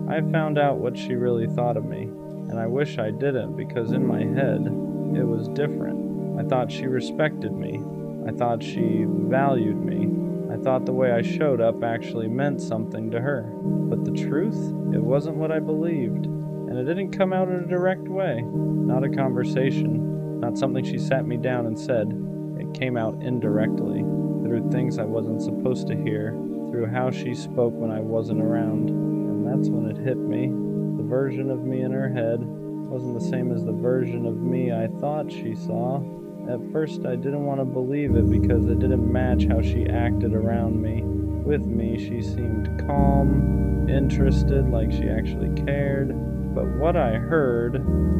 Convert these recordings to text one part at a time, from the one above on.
I found out what she really thought of me, and I wish I didn't, because in my head, it was different. I thought she respected me. I thought she valued me. I thought the way I showed up actually meant something to her. But the truth, it wasn't what I believed. And it didn't come out in a direct way. Not a conversation. Not something she sat me down and said. It came out indirectly, through things I wasn't supposed to hear, through how she spoke when I wasn't around. And that's when it hit me. The version of me in her head wasn't the same as the version of me I thought she saw. At first I didn't want to believe it because it didn't match how she acted around me. With me, she seemed calm, interested, like she actually cared. But what I heard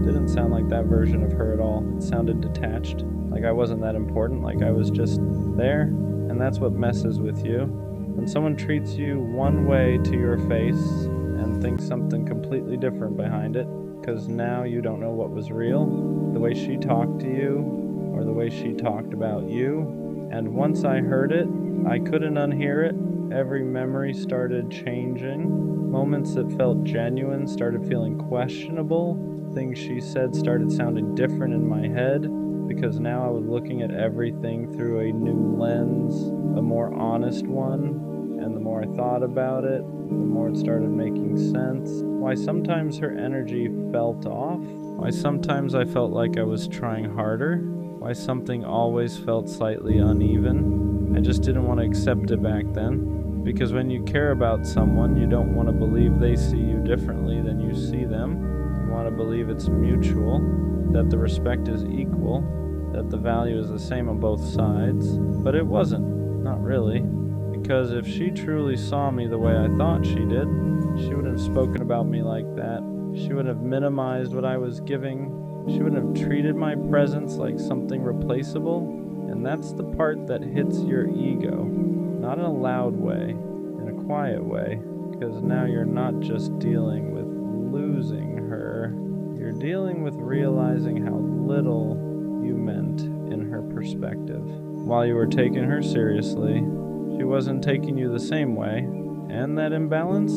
didn't sound like that version of her at all. It sounded detached, like I wasn't that important, like I was just there. And that's what messes with you. When someone treats you one way to your face and thinks something completely different behind it, because now you don't know what was real, the way she talked to you, or the way she talked about you. And once I heard it, I couldn't unhear it. Every memory started changing. Moments that felt genuine started feeling questionable. Things she said started sounding different in my head, because now I was looking at everything through a new lens, a more honest one. And the more I thought about it, the more it started making sense. Why sometimes her energy felt off. Why sometimes I felt like I was trying harder. Why something always felt slightly uneven. I just didn't want to accept it back then. Because when you care about someone, you don't want to believe they see you differently than you see them. You want to believe it's mutual, that the respect is equal, that the value is the same on both sides. But it wasn't. Not really. Because if she truly saw me the way I thought she did, she wouldn't have spoken about me like that. She wouldn't have minimized what I was giving. She wouldn't have treated my presence like something replaceable. And that's the part that hits your ego. Not in a loud way, in a quiet way. Because now you're not just dealing with losing her. You're dealing with realizing how little you meant in her perspective. While you were taking her seriously, she wasn't taking you the same way, and that imbalance,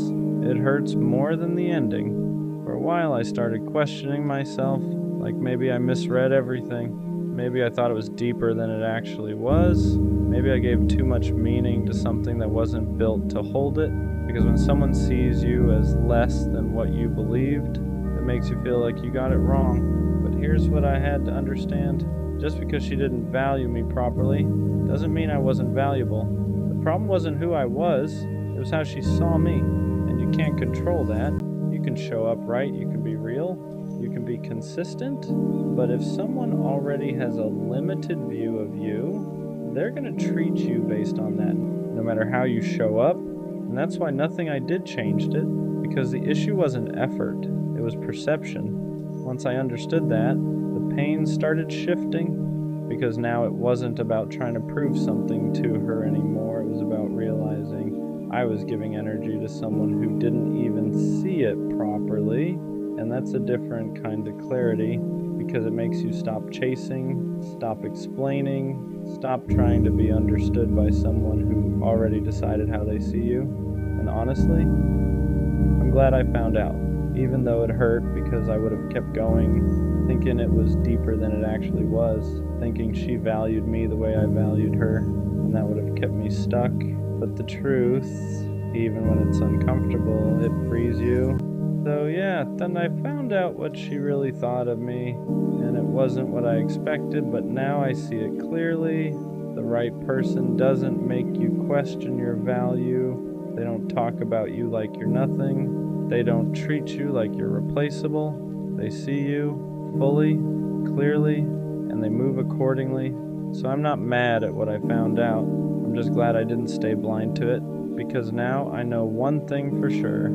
it hurts more than the ending. For a while I started questioning myself, like maybe I misread everything. Maybe I thought it was deeper than it actually was. Maybe I gave too much meaning to something that wasn't built to hold it, because when someone sees you as less than what you believed, it makes you feel like you got it wrong. But here's what I had to understand. Just because she didn't value me properly, doesn't mean I wasn't valuable. The problem wasn't who I was, it was how she saw me. And you can't control that. You can show up right, you can be real, you can be consistent, but if someone already has a limited view of you, they're going to treat you based on that, no matter how you show up. And that's why nothing I did changed it, because the issue wasn't effort, it was perception. Once I understood that, the pain started shifting. Because now it wasn't about trying to prove something to her anymore. It was about realizing I was giving energy to someone who didn't even see it properly. And that's a different kind of clarity, because it makes you stop chasing, stop explaining, stop trying to be understood by someone who already decided how they see you. And honestly, I'm glad I found out, even though it hurt, because I would have kept going, thinking it was deeper than it actually was, thinking she valued me the way I valued her, and that would have kept me stuck. But the truth, even when it's uncomfortable, it frees you. So yeah, then I found out what she really thought of me, and it wasn't what I expected, but now I see it clearly. The right person doesn't make you question your value. They don't talk about you like you're nothing. They don't treat you like you're replaceable. They see you fully, clearly, and they move accordingly. So I'm not mad at what I found out. I'm just glad I didn't stay blind to it, because now I know one thing for sure.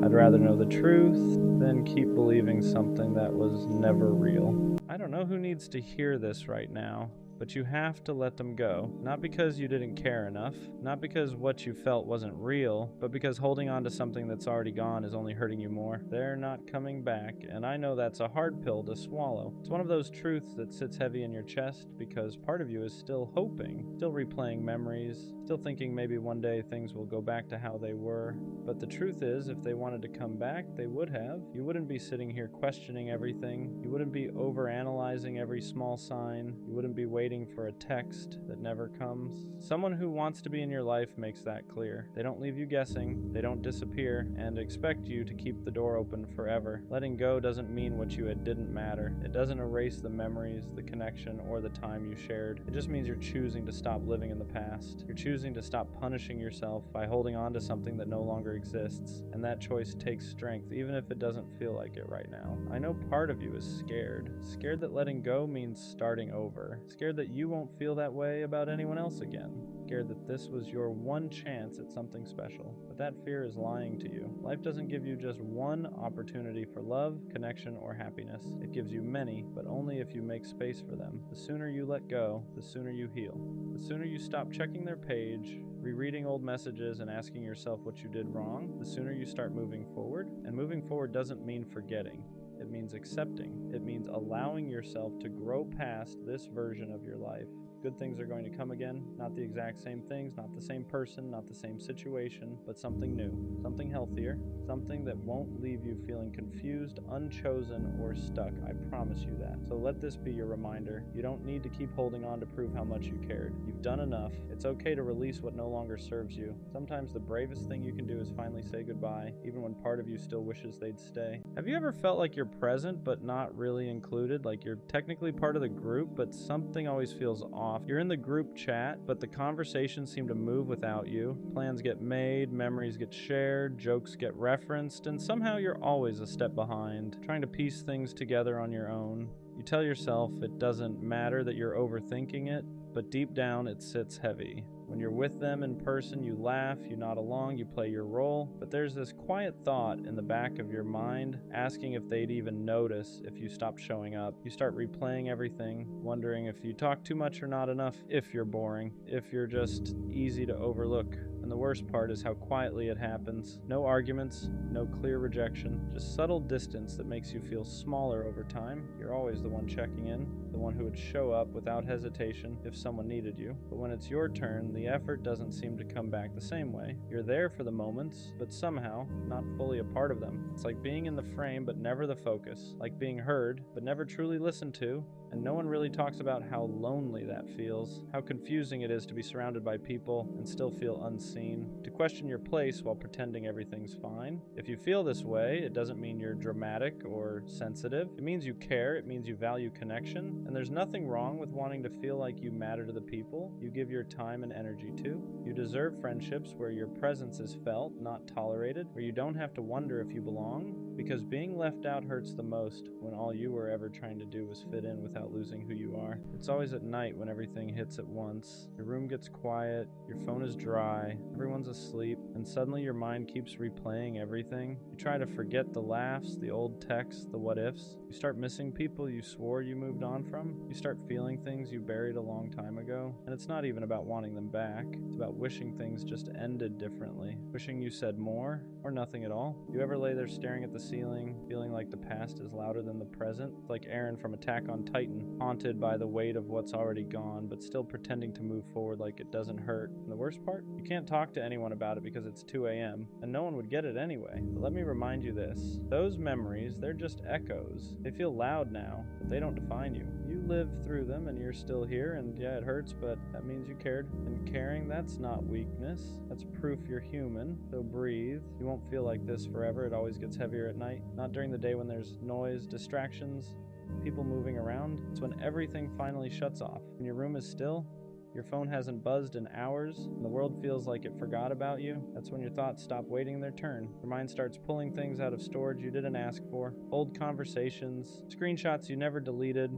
I'd rather know the truth than keep believing something that was never real. I don't know who needs to hear this right now, but you have to let them go. Not because you didn't care enough, not because what you felt wasn't real, but because holding on to something that's already gone is only hurting you more. They're not coming back, and I know that's a hard pill to swallow. It's one of those truths that sits heavy in your chest because part of you is still hoping, still replaying memories, still thinking maybe one day things will go back to how they were. But the truth is, if they wanted to come back, they would have. You wouldn't be sitting here questioning everything. You wouldn't be overanalyzing every small sign. You wouldn't be waiting for a text that never comes. Someone who wants to be in your life makes that clear. They don't leave you guessing, they don't disappear, and expect you to keep the door open forever. Letting go doesn't mean what you had didn't matter. It doesn't erase the memories, the connection, or the time you shared. It just means you're choosing to stop living in the past. You're choosing to stop punishing yourself by holding on to something that no longer exists, and that choice takes strength, even if it doesn't feel like it right now. I know part of you is scared. Scared that letting go means starting over. Scared that you won't feel that way about anyone else again. Scared that this was your one chance at something special. But that fear is lying to you. Life doesn't give you just one opportunity for love, connection, or happiness. It gives you many, but only if you make space for them. The sooner you let go, the sooner you heal. The sooner you stop checking their page, rereading old messages, and asking yourself what you did wrong, the sooner you start moving forward. And moving forward doesn't mean forgetting. It means accepting. It means allowing yourself to grow past this version of your life. Good things are going to come again, not the exact same things, not the same person, not the same situation, but something new, something healthier, something that won't leave you feeling confused, unchosen, or stuck. I promise you that. So let this be your reminder. You don't need to keep holding on to prove how much you cared. You've done enough. It's okay to release what no longer serves you. Sometimes the bravest thing you can do is finally say goodbye, even when part of you still wishes they'd stay. Have you ever felt like you're present but not really included? Like you're technically part of the group, but something always feels off? You're in the group chat, but the conversations seem to move without you. Plans get made, memories get shared, jokes get referenced, and somehow you're always a step behind, trying to piece things together on your own. You tell yourself it doesn't matter that you're overthinking it, but deep down it sits heavy. When you're with them in person, you laugh, you nod along, you play your role, but there's this quiet thought in the back of your mind asking if they'd even notice if you stop showing up. You start replaying everything, wondering if you talk too much or not enough, if you're boring, if you're just easy to overlook. And the worst part is how quietly it happens. No arguments, no clear rejection, just subtle distance that makes you feel smaller over time. You're always the one checking in, the one who would show up without hesitation if someone needed you. But when it's your turn, the effort doesn't seem to come back the same way. You're there for the moments, but somehow not fully a part of them. It's like being in the frame but never the focus, like being heard but never truly listened to, and no one really talks about how lonely that feels, how confusing it is to be surrounded by people and still feel unseen, to question your place while pretending everything's fine. If you feel this way, it doesn't mean you're dramatic or sensitive. It means you care, it means you value connection, and there's nothing wrong with wanting to feel like you matter to the people you give your time and energy to. You deserve friendships where your presence is felt, not tolerated, where you don't have to wonder if you belong, because being left out hurts the most when all you were ever trying to do was fit in without losing who you are. It's always at night when everything hits at once. Your room gets quiet, your phone is dry, everyone's asleep, and suddenly your mind keeps replaying everything. You try to forget the laughs, the old texts, the what-ifs. You start missing people you swore you moved on from. You start feeling things you buried a long time ago. And it's not even about wanting them back. It's about wishing things just ended differently. Wishing you said more or nothing at all. You ever lay there staring at the ceiling, feeling like the past is louder than the present? It's like Aaron from Attack on Titan, haunted by the weight of what's already gone, but still pretending to move forward like it doesn't hurt. And the worst part? You can't talk to anyone about it because it's 2 a.m., and no one would get it anyway. But let me remind you this. Those memories, they're just echoes. They feel loud now, but they don't define you. You lived through them and you're still here, and yeah, it hurts, but that means you cared. And caring, that's not weakness. That's proof you're human. So breathe. You won't feel like this forever. It always gets heavier at night. Not during the day when there's noise, distractions, people moving around. It's when everything finally shuts off. When your room is still, your phone hasn't buzzed in hours, and the world feels like it forgot about you. That's when your thoughts stop waiting their turn. Your mind starts pulling things out of storage you didn't ask for. Old conversations, screenshots you never deleted,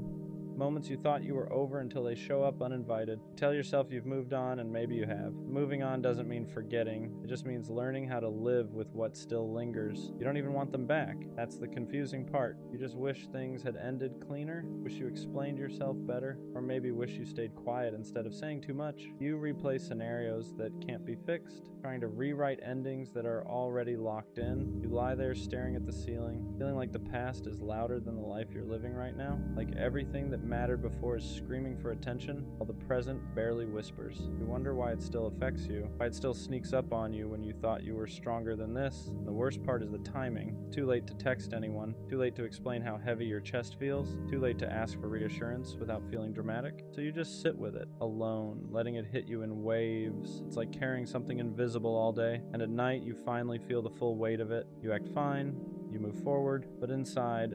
Moments you thought you were over until they show up uninvited. You tell yourself you've moved on, and maybe you have. Moving on doesn't mean forgetting. It just means learning how to live with what still lingers. You don't even want them back. That's the confusing part. You just wish things had ended cleaner, wish you explained yourself better, or maybe wish you stayed quiet instead of saying too much. You replay scenarios that can't be fixed, trying to rewrite endings that are already locked in. You lie there staring at the ceiling, feeling like the past is louder than the life you're living right now, like everything that mattered before is screaming for attention, while the present barely whispers. You wonder why it still affects you, why it still sneaks up on you when you thought you were stronger than this. And the worst part is the timing. Too late to text anyone, too late to explain how heavy your chest feels, too late to ask for reassurance without feeling dramatic. So you just sit with it, alone, letting it hit you in waves. It's like carrying something invisible all day, and at night you finally feel the full weight of it. You act fine, you move forward, but inside,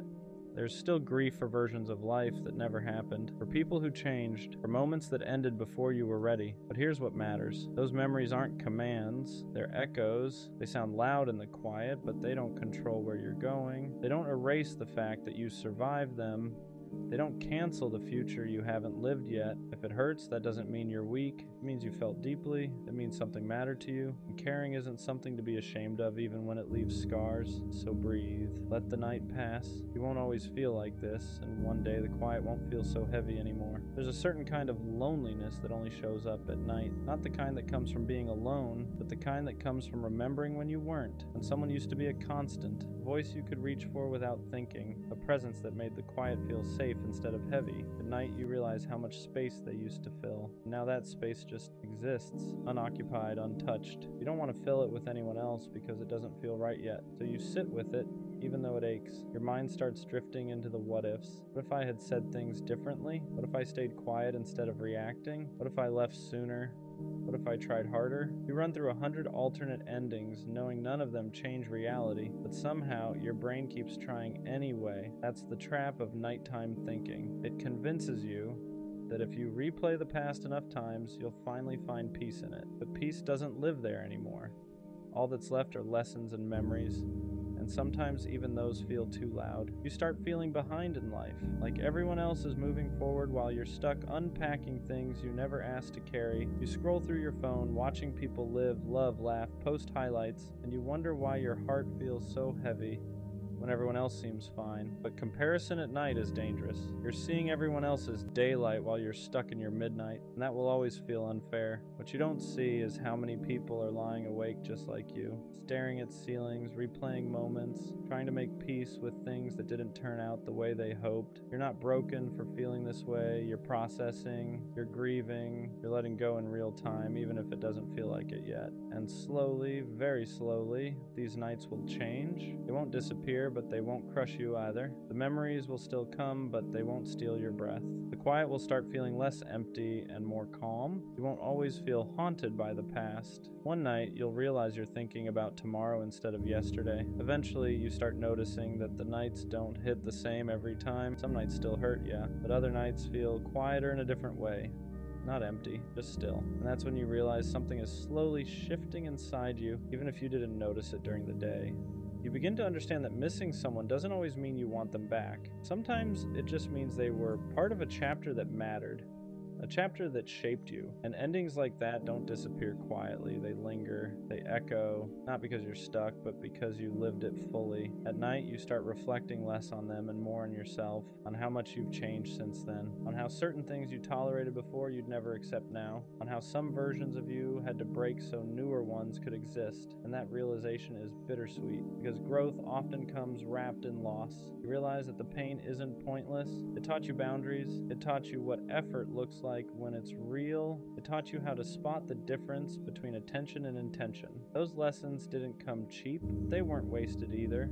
there's still grief for versions of life that never happened, for people who changed, for moments that ended before you were ready. But here's what matters. Those memories aren't commands, they're echoes. They sound loud in the quiet, but they don't control where you're going. They don't erase the fact that you survived them. They don't cancel the future you haven't lived yet. If it hurts, that doesn't mean you're weak. It means you felt deeply. It means something mattered to you. And caring isn't something to be ashamed of, even when it leaves scars. So breathe. Let the night pass. You won't always feel like this, and one day the quiet won't feel so heavy anymore. There's a certain kind of loneliness that only shows up at night. Not the kind that comes from being alone, but the kind that comes from remembering when you weren't, when someone used to be a constant, a voice you could reach for without thinking, a presence that made the quiet feel safe instead of heavy. At night, you realize how much space they used to fill. Now that space just exists, unoccupied, untouched. You don't want to fill it with anyone else because it doesn't feel right yet. So you sit with it, even though it aches. Your mind starts drifting into the what-ifs. What if I had said things differently? What if I stayed quiet instead of reacting? What if I left sooner? What if I tried harder? You run through 100 alternate endings, knowing none of them change reality, but somehow your brain keeps trying anyway. That's the trap of nighttime thinking. It convinces you that if you replay the past enough times, you'll finally find peace in it. But peace doesn't live there anymore. All that's left are lessons and memories, and sometimes even those feel too loud. You start feeling behind in life, like everyone else is moving forward while you're stuck unpacking things you never asked to carry. You scroll through your phone, watching people live, love, laugh, post highlights, and you wonder why your heart feels so heavy when everyone else seems fine. But comparison at night is dangerous. You're seeing everyone else's daylight while you're stuck in your midnight, and that will always feel unfair. What you don't see is how many people are lying awake just like you, staring at ceilings, replaying moments, trying to make peace with things that didn't turn out the way they hoped. You're not broken for feeling this way. You're processing, you're grieving, you're letting go in real time, even if it doesn't feel like it yet. And slowly, very slowly, these nights will change. They won't disappear, but they won't crush you either. The memories will still come, but they won't steal your breath. The quiet will start feeling less empty and more calm. You won't always feel haunted by the past. One night, you'll realize you're thinking about tomorrow instead of yesterday. Eventually, you start noticing that the nights don't hit the same every time. Some nights still hurt, yeah, but other nights feel quieter in a different way. Not empty, just still. And that's when you realize something is slowly shifting inside you, even if you didn't notice it during the day. You begin to understand that missing someone doesn't always mean you want them back. Sometimes it just means they were part of a chapter that mattered. A chapter that shaped you. And endings like that don't disappear quietly. They linger, they echo, not because you're stuck, but because you lived it fully. At night, you start reflecting less on them and more on yourself, on how much you've changed since then, on how certain things you tolerated before you'd never accept now, on how some versions of you had to break so newer ones could exist. And that realization is bittersweet, because growth often comes wrapped in loss. You realize that the pain isn't pointless. It taught you boundaries. It taught you what effort looks like when it's real. It taught you how to spot the difference between attention and intention. Those lessons didn't come cheap. They weren't wasted either.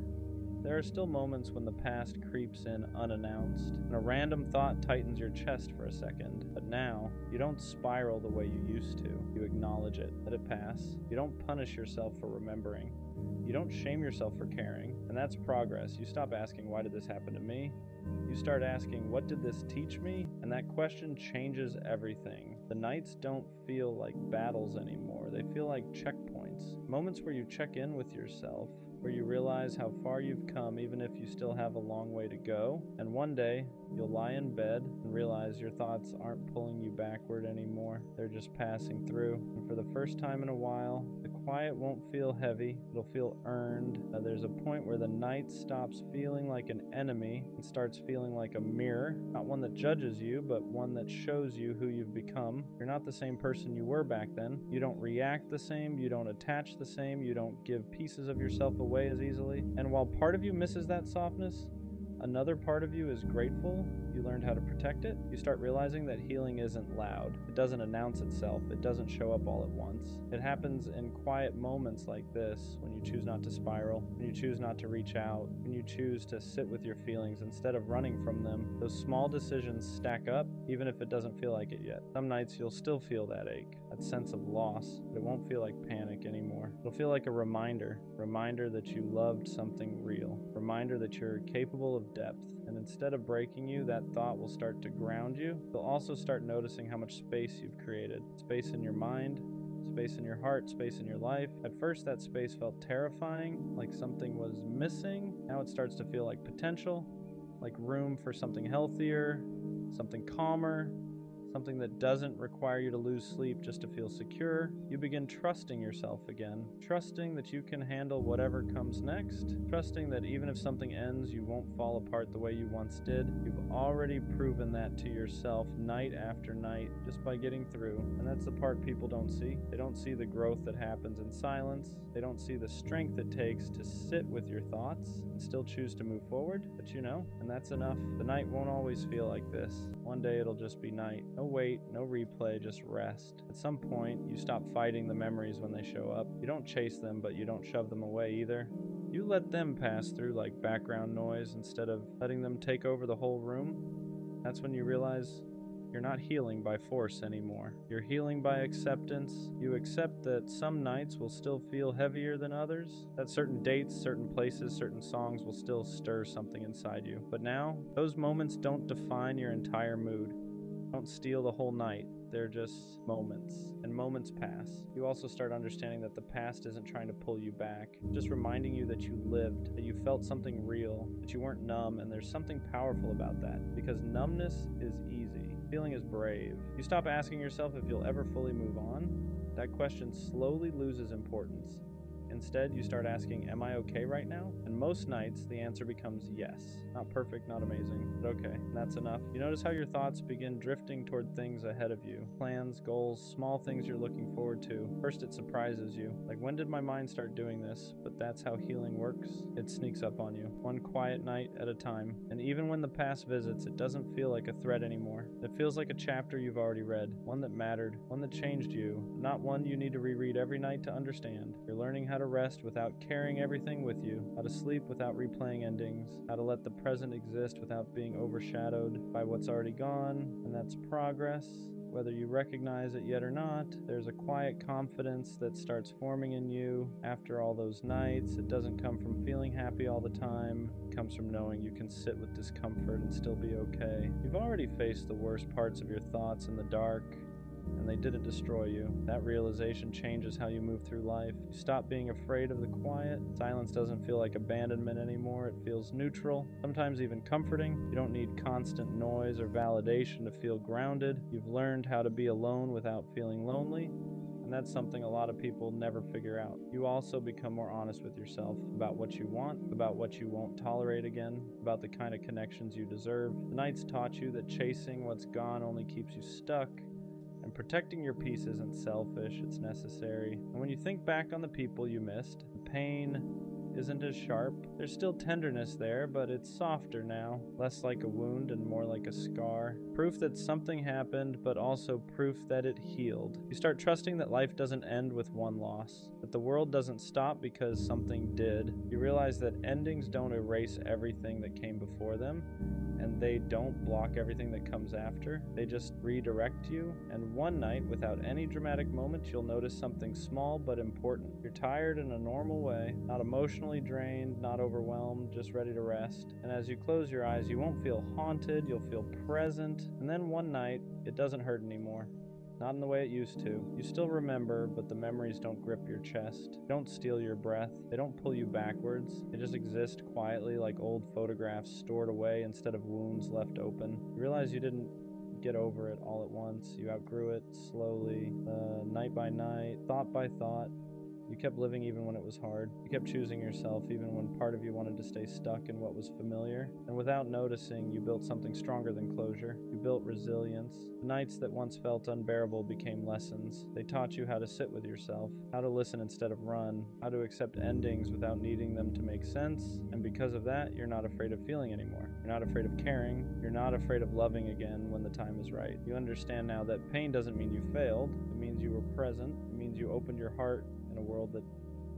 There are still moments when the past creeps in unannounced, and a random thought tightens your chest for a second. But now, you don't spiral the way you used to. You acknowledge it, let it pass. You don't punish yourself for remembering. You don't shame yourself for caring, and that's progress. You stop asking, why did this happen to me? You start asking, what did this teach me? And that question changes everything. The nights don't feel like battles anymore. They feel like checkpoints. Moments where you check in with yourself, where you realize how far you've come even if you still have a long way to go. And one day, you'll lie in bed and realize your thoughts aren't pulling you backward anymore. They're just passing through. And for the first time in a while, the quiet won't feel heavy. It'll feel earned. There's a point where the night stops feeling like an enemy and starts feeling like a mirror. Not one that judges you, but one that shows you who you've become. You're not the same person you were back then. You don't react the same. You don't attach the same. You don't give pieces of yourself away as easily. And while part of you misses that softness, another part of you is grateful you learned how to protect it. You start realizing that healing isn't loud. It doesn't announce itself. It doesn't show up all at once. It happens in quiet moments like this, when you choose not to spiral, when you choose not to reach out, when you choose to sit with your feelings instead of running from them. Those small decisions stack up, even if it doesn't feel like it yet. Some nights you'll still feel that ache, that sense of loss, but it won't feel like panic anymore. It'll feel like a reminder that you loved something real, reminder that you're capable of depth. And instead of breaking you, that thought will start to ground you. You'll also start noticing how much space you've created. Space in your mind, space in your heart, space in your life. At first, that space felt terrifying, like something was missing. Now it starts to feel like potential, like room for something healthier, something calmer, something that doesn't require you to lose sleep just to feel secure. You begin trusting yourself again, trusting that you can handle whatever comes next, trusting that even if something ends, you won't fall apart the way you once did. You've already proven that to yourself night after night just by getting through. And that's the part people don't see. They don't see the growth that happens in silence. They don't see the strength it takes to sit with your thoughts and still choose to move forward. But you know, and that's enough. The night won't always feel like this. One day it'll just be night. No wait, no replay, just rest. At some point, you stop fighting the memories when they show up. You don't chase them, but you don't shove them away either. You let them pass through like background noise instead of letting them take over the whole room. That's when you realize you're not healing by force anymore. You're healing by acceptance. You accept that some nights will still feel heavier than others, that certain dates, certain places, certain songs will still stir something inside you. But now, those moments don't define your entire mood. Don't steal the whole night. They're just moments, and moments pass. You also start understanding that the past isn't trying to pull you back, just reminding you that you lived, that you felt something real, that you weren't numb, and there's something powerful about that, because numbness is easy. Feeling is brave. You stop asking yourself if you'll ever fully move on. That question slowly loses importance. Instead, you start asking, am I okay right now? And most nights, the answer becomes yes. Not perfect, not amazing, but okay. And that's enough. You notice how your thoughts begin drifting toward things ahead of you. Plans, goals, small things you're looking forward to. First, it surprises you. Like, when did my mind start doing this? But that's how healing works. It sneaks up on you, one quiet night at a time. And even when the past visits, it doesn't feel like a threat anymore. It feels like a chapter you've already read. One that mattered. One that changed you. Not one you need to reread every night to understand. You're learning how to rest without carrying everything with you, how to sleep without replaying endings, how to let the present exist without being overshadowed by what's already gone, and that's progress. Whether you recognize it yet or not, there's a quiet confidence that starts forming in you after all those nights. It doesn't come from feeling happy all the time. It comes from knowing you can sit with discomfort and still be okay. You've already faced the worst parts of your thoughts in the dark, and they didn't destroy you. That realization changes how you move through life. You stop being afraid of the quiet. Silence doesn't feel like abandonment anymore. It feels neutral, sometimes even comforting. You don't need constant noise or validation to feel grounded. You've learned how to be alone without feeling lonely, and that's something a lot of people never figure out. You also become more honest with yourself about what you want, about what you won't tolerate again, about the kind of connections you deserve. The nights taught you that chasing what's gone only keeps you stuck, and protecting your peace isn't selfish, it's necessary. And when you think back on the people you missed, the pain isn't as sharp. There's still tenderness there, but it's softer now, less like a wound and more like a scar. Proof that something happened, but also proof that it healed. You start trusting that life doesn't end with one loss, that the world doesn't stop because something did. You realize that endings don't erase everything that came before them, and they don't block everything that comes after. They just redirect you, and one night, without any dramatic moment, you'll notice something small but important. You're tired in a normal way, not emotionally drained, not overwhelmed, just ready to rest. And as you close your eyes, you won't feel haunted, you'll feel present, and then one night, it doesn't hurt anymore. Not in the way it used to. You still remember, but the memories don't grip your chest. They don't steal your breath. They don't pull you backwards. They just exist quietly like old photographs stored away instead of wounds left open. You realize you didn't get over it all at once. You outgrew it slowly, night by night, thought by thought. You kept living even when it was hard. You kept choosing yourself even when part of you wanted to stay stuck in what was familiar. And without noticing, you built something stronger than closure. You built resilience. The nights that once felt unbearable became lessons. They taught you how to sit with yourself, how to listen instead of run, how to accept endings without needing them to make sense. And because of that, you're not afraid of feeling anymore. You're not afraid of caring. You're not afraid of loving again when the time is right. You understand now that pain doesn't mean you failed. It means you were present. It means you opened your heart in a world that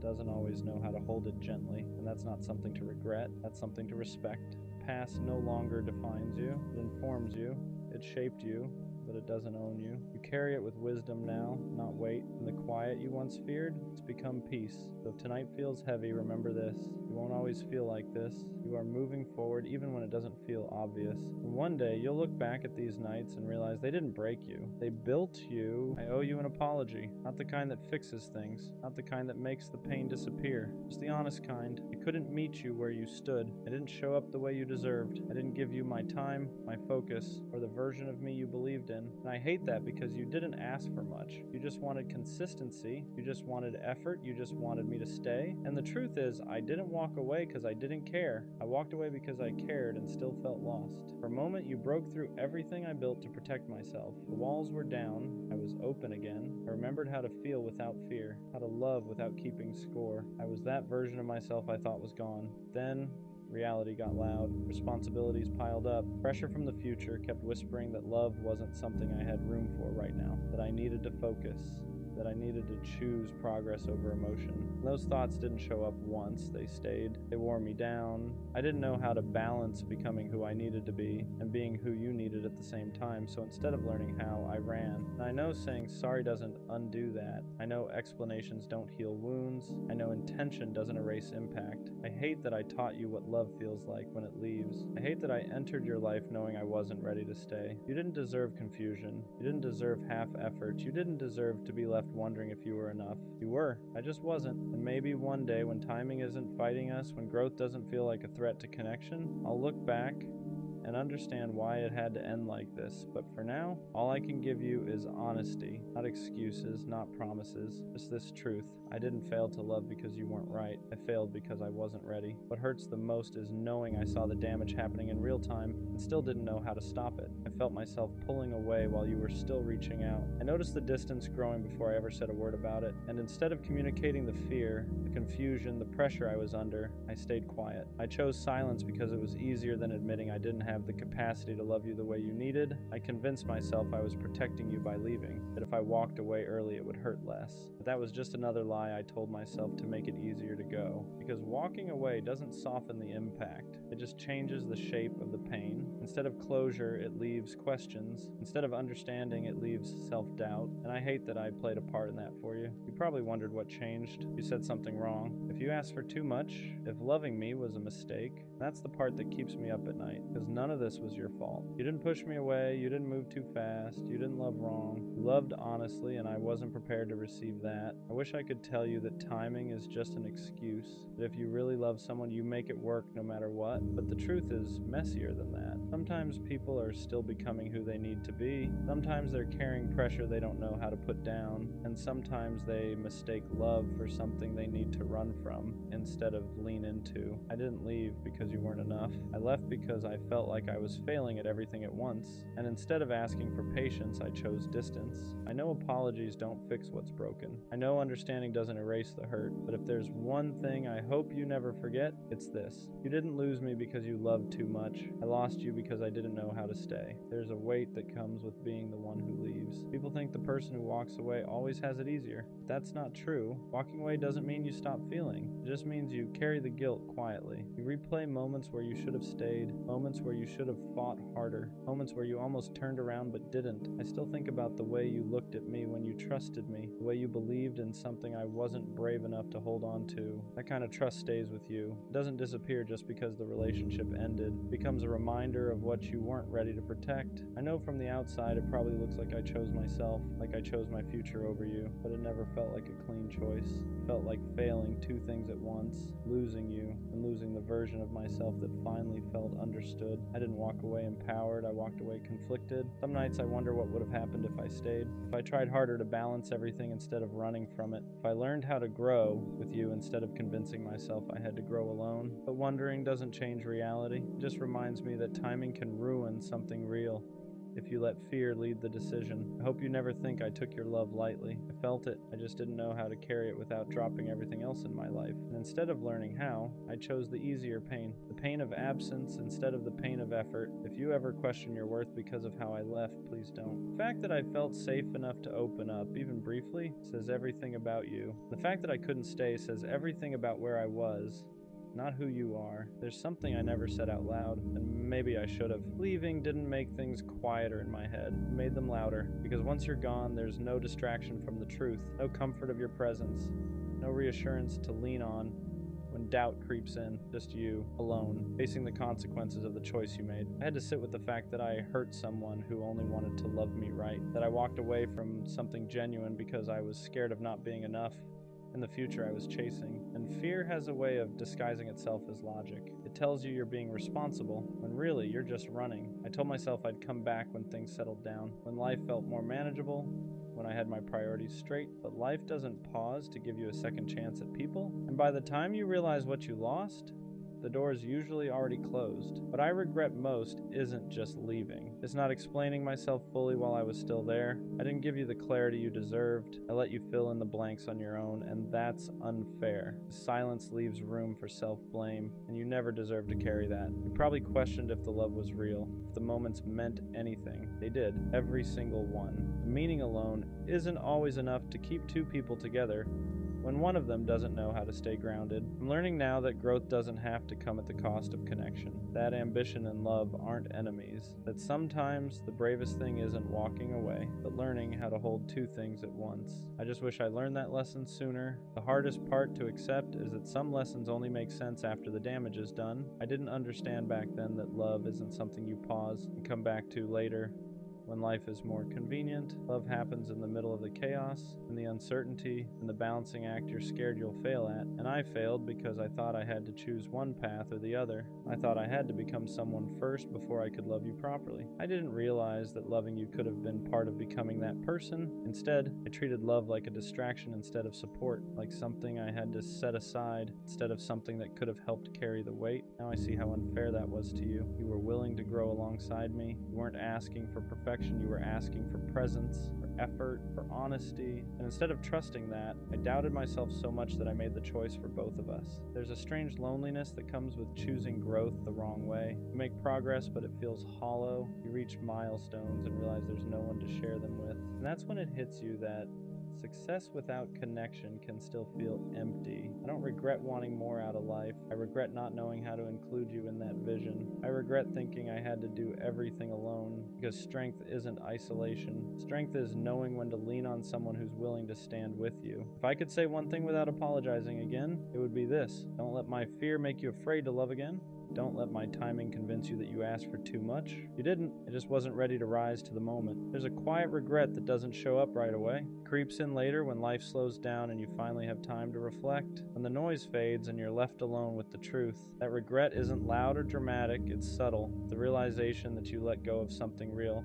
doesn't always know how to hold it gently, and that's not something to regret, that's something to respect. Past no longer defines you, it informs you, it shaped you, but it doesn't own you. You carry it with wisdom now, not weight. In the quiet you once feared, it's become peace. So if tonight feels heavy, remember this. You won't always feel like this. You are moving forward even when it doesn't feel obvious. And one day you'll look back at these nights and realize they didn't break you. They built you. I owe you an apology. Not the kind that fixes things. Not the kind that makes the pain disappear. Just the honest kind. I couldn't meet you where you stood. I didn't show up the way you deserved. I didn't give you my time, my focus, or the version of me you believed in. And I hate that because you didn't ask for much. You just wanted consistency. You just wanted effort. You just wanted me to stay. And the truth is, I didn't walk away because I didn't care. I walked away because I cared and still felt lost. For a moment, you broke through everything I built to protect myself. The walls were down. I was open again. I remembered how to feel without fear, how to love without keeping score. I was that version of myself I thought was gone. Then, reality got loud, responsibilities piled up, pressure from the future kept whispering that love wasn't something I had room for right now, that I needed to focus, that I needed to choose progress over emotion. And those thoughts didn't show up once, they stayed. They wore me down. I didn't know how to balance becoming who I needed to be and being who you needed at the same time, so instead of learning how, I ran. And I know saying sorry doesn't undo that. I know explanations don't heal wounds. I know intention doesn't erase impact. I hate that I taught you what love feels like when it leaves. I hate that I entered your life knowing I wasn't ready to stay. You didn't deserve confusion. You didn't deserve half effort. You didn't deserve to be left wondering if you were enough. You were. I just wasn't. And maybe one day when timing isn't fighting us, when growth doesn't feel like a threat to connection, I'll look back and understand why it had to end like this. But for now, all I can give you is honesty, not excuses, not promises, just this truth. I didn't fail to love because you weren't right. I failed because I wasn't ready. What hurts the most is knowing I saw the damage happening in real time and still didn't know how to stop it. I felt myself pulling away while you were still reaching out. I noticed the distance growing before I ever said a word about it, and instead of communicating the fear, the confusion, the pressure I was under, I stayed quiet. I chose silence because it was easier than admitting I didn't have the capacity to love you the way you needed. I convinced myself I was protecting you by leaving, that if I walked away early it would hurt less. But that was just another lie I told myself to make it easier to go. Because walking away doesn't soften the impact, it just changes the shape of the pain. Instead of closure, it leaves questions. Instead of understanding, it leaves self-doubt. And I hate that I played a part in that for you. You probably wondered what changed. You said something wrong. If you asked for too much, if loving me was a mistake, that's the part that keeps me up at night. Because none of this was your fault. You didn't push me away, you didn't move too fast, you didn't love wrong. You loved honestly, and I wasn't prepared to receive that. I wish I could tell you that timing is just an excuse, that if you really love someone, you make it work no matter what, but the truth is messier than that. Sometimes people are still becoming who they need to be, sometimes they're carrying pressure they don't know how to put down, and sometimes they mistake love for something they need to run from instead of lean into. I didn't leave because you weren't enough. I left because I felt like I was failing at everything at once, and instead of asking for patience, I chose distance. I know apologies don't fix what's broken. I know understanding doesn't erase the hurt, but if there's one thing I hope you never forget, it's this. You didn't lose me because you loved too much. I lost you because I didn't know how to stay. There's a weight that comes with being the one who leaves. People think the person who walks away always has it easier, but that's not true. Walking away doesn't mean you stop feeling. It just means you carry the guilt quietly. You replay moments where you should have stayed, moments where you should have fought harder, moments where you almost turned around but didn't. I still think about the way you looked at me when you trusted me, the way you believed in something I wasn't brave enough to hold on to. That kind of trust stays with you. It doesn't disappear just because the relationship ended. It becomes a reminder of what you weren't ready to protect. I know from the outside it probably looks like I chose myself, like I chose my future over you, but it never felt like a clean choice. It felt like failing two things at once, losing you and losing the version of myself that finally felt understood. I didn't walk away empowered, I walked away conflicted. Some nights I wonder what would have happened if I stayed, if I tried harder to balance everything instead of running from it, if I learned how to grow with you instead of convincing myself I had to grow alone. But wondering doesn't change reality. It just reminds me that timing can ruin something real if you let fear lead the decision. I hope you never think I took your love lightly. I felt it, I just didn't know how to carry it without dropping everything else in my life. And instead of learning how, I chose the easier pain, the pain of absence instead of the pain of effort. If you ever question your worth because of how I left, please don't. The fact that I felt safe enough to open up, even briefly, says everything about you. The fact that I couldn't stay says everything about where I was, not who you are. There's something I never said out loud, and maybe I should have. Leaving didn't make things quieter in my head. It made them louder, because once you're gone, there's no distraction from the truth, no comfort of your presence, no reassurance to lean on when doubt creeps in, just you, alone, facing the consequences of the choice you made. I had to sit with the fact that I hurt someone who only wanted to love me right, that I walked away from something genuine because I was scared of not being enough in the future I was chasing. And fear has a way of disguising itself as logic. It tells you you're being responsible, when really you're just running. I told myself I'd come back when things settled down, when life felt more manageable, when I had my priorities straight. But life doesn't pause to give you a second chance at people. And by the time you realize what you lost, the door is usually already closed. What I regret most isn't just leaving. It's not explaining myself fully while I was still there. I didn't give you the clarity you deserved. I let you fill in the blanks on your own, and that's unfair. Silence leaves room for self-blame, and you never deserve to carry that. You probably questioned if the love was real, if the moments meant anything. They did, every single one. The meaning alone isn't always enough to keep two people together when one of them doesn't know how to stay grounded. I'm learning now that growth doesn't have to come at the cost of connection, that ambition and love aren't enemies, that sometimes the bravest thing isn't walking away, but learning how to hold two things at once. I just wish I learned that lesson sooner. The hardest part to accept is that some lessons only make sense after the damage is done. I didn't understand back then that love isn't something you pause and come back to later. When life is more convenient, love happens in the middle of the chaos and the uncertainty and the balancing act you're scared you'll fail at. And I failed because I thought I had to choose one path or the other. I thought I had to become someone first before I could love you properly. I didn't realize that loving you could have been part of becoming that person. Instead, I treated love like a distraction instead of support, like something I had to set aside instead of something that could have helped carry the weight. Now I see how unfair that was to you. You were willing to grow alongside me. You weren't asking for perfection. You were asking for presence, for effort, for honesty. And instead of trusting that, I doubted myself so much that I made the choice for both of us. There's a strange loneliness that comes with choosing growth the wrong way. You make progress, but it feels hollow. You reach milestones and realize there's no one to share them with. And that's when it hits you that success without connection can still feel empty. I don't regret wanting more out of life. I regret not knowing how to include you in that vision. I regret thinking I had to do everything alone, because strength isn't isolation. Strength is knowing when to lean on someone who's willing to stand with you. If I could say one thing without apologizing again, it would be this: don't let my fear make you afraid to love again. Don't let my timing convince you that you asked for too much. You didn't. I just wasn't ready to rise to the moment. There's a quiet regret that doesn't show up right away. It creeps in later when life slows down and you finally have time to reflect. When the noise fades and you're left alone with the truth. That regret isn't loud or dramatic, it's subtle. The realization that you let go of something real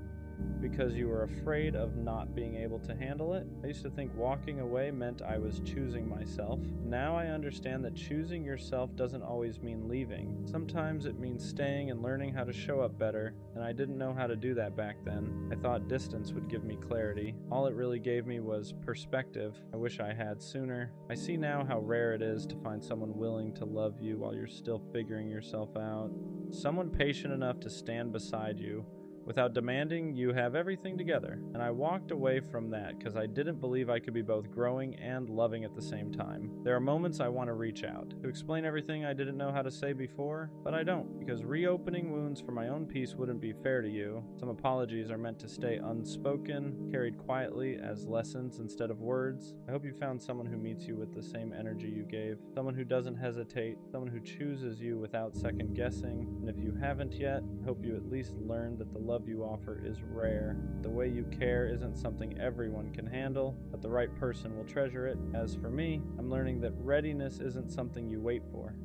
because you were afraid of not being able to handle it. I used to think walking away meant I was choosing myself. Now I understand that choosing yourself doesn't always mean leaving. Sometimes it means staying and learning how to show up better, and I didn't know how to do that back then. I thought distance would give me clarity. All it really gave me was perspective. I wish I had sooner. I see now how rare it is to find someone willing to love you while you're still figuring yourself out. Someone patient enough to stand beside you without demanding you have everything together. And I walked away from that because I didn't believe I could be both growing and loving at the same time. There are moments I want to reach out, to explain everything I didn't know how to say before, but I don't, because reopening wounds for my own peace wouldn't be fair to you. Some apologies are meant to stay unspoken, carried quietly as lessons instead of words. I hope you found someone who meets you with the same energy you gave, someone who doesn't hesitate, someone who chooses you without second guessing. And if you haven't yet, I hope you at least learned that the love you offer is rare. The way you care isn't something everyone can handle, but the right person will treasure it. As for me, I'm learning that readiness isn't something you wait for.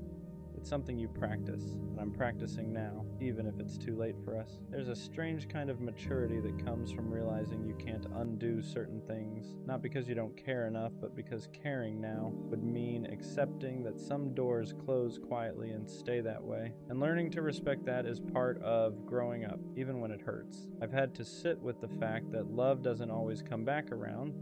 It's something you practice, and I'm practicing now, even if it's too late for us. There's a strange kind of maturity that comes from realizing you can't undo certain things, not because you don't care enough, but because caring now would mean accepting that some doors close quietly and stay that way. And learning to respect that is part of growing up, even when it hurts. I've had to sit with the fact that love doesn't always come back around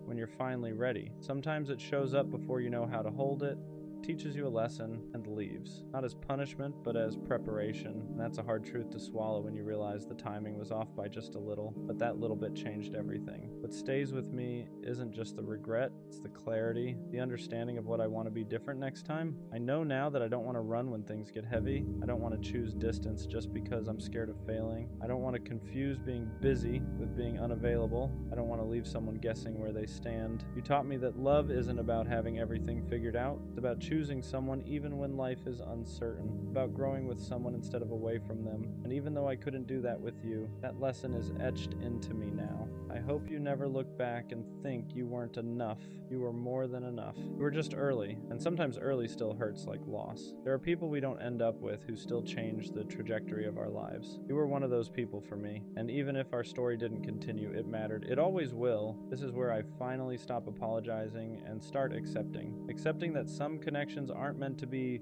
when you're finally ready. Sometimes it shows up before you know how to hold it, teaches you a lesson, and leaves. Not as punishment, but as preparation. And that's a hard truth to swallow when you realize the timing was off by just a little, but that little bit changed everything. What stays with me isn't just the regret, it's the clarity, the understanding of what I want to be different next time. I know now that I don't want to run when things get heavy. I don't want to choose distance just because I'm scared of failing. I don't want to confuse being busy with being unavailable. I don't want to leave someone guessing where they stand. You taught me that love isn't about having everything figured out. It's about choosing someone even when life is uncertain, about growing with someone instead of away from them. And even though I couldn't do that with you, that lesson is etched into me now. I hope you never look back and think you weren't enough. You were more than enough. You were just early, and sometimes early still hurts like loss. There are people we don't end up with who still change the trajectory of our lives. You were one of those people for me, and even if our story didn't continue, it mattered. It always will. This is where I finally stop apologizing and start accepting. Accepting that some connections aren't meant to be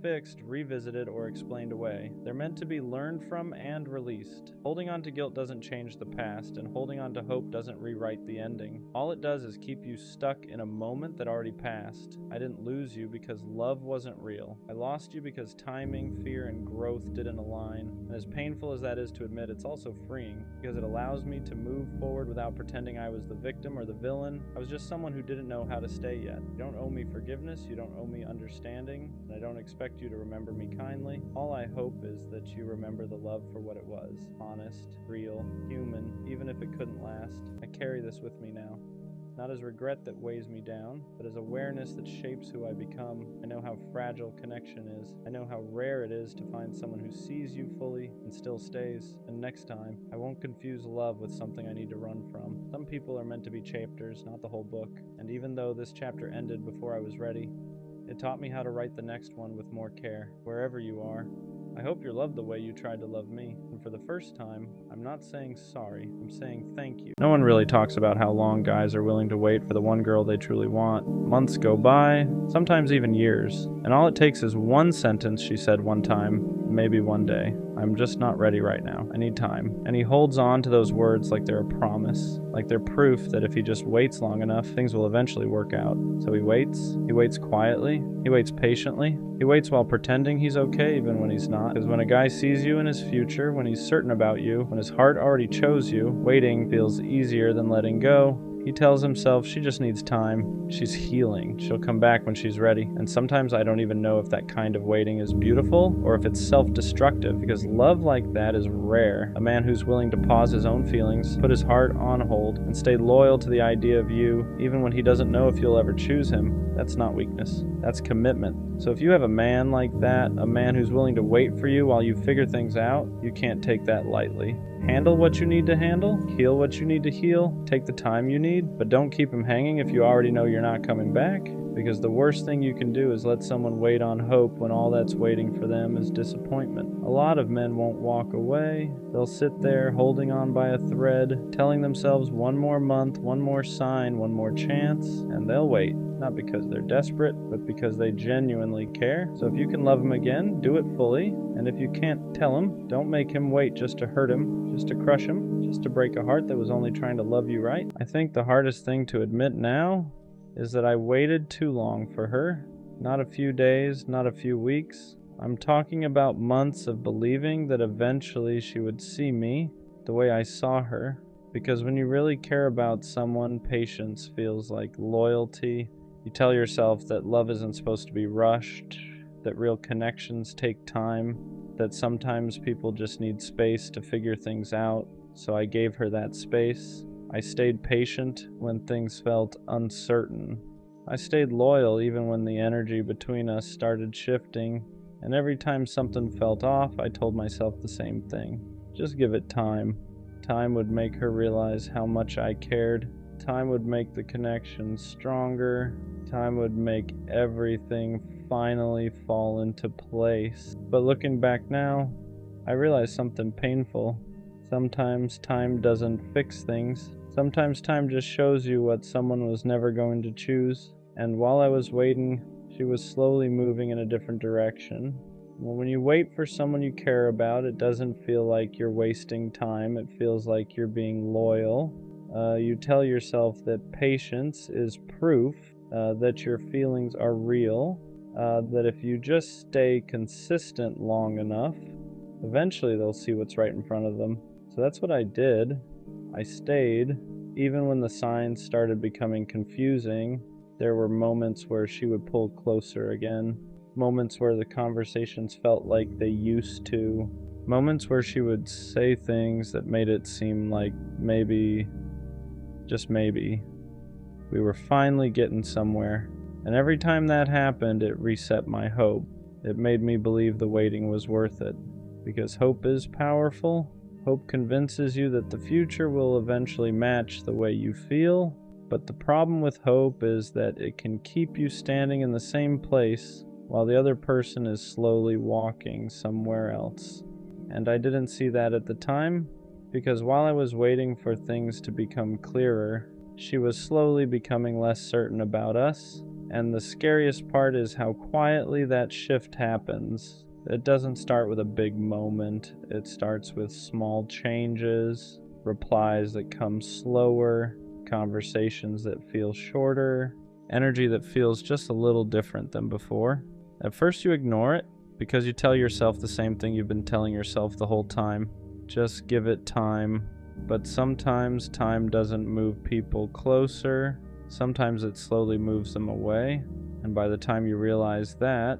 fixed, revisited, or explained away. They're meant to be learned from and released. Holding on to guilt doesn't change the past, and holding on to hope doesn't rewrite the ending. All it does is keep you stuck in a moment that already passed. I didn't lose you because love wasn't real. I lost you because timing, fear, and growth didn't align. And as painful as that is to admit, it's also freeing, because it allows me to move forward without pretending I was the victim or the villain. I was just someone who didn't know how to stay yet. You don't owe me forgiveness, you don't owe me understanding, and I don't expect you to remember me kindly. All I hope is that you remember the love for what it was. Honest, real, human, even if it couldn't last. I carry this with me now. Not as regret that weighs me down, but as awareness that shapes who I become. I know how fragile connection is. I know how rare it is to find someone who sees you fully and still stays. And next time, I won't confuse love with something I need to run from. Some people are meant to be chapters, not the whole book. And even though this chapter ended before I was ready, it taught me how to write the next one with more care, wherever you are. I hope you're loved the way you tried to love me. And for the first time, I'm not saying sorry, I'm saying thank you. No one really talks about how long guys are willing to wait for the one girl they truly want. Months go by, sometimes even years. And all it takes is one sentence she said one time, maybe one day. I'm just not ready right now. I need time. And he holds on to those words like they're a promise, like they're proof that if he just waits long enough, things will eventually work out. So he waits quietly, he waits patiently, he waits while pretending he's okay even when he's not. Because when a guy sees you in his future, when he's certain about you, when his heart already chose you, waiting feels easier than letting go. He tells himself she just needs time. She's healing. She'll come back when she's ready. And sometimes I don't even know if that kind of waiting is beautiful or if it's self-destructive, because love like that is rare. A man who's willing to pause his own feelings, put his heart on hold, and stay loyal to the idea of you, even when he doesn't know if you'll ever choose him, that's not weakness. That's commitment. So if you have a man like that, a man who's willing to wait for you while you figure things out, you can't take that lightly. Handle what you need to handle, heal what you need to heal, take the time you need, but don't keep him hanging if you already know you're not coming back, because the worst thing you can do is let someone wait on hope when all that's waiting for them is disappointment. A lot of men won't walk away. They'll sit there holding on by a thread, telling themselves one more month, one more sign, one more chance, and they'll wait. Not because they're desperate, but because they genuinely care. So if you can love him again, do it fully. And if you can't, tell him. Don't make him wait just to hurt him, just to crush him, just to break a heart that was only trying to love you right. I think the hardest thing to admit now is that I waited too long for her. Not a few days, not a few weeks. I'm talking about months of believing that eventually she would see me, the way I saw her. Because when you really care about someone, patience feels like loyalty. You tell yourself that love isn't supposed to be rushed, that real connections take time, that sometimes people just need space to figure things out. So I gave her that space. I stayed patient when things felt uncertain. I stayed loyal even when the energy between us started shifting. And every time something felt off, I told myself the same thing. Just give it time. Time would make her realize how much I cared. Time would make the connection stronger. Time would make everything finally fall into place. But looking back now, I realize something painful. Sometimes time doesn't fix things. Sometimes time just shows you what someone was never going to choose. And while I was waiting, she was slowly moving in a different direction. Well, when you wait for someone you care about, it doesn't feel like you're wasting time. It feels like you're being loyal. You tell yourself that patience is proof that your feelings are real, that if you just stay consistent long enough, eventually they'll see what's right in front of them. So that's what I did. I stayed. Even when the signs started becoming confusing, there were moments where she would pull closer again. Moments where the conversations felt like they used to. Moments where she would say things that made it seem like maybe, just maybe, we were finally getting somewhere. And every time that happened, it reset my hope. It made me believe the waiting was worth it. Because hope is powerful. Hope convinces you that the future will eventually match the way you feel. But the problem with hope is that it can keep you standing in the same place while the other person is slowly walking somewhere else. And I didn't see that at the time, because while I was waiting for things to become clearer, she was slowly becoming less certain about us. And the scariest part is how quietly that shift happens. It doesn't start with a big moment. It starts with small changes, replies that come slower, conversations that feel shorter, energy that feels just a little different than before. At first you ignore it because you tell yourself the same thing you've been telling yourself the whole time. Just give it time. But sometimes time doesn't move people closer. Sometimes it slowly moves them away. And by the time you realize that,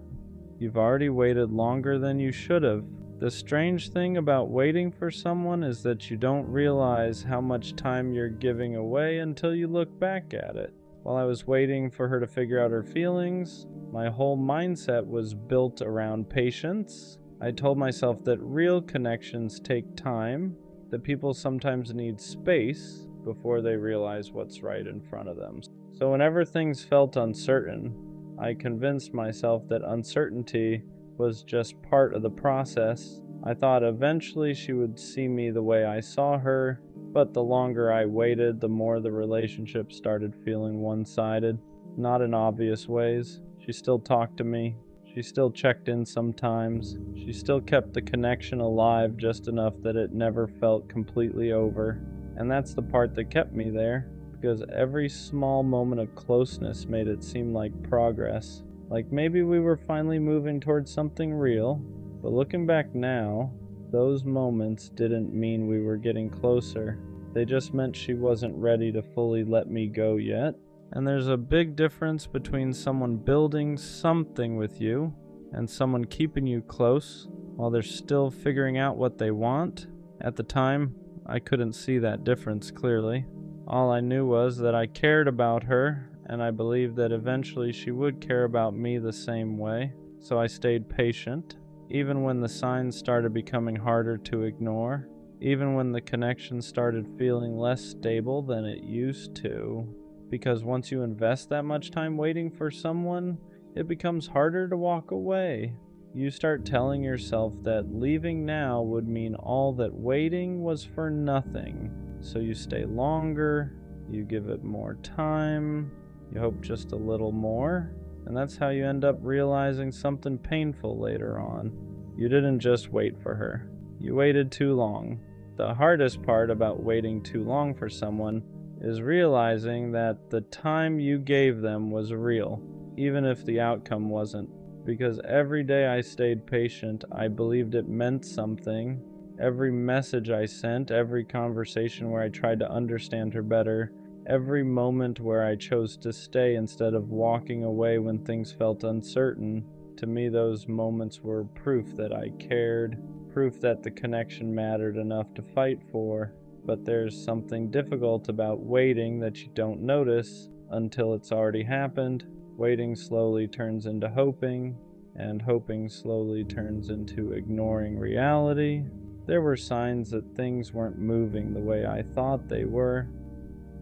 you've already waited longer than you should have. The strange thing about waiting for someone is that you don't realize how much time you're giving away until you look back at it. While I was waiting for her to figure out her feelings, my whole mindset was built around patience. I told myself that real connections take time, that people sometimes need space before they realize what's right in front of them. So whenever things felt uncertain, I convinced myself that uncertainty was just part of the process. I thought eventually she would see me the way I saw her, but the longer I waited, the more the relationship started feeling one-sided. Not in obvious ways. She still talked to me. She still checked in sometimes. She still kept the connection alive just enough that it never felt completely over. And that's the part that kept me there, because every small moment of closeness made it seem like progress. Like maybe we were finally moving towards something real. But looking back now, those moments didn't mean we were getting closer. They just meant she wasn't ready to fully let me go yet. And there's a big difference between someone building something with you and someone keeping you close while they're still figuring out what they want. At the time, I couldn't see that difference clearly. All I knew was that I cared about her, and I believed that eventually she would care about me the same way. So I stayed patient, even when the signs started becoming harder to ignore, even when the connection started feeling less stable than it used to. Because once you invest that much time waiting for someone, it becomes harder to walk away. You start telling yourself that leaving now would mean all that waiting was for nothing. So you stay longer, you give it more time, you hope just a little more, and that's how you end up realizing something painful later on. You didn't just wait for her. You waited too long. The hardest part about waiting too long for someone is realizing that the time you gave them was real, even if the outcome wasn't. Because every day I stayed patient, I believed it meant something. Every message I sent, every conversation where I tried to understand her better, every moment where I chose to stay instead of walking away when things felt uncertain, to me those moments were proof that I cared, proof that the connection mattered enough to fight for. But there's something difficult about waiting that you don't notice until it's already happened. Waiting slowly turns into hoping, and hoping slowly turns into ignoring reality. There were signs that things weren't moving the way I thought they were.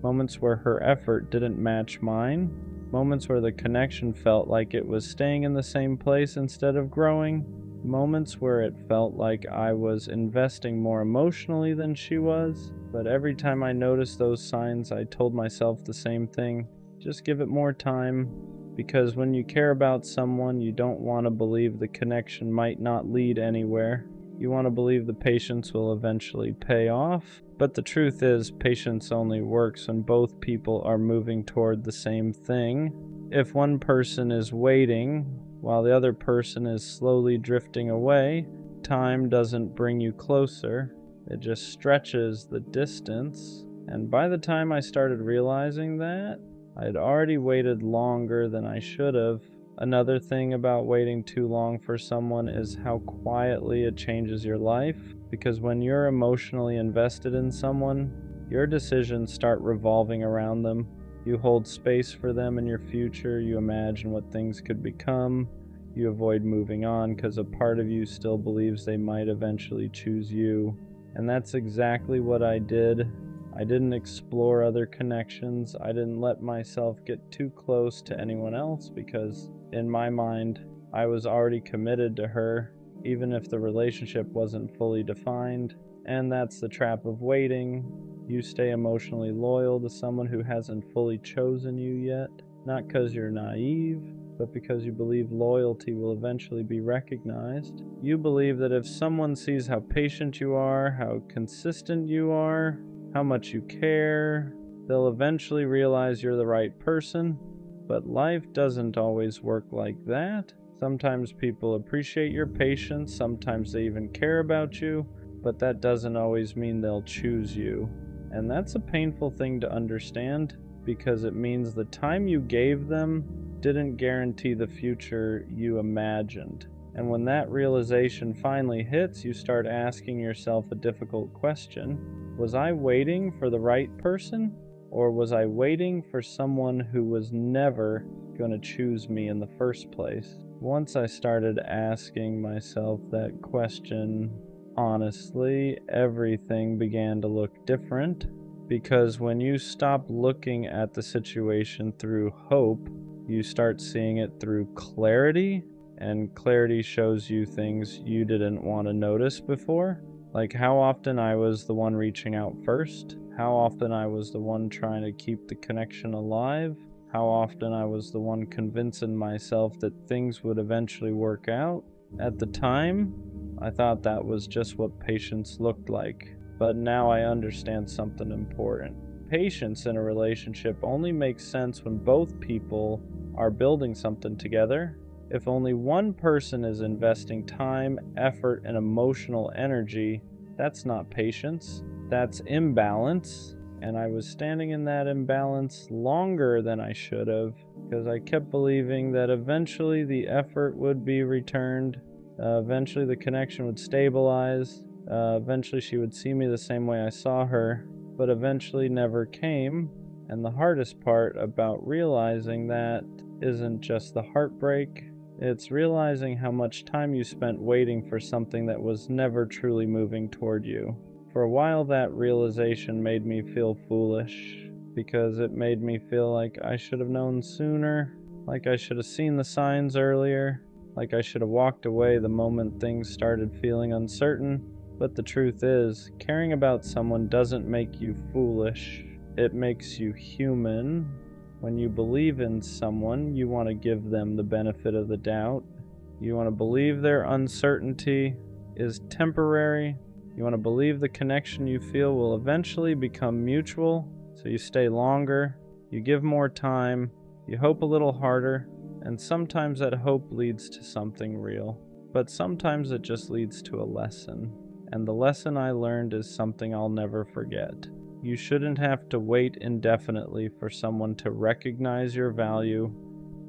Moments where her effort didn't match mine. Moments where the connection felt like it was staying in the same place instead of growing. Moments where it felt like I was investing more emotionally than she was. But every time I noticed those signs, I told myself the same thing. Just give it more time. Because when you care about someone, you don't want to believe the connection might not lead anywhere. You want to believe the patience will eventually pay off. But the truth is, patience only works when both people are moving toward the same thing. If one person is waiting while the other person is slowly drifting away, time doesn't bring you closer. It just stretches the distance. And by the time I started realizing that, I had already waited longer than I should have. Another thing about waiting too long for someone is how quietly it changes your life, because when you're emotionally invested in someone, your decisions start revolving around them. You hold space for them in your future, you imagine what things could become, you avoid moving on because a part of you still believes they might eventually choose you. And that's exactly what I did. I didn't explore other connections. I didn't let myself get too close to anyone else because, in my mind, I was already committed to her, even if the relationship wasn't fully defined. And that's the trap of waiting. You stay emotionally loyal to someone who hasn't fully chosen you yet, not because you're naive, but because you believe loyalty will eventually be recognized. You believe that if someone sees how patient you are, how consistent you are, how much you care, they'll eventually realize you're the right person. But life doesn't always work like that. Sometimes people appreciate your patience, sometimes they even care about you, but that doesn't always mean they'll choose you. And that's a painful thing to understand, because it means the time you gave them didn't guarantee the future you imagined. And when that realization finally hits, you start asking yourself a difficult question. Was I waiting for the right person? Or was I waiting for someone who was never going to choose me in the first place? Once I started asking myself that question, honestly, everything began to look different. Because when you stop looking at the situation through hope, you start seeing it through clarity. And clarity shows you things you didn't want to notice before. Like how often I was the one reaching out first, how often I was the one trying to keep the connection alive, how often I was the one convincing myself that things would eventually work out. At the time, I thought that was just what patience looked like, but now I understand something important. Patience in a relationship only makes sense when both people are building something together. If only one person is investing time, effort, and emotional energy, that's not patience. That's imbalance. And I was standing in that imbalance longer than I should have, because I kept believing that eventually the effort would be returned, eventually the connection would stabilize, eventually she would see me the same way I saw her, but eventually never came. And the hardest part about realizing that isn't just the heartbreak, it's realizing how much time you spent waiting for something that was never truly moving toward you. For a while, that realization made me feel foolish, because it made me feel like I should have known sooner, like I should have seen the signs earlier, like I should have walked away the moment things started feeling uncertain. But the truth is, caring about someone doesn't make you foolish, it makes you human. When you believe in someone, you want to give them the benefit of the doubt. You want to believe their uncertainty is temporary. You want to believe the connection you feel will eventually become mutual, so you stay longer, you give more time, you hope a little harder, and sometimes that hope leads to something real. But sometimes it just leads to a lesson. And the lesson I learned is something I'll never forget. You shouldn't have to wait indefinitely for someone to recognize your value.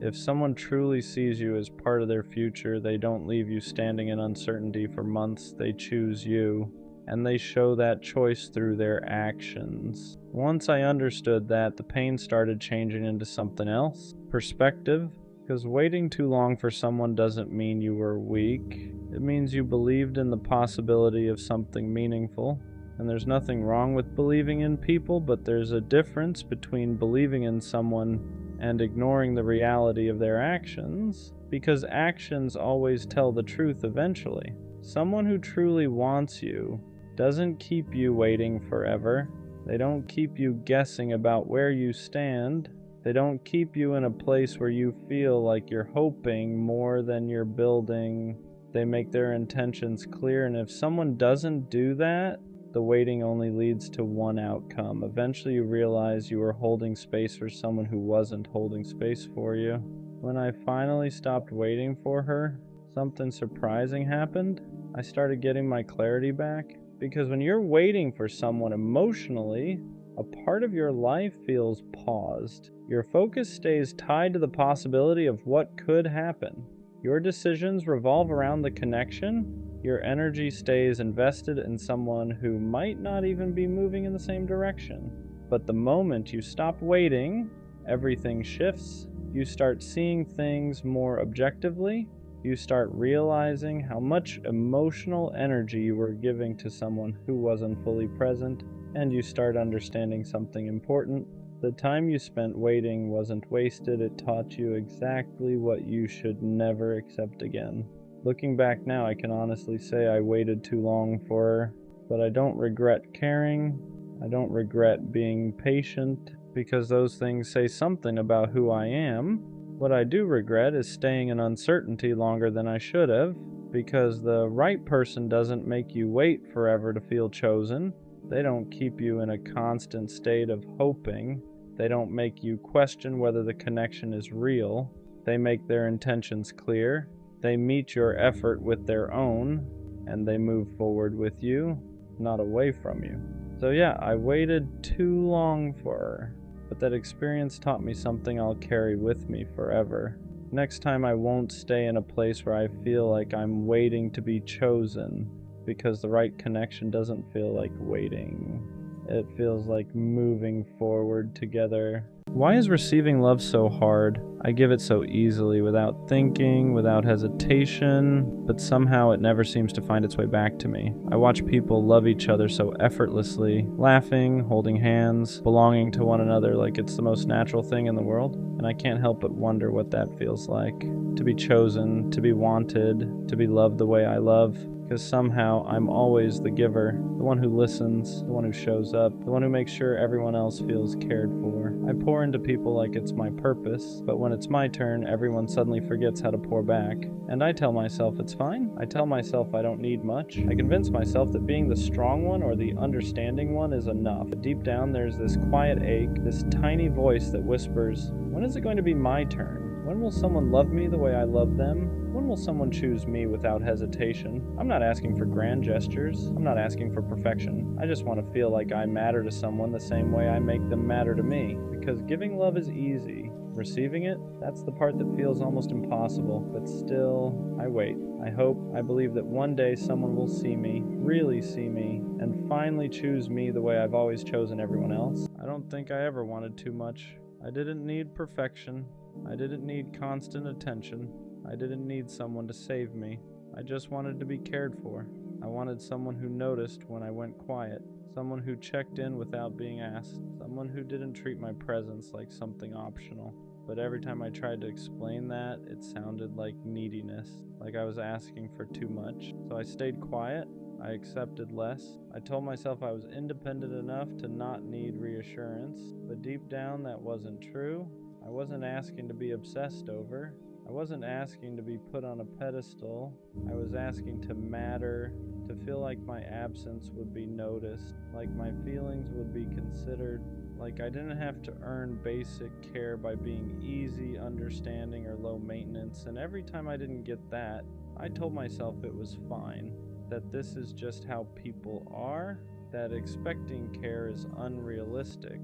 If someone truly sees you as part of their future, they don't leave you standing in uncertainty for months. They choose you, and they show that choice through their actions. Once I understood that, the pain started changing into something else. Perspective. Because waiting too long for someone doesn't mean you were weak. It means you believed in the possibility of something meaningful. And there's nothing wrong with believing in people, but there's a difference between believing in someone and ignoring the reality of their actions, because actions always tell the truth eventually. Someone who truly wants you doesn't keep you waiting forever. They don't keep you guessing about where you stand. They don't keep you in a place where you feel like you're hoping more than you're building. They make their intentions clear, and if someone doesn't do that, the waiting only leads to one outcome. Eventually you realize you were holding space for someone who wasn't holding space for you. When I finally stopped waiting for her, something surprising happened. I started getting my clarity back. Because when you're waiting for someone emotionally, a part of your life feels paused. Your focus stays tied to the possibility of what could happen. Your decisions revolve around the connection. Your energy stays invested in someone who might not even be moving in the same direction. But the moment you stop waiting, everything shifts. You start seeing things more objectively. You start realizing how much emotional energy you were giving to someone who wasn't fully present, and you start understanding something important. The time you spent waiting wasn't wasted. It taught you exactly what you should never accept again. Looking back now, I can honestly say I waited too long for her, but I don't regret caring. I don't regret being patient, because those things say something about who I am. What I do regret is staying in uncertainty longer than I should have, because the right person doesn't make you wait forever to feel chosen. They don't keep you in a constant state of hoping. They don't make you question whether the connection is real. They make their intentions clear. They meet your effort with their own, and they move forward with you, not away from you. So yeah, I waited too long for her, but that experience taught me something I'll carry with me forever. Next time I won't stay in a place where I feel like I'm waiting to be chosen, because the right connection doesn't feel like waiting. It feels like moving forward together. Why is receiving love so hard? I give it so easily, without thinking, without hesitation, but somehow it never seems to find its way back to me. I watch people love each other so effortlessly, laughing, holding hands, belonging to one another like it's the most natural thing in the world, and I can't help but wonder what that feels like. To be chosen, to be wanted, to be loved the way I love. Because somehow I'm always the giver, the one who listens, the one who shows up, the one who makes sure everyone else feels cared for. I pour into people like it's my purpose, but when it's my turn, everyone suddenly forgets how to pour back. And I tell myself it's fine. I tell myself I don't need much. I convince myself that being the strong one or the understanding one is enough. But deep down there's this quiet ache, this tiny voice that whispers, when is it going to be my turn? When will someone love me the way I love them? When will someone choose me without hesitation? I'm not asking for grand gestures. I'm not asking for perfection. I just want to feel like I matter to someone the same way I make them matter to me. Because giving love is easy. Receiving it, that's the part that feels almost impossible. But still, I wait. I hope, I believe that one day someone will see me, really see me, and finally choose me the way I've always chosen everyone else. I don't think I ever wanted too much. I didn't need perfection. I didn't need constant attention. I didn't need someone to save me. I just wanted to be cared for. I wanted someone who noticed when I went quiet. Someone who checked in without being asked. Someone who didn't treat my presence like something optional. But every time I tried to explain that, it sounded like neediness, like I was asking for too much. So I stayed quiet. I accepted less. I told myself I was independent enough to not need reassurance. But deep down, that wasn't true. I wasn't asking to be obsessed over. I wasn't asking to be put on a pedestal. I was asking to matter, to feel like my absence would be noticed, like my feelings would be considered, like I didn't have to earn basic care by being easy, understanding, or low maintenance. And every time I didn't get that, I told myself it was fine. that this is just how people are, that expecting care is unrealistic,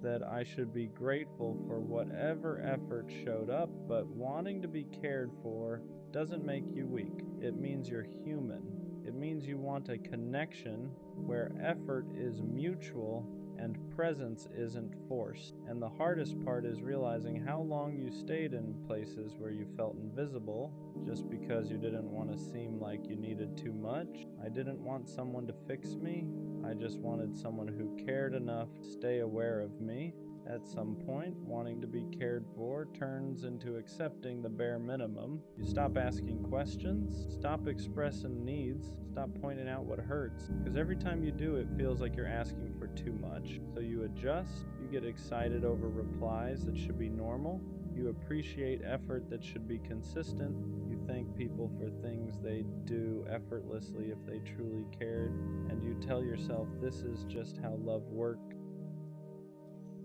that I should be grateful for whatever effort showed up, but wanting to be cared for doesn't make you weak. It means you're human. It means you want a connection where effort is mutual and presence isn't forced. And the hardest part is realizing how long you stayed in places where you felt invisible just because you didn't want to seem like you needed too much. I didn't want someone to fix me. I just wanted someone who cared enough to stay aware of me. At some point, wanting to be cared for turns into accepting the bare minimum. You stop asking questions, stop expressing needs, stop pointing out what hurts, because every time you do, it feels like you're asking for too much. So you adjust, you get excited over replies that should be normal, you appreciate effort that should be consistent, you thank people for things they do effortlessly if they truly cared, and you tell yourself this is just how love works.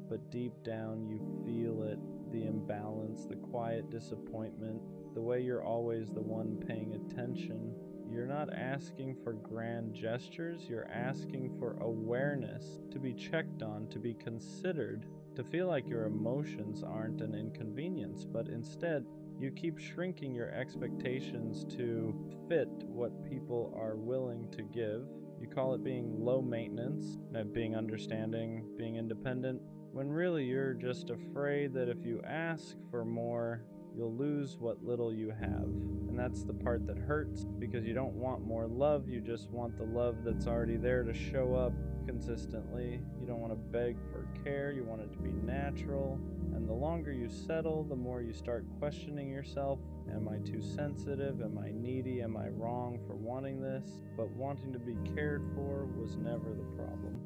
But deep down you feel it, the imbalance, the quiet disappointment, the way you're always the one paying attention. You're not asking for grand gestures, you're asking for awareness, to be checked on, to be considered, to feel like your emotions aren't an inconvenience, but instead you keep shrinking your expectations to fit what people are willing to give. You call it being low maintenance, being understanding, being independent, when really you're just afraid that if you ask for more, you'll lose what little you have. And that's the part that hurts, because you don't want more love, you just want the love that's already there to show up consistently. You don't want to beg for care, you want it to be natural. And the longer you settle, the more you start questioning yourself. Am I too sensitive? Am I needy? Am I wrong for wanting this? But wanting to be cared for was never the problem.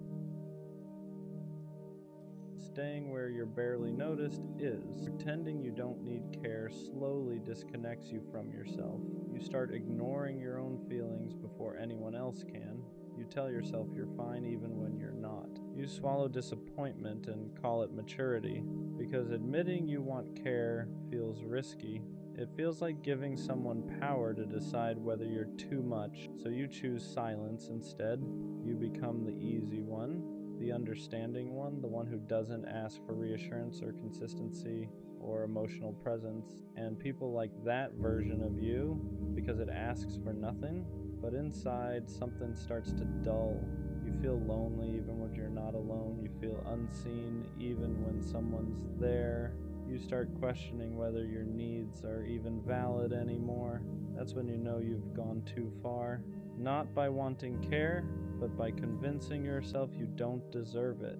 Staying where you're barely noticed is. Pretending you don't need care slowly disconnects you from yourself. You start ignoring your own feelings before anyone else can. You tell yourself you're fine even when you're not. You swallow disappointment and call it maturity, because admitting you want care feels risky. It feels like giving someone power to decide whether you're too much, so you choose silence instead. You become the easy one, the understanding one, the one who doesn't ask for reassurance or consistency or emotional presence. And people like that version of you because it asks for nothing, but inside something starts to dull. You feel lonely even when you're not alone. You feel unseen even when someone's there. You start questioning whether your needs are even valid anymore. That's when you know you've gone too far. Not by wanting care, but by convincing yourself you don't deserve it.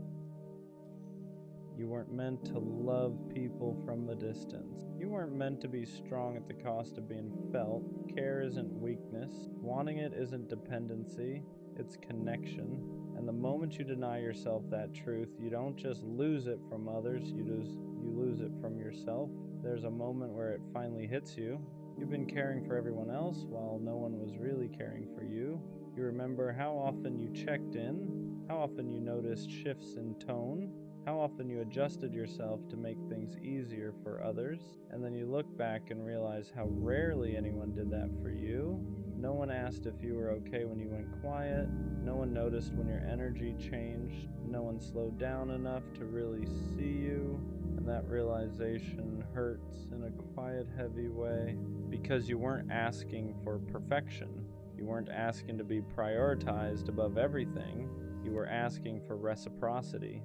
You weren't meant to love people from a distance. You weren't meant to be strong at the cost of being felt. Care isn't weakness. Wanting it isn't dependency. It's connection. And the moment you deny yourself that truth, you don't just lose it from others, you lose it from yourself. There's a moment where it finally hits you. You've been caring for everyone else while no one was really caring for you. You remember how often you checked in, how often you noticed shifts in tone, how often you adjusted yourself to make things easier for others, and then you look back and realize how rarely anyone did that for you. No one asked if you were okay when you went quiet, no one noticed when your energy changed, no one slowed down enough to really see you, and that realization hurts in a quiet, heavy way, because you weren't asking for perfection. You weren't asking to be prioritized above everything. You were asking for reciprocity.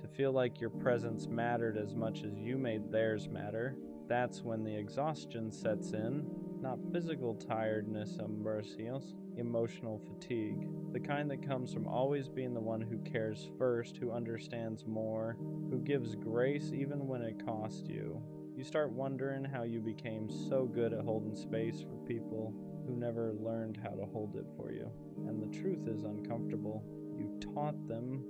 To feel like your presence mattered as much as you made theirs matter. That's when the exhaustion sets in. Not physical tiredness, emotional fatigue. The kind that comes from always being the one who cares first, who understands more, who gives grace even when it costs you. You start wondering how you became so good at holding space for people who never learned how to hold it for you. And the truth is uncomfortable. You taught them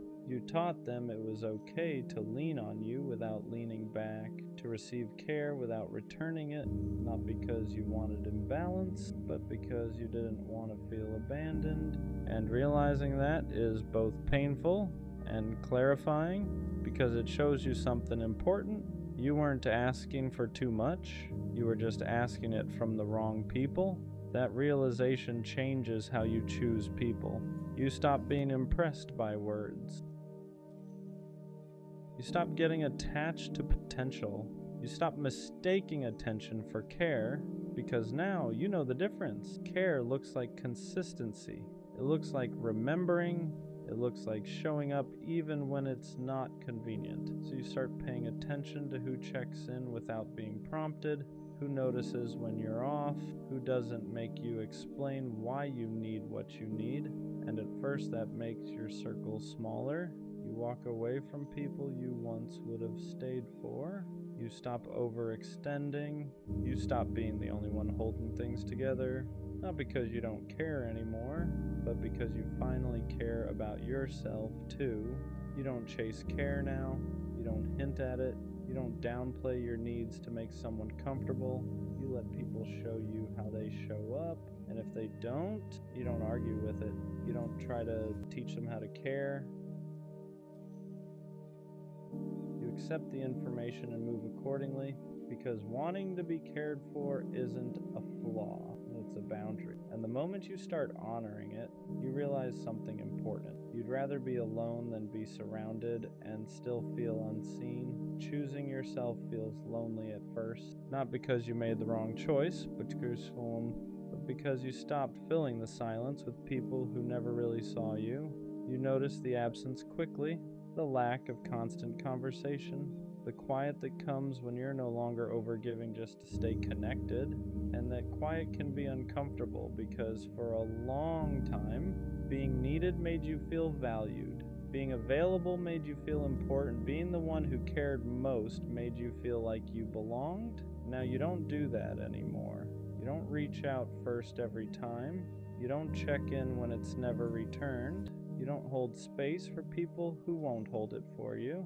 it was okay to lean on you without leaning back, to receive care without returning it, not because you wanted imbalance, but because you didn't want to feel abandoned. And realizing that is both painful and clarifying, because it shows you something important. You weren't asking for too much, you were just asking it from the wrong people. That realization changes how you choose people. You stop being impressed by words. You stop getting attached to potential. You stop mistaking attention for care, because now you know the difference. Care looks like consistency. It looks like remembering. It looks like showing up even when it's not convenient. So you start paying attention to who checks in without being prompted, who notices when you're off, who doesn't make you explain why you need what you need. And at first that makes your circle smaller. You walk away from people you once would have stayed for. You stop overextending. You stop being the only one holding things together. Not because you don't care anymore, but because you finally care about yourself too. You don't chase care now. You don't hint at it. You don't downplay your needs to make someone comfortable. You let people show you how they show up. And if they don't, you don't argue with it. You don't try to teach them how to care. You accept the information and move accordingly, because wanting to be cared for isn't a flaw, it's a boundary. And the moment you start honoring it, you realize something important. You'd rather be alone than be surrounded and still feel unseen. Choosing yourself feels lonely at first, not because you made the wrong choice, but because you stopped filling the silence with people who never really saw you. You notice the absence quickly, the lack of constant conversation, the quiet that comes when you're no longer overgiving just to stay connected. And that quiet can be uncomfortable because for a long time, being needed made you feel valued. Being available made you feel important. Being the one who cared most made you feel like you belonged. Now you don't do that anymore. You don't reach out first every time. You don't check in when it's never returned. You don't hold space for people who won't hold it for you.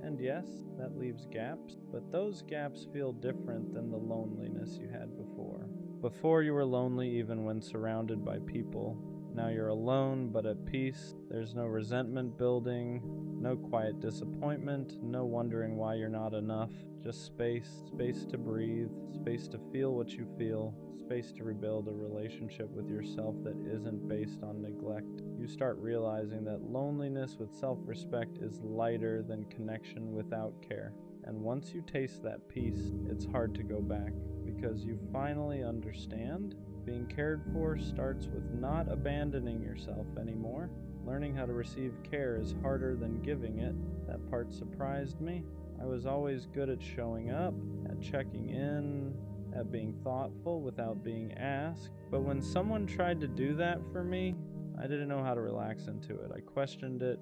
And yes, that leaves gaps, but those gaps feel different than the loneliness you had before. Before you were lonely even when surrounded by people. Now you're alone but at peace. There's no resentment building, no quiet disappointment, no wondering why you're not enough. Just space to breathe, space to feel what you feel, space to rebuild a relationship with yourself that isn't based on neglect. You start realizing that loneliness with self-respect is lighter than connection without care. And once you taste that peace, it's hard to go back, because you finally understand being cared for starts with not abandoning yourself anymore. Learning how to receive care is harder than giving it. That part surprised me. I was always good at showing up, at checking in, at being thoughtful without being asked. But when someone tried to do that for me, I didn't know how to relax into it. I questioned it.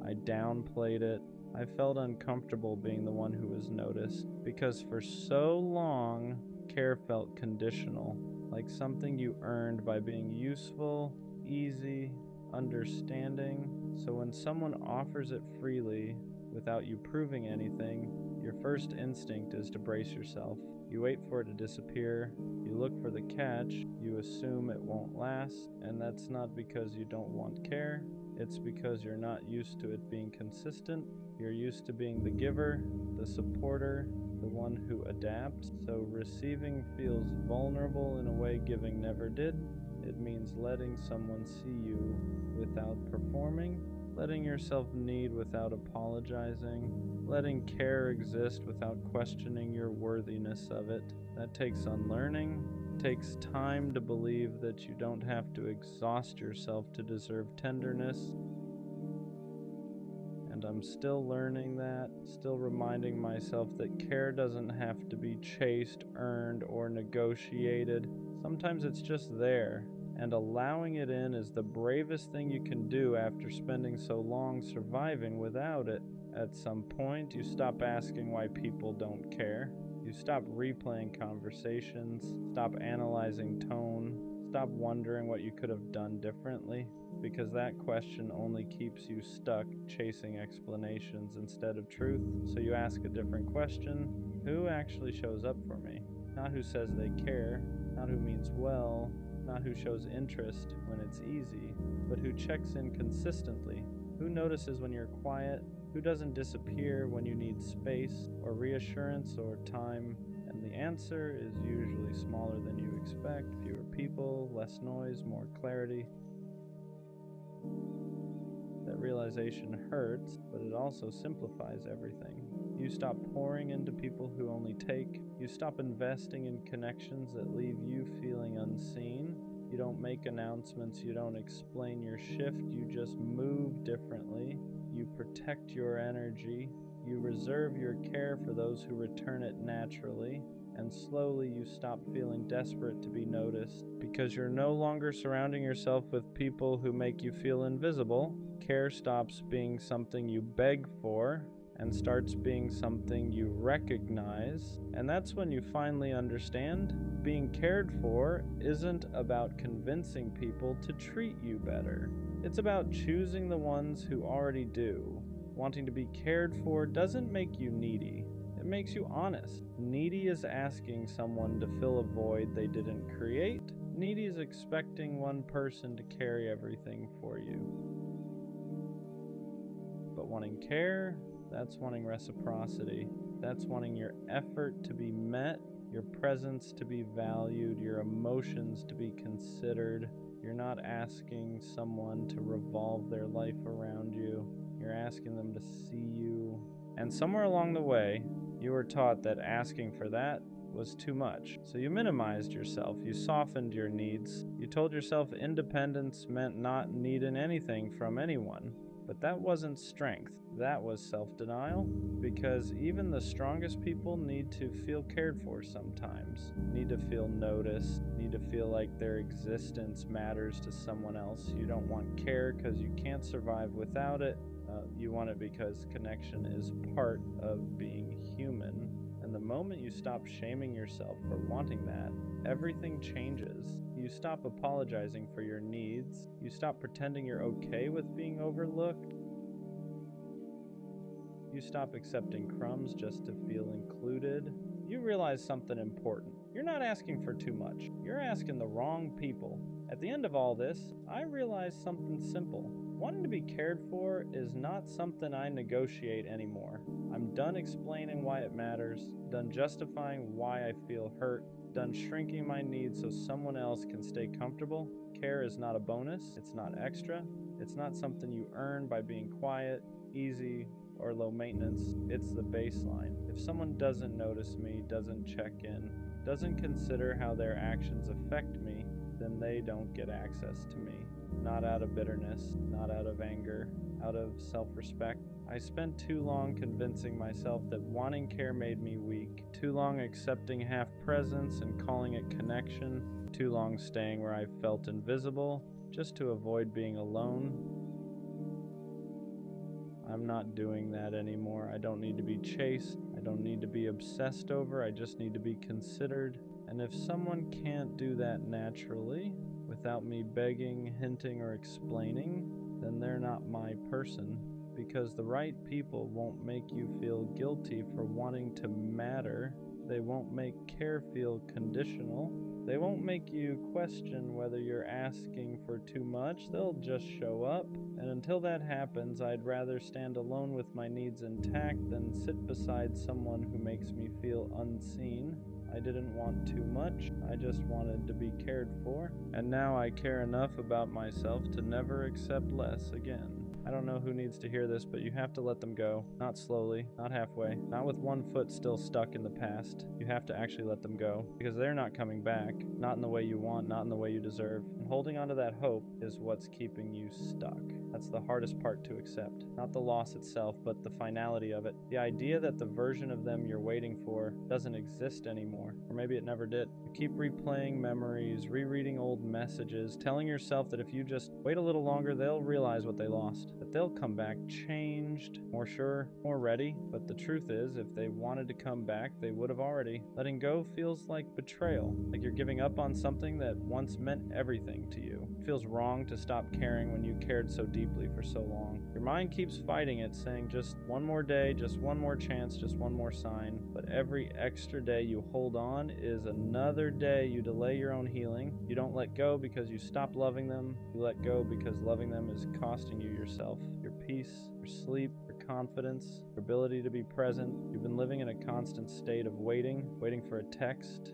I downplayed it. I felt uncomfortable being the one who was noticed, because for so long, care felt conditional, like something you earned by being useful, easy, understanding. So when someone offers it freely, without you proving anything, your first instinct is to brace yourself. You wait for it to disappear, you look for the catch, you assume it won't last, and that's not because you don't want care, it's because you're not used to it being consistent. You're used to being the giver, the supporter, the one who adapts. So receiving feels vulnerable in a way giving never did. It means letting someone see you without performing, letting yourself need without apologizing, letting care exist without questioning your worthiness of it. That takes unlearning. It takes time to believe that you don't have to exhaust yourself to deserve tenderness. And I'm still learning that, still reminding myself that care doesn't have to be chased, earned, or negotiated. Sometimes it's just there, and allowing it in is the bravest thing you can do after spending so long surviving without it. At some point, you stop asking why people don't care. You stop replaying conversations, stop analyzing tone, stop wondering what you could have done differently, because that question only keeps you stuck chasing explanations instead of truth. So you ask a different question: who actually shows up for me? Not who says they care, not who means well, not who shows interest when it's easy, but who checks in consistently, Who notices when you're quiet? Who doesn't disappear when you need space or reassurance or time? And the answer is usually smaller than you expect. Fewer people, less noise, more clarity. That realization hurts, but it also simplifies everything. You stop pouring into people who only take. You stop investing in connections that leave you feeling unseen. You don't make announcements. You don't explain your shift. You just move differently. You protect your energy. You reserve your care for those who return it naturally. And slowly you stop feeling desperate to be noticed because you're no longer surrounding yourself with people who make you feel invisible. Care stops being something you beg for and starts being something you recognize. And that's when you finally understand being cared for isn't about convincing people to treat you better. It's about choosing the ones who already do. Wanting to be cared for doesn't make you needy. It makes you honest. Needy is asking someone to fill a void they didn't create. Needy is expecting one person to carry everything for you. But wanting care, that's wanting reciprocity. That's wanting your effort to be met, your presence to be valued, your emotions to be considered. You're not asking someone to revolve their life around you. You're asking them to see you. And somewhere along the way, you were taught that asking for that was too much. So you minimized yourself. You softened your needs. You told yourself independence meant not needing anything from anyone. But that wasn't strength. That was self-denial. Because even the strongest people need to feel cared for sometimes. Need to feel noticed. Need to feel like their existence matters to someone else. You don't want care because you can't survive without it. You want it because connection is part of being human. And the moment you stop shaming yourself for wanting that, everything changes. You stop apologizing for your needs. You stop pretending you're okay with being overlooked. You stop accepting crumbs just to feel included. You realize something important. You're not asking for too much. You're asking the wrong people. At the end of all this, I realized something simple. Wanting to be cared for is not something I negotiate anymore. I'm done explaining why it matters, done justifying why I feel hurt, done shrinking my needs so someone else can stay comfortable. Care is not a bonus, it's not extra, it's not something you earn by being quiet, easy, or low maintenance. It's the baseline. If someone doesn't notice me, doesn't check in, doesn't consider how their actions affect me, then they don't get access to me. Not out of bitterness, not out of anger, out of self-respect. I spent too long convincing myself that wanting care made me weak, too long accepting half presence and calling it connection, too long staying where I felt invisible, just to avoid being alone. I'm not doing that anymore. I don't need to be chased. I don't need to be obsessed over. I just need to be considered. And if someone can't do that naturally, without me begging, hinting, or explaining, then they're not my person. Because the right people won't make you feel guilty for wanting to matter. They won't make care feel conditional. They won't make you question whether you're asking for too much. They'll just show up. And until that happens, I'd rather stand alone with my needs intact than sit beside someone who makes me feel unseen. I didn't want too much, I just wanted to be cared for. And now I care enough about myself to never accept less again. I don't know who needs to hear this, but you have to let them go. Not slowly, not halfway, not with one foot still stuck in the past. You have to actually let them go, because they're not coming back. Not in the way you want, not in the way you deserve. And holding on to that hope is what's keeping you stuck. That's the hardest part to accept. Not the loss itself, but the finality of it. The idea that the version of them you're waiting for doesn't exist anymore. Or maybe it never did. You keep replaying memories, rereading old messages, telling yourself that if you just wait a little longer, they'll realize what they lost. That they'll come back changed, more sure, more ready. But the truth is, if they wanted to come back, they would have already. Letting go feels like betrayal. Like you're giving up on something that once meant everything to you. It feels wrong to stop caring when you cared so deeply for so long. Your mind keeps fighting it, saying just one more day, just one more chance, just one more sign. But every extra day you hold on is another day you delay your own healing. You don't let go because you stop loving them. You let go because loving them is costing you yourself, your peace, your sleep, your confidence, your ability to be present. You've been living in a constant state of waiting for a text,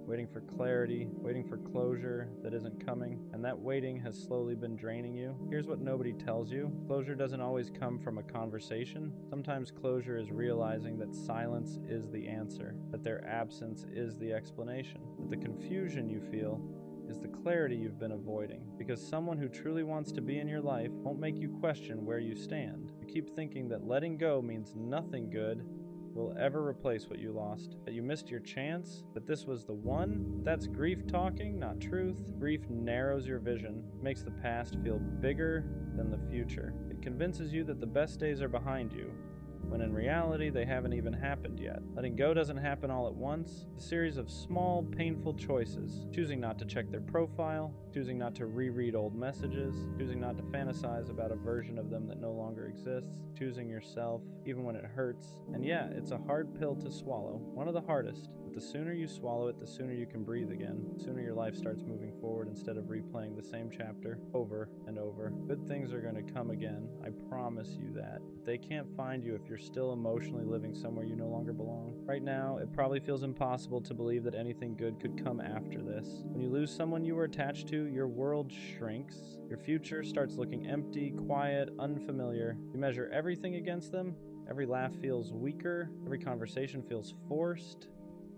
waiting for clarity, waiting for closure that isn't coming, and that waiting has slowly been draining you. Here's what nobody tells you. Closure doesn't always come from a conversation. Sometimes closure is realizing that silence is the answer, that their absence is the explanation, that the confusion you feel is the clarity you've been avoiding, because someone who truly wants to be in your life won't make you question where you stand. You keep thinking that letting go means nothing good will ever replace what you lost, that you missed your chance, that this was the one. That's grief talking, not truth. Grief narrows your vision, makes the past feel bigger than the future. It convinces you that the best days are behind you, when in reality they haven't even happened yet. Letting go doesn't happen all at once. It's a series of small, painful choices. Choosing not to check their profile, choosing not to reread old messages, choosing not to fantasize about a version of them that no longer exists, choosing yourself, even when it hurts. And yeah, it's a hard pill to swallow, one of the hardest. But the sooner you swallow it, the sooner you can breathe again. The sooner your life starts moving forward instead of replaying the same chapter over and over. Good things are going to come again, I promise you that. But they can't find you if you're still emotionally living somewhere you no longer belong. Right now, it probably feels impossible to believe that anything good could come after this. When you lose someone you were attached to, your world shrinks. Your future starts looking empty, quiet, unfamiliar. You measure everything against them. Every laugh feels weaker. Every conversation feels forced.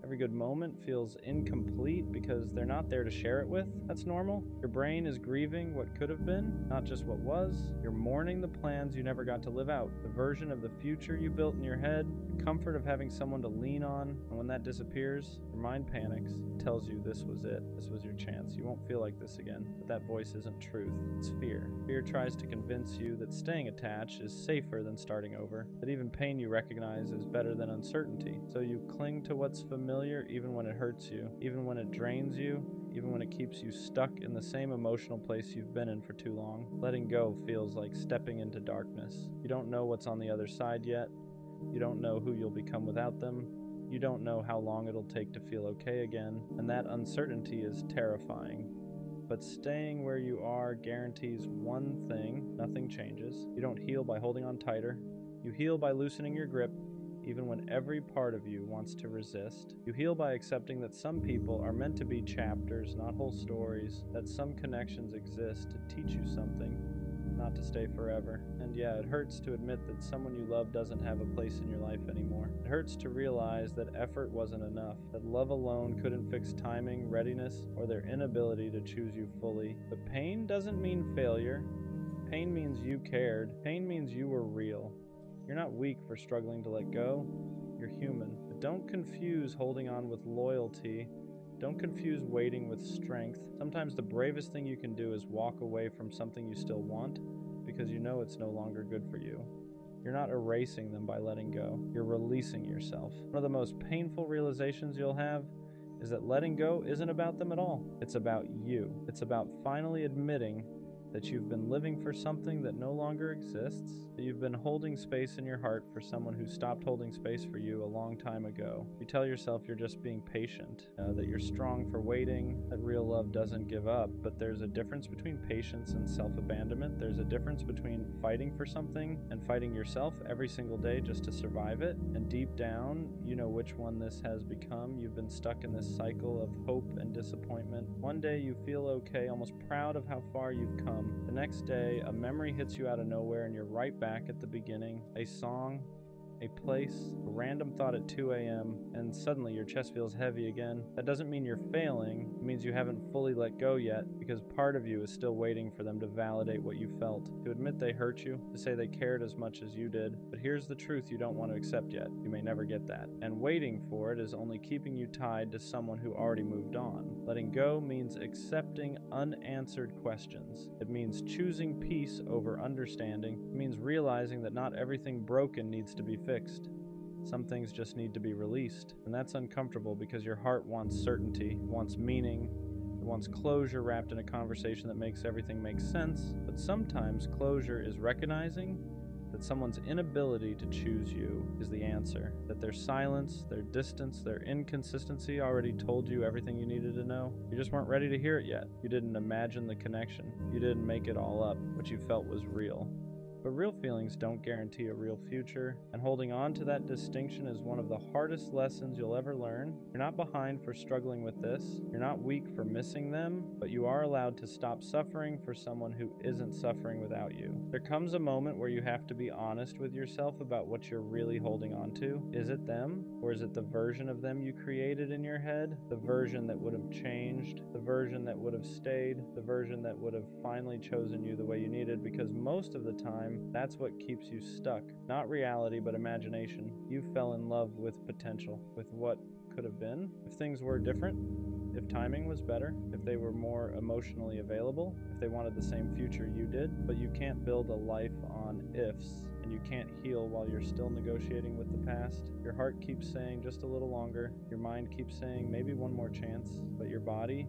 Every good moment feels incomplete because they're not there to share it with. That's normal. Your brain is grieving what could have been, not just what was. You're mourning the plans you never got to live out, the version of the future you built in your head, the comfort of having someone to lean on. And when that disappears, your mind panics, tells you this was it, this was your chance. You won't feel like this again. But that voice isn't truth, it's fear. Fear tries to convince you that staying attached is safer than starting over, that even pain you recognize is better than uncertainty. So you cling to what's familiar even when it hurts you, even when it drains you, even when it keeps you stuck in the same emotional place you've been in for too long. Letting go feels like stepping into darkness. You don't know what's on the other side yet. You don't know who you'll become without them. You don't know how long it'll take to feel okay again, and that uncertainty is terrifying. But staying where you are guarantees one thing: nothing changes. You don't heal by holding on tighter. You heal by loosening your grip, even when every part of you wants to resist. You heal by accepting that some people are meant to be chapters, not whole stories, that some connections exist to teach you something, not to stay forever. And yeah, it hurts to admit that someone you love doesn't have a place in your life anymore. It hurts to realize that effort wasn't enough, that love alone couldn't fix timing, readiness, or their inability to choose you fully. But pain doesn't mean failure. Pain means you cared. Pain means you were real. You're not weak for struggling to let go. You're human. But don't confuse holding on with loyalty. Don't confuse waiting with strength. Sometimes the bravest thing you can do is walk away from something you still want because you know it's no longer good for you. You're not erasing them by letting go. You're releasing yourself. One of the most painful realizations you'll have is that letting go isn't about them at all. It's about you. It's about finally admitting that you've been living for something that no longer exists, that you've been holding space in your heart for someone who stopped holding space for you a long time ago. You tell yourself you're just being patient, that you're strong for waiting, that real love doesn't give up, but there's a difference between patience and self-abandonment. There's a difference between fighting for something and fighting yourself every single day just to survive it. And deep down, you know which one this has become. You've been stuck in this cycle of hope and disappointment. One day you feel okay, almost proud of how far you've come. The next day, a memory hits you out of nowhere and you're right back at the beginning. A song, a place, a random thought at 2 a.m., and suddenly your chest feels heavy again. That doesn't mean you're failing. It means you haven't fully let go yet, because part of you is still waiting for them to validate what you felt, to admit they hurt you, to say they cared as much as you did. But here's the truth you don't want to accept yet. You may never get that. And waiting for it is only keeping you tied to someone who already moved on. Letting go means accepting unanswered questions. It means choosing peace over understanding. It means realizing that not everything broken needs to be fixed. Some things just need to be released, and that's uncomfortable because your heart wants certainty, wants meaning, it wants closure wrapped in a conversation that makes everything make sense. But sometimes closure is recognizing that someone's inability to choose you is the answer, that their silence, their distance, their inconsistency already told you everything you needed to know. You just weren't ready to hear it yet. You didn't imagine the connection. You didn't make it all up. What you felt was real. But real feelings don't guarantee a real future, and holding on to that distinction is one of the hardest lessons you'll ever learn. You're not behind for struggling with this. You're not weak for missing them, but you are allowed to stop suffering for someone who isn't suffering without you. There comes a moment where you have to be honest with yourself about what you're really holding on to. Is it them, or is it the version of them you created in your head? The version that would have changed, the version that would have stayed, the version that would have finally chosen you the way you needed, because most of the time, that's what keeps you stuck. Not reality, but imagination. You fell in love with potential, with what could have been. If things were different, if timing was better, if they were more emotionally available, if they wanted the same future you did, but you can't build a life on ifs, and you can't heal while you're still negotiating with the past. Your heart keeps saying just a little longer, your mind keeps saying maybe one more chance, but your body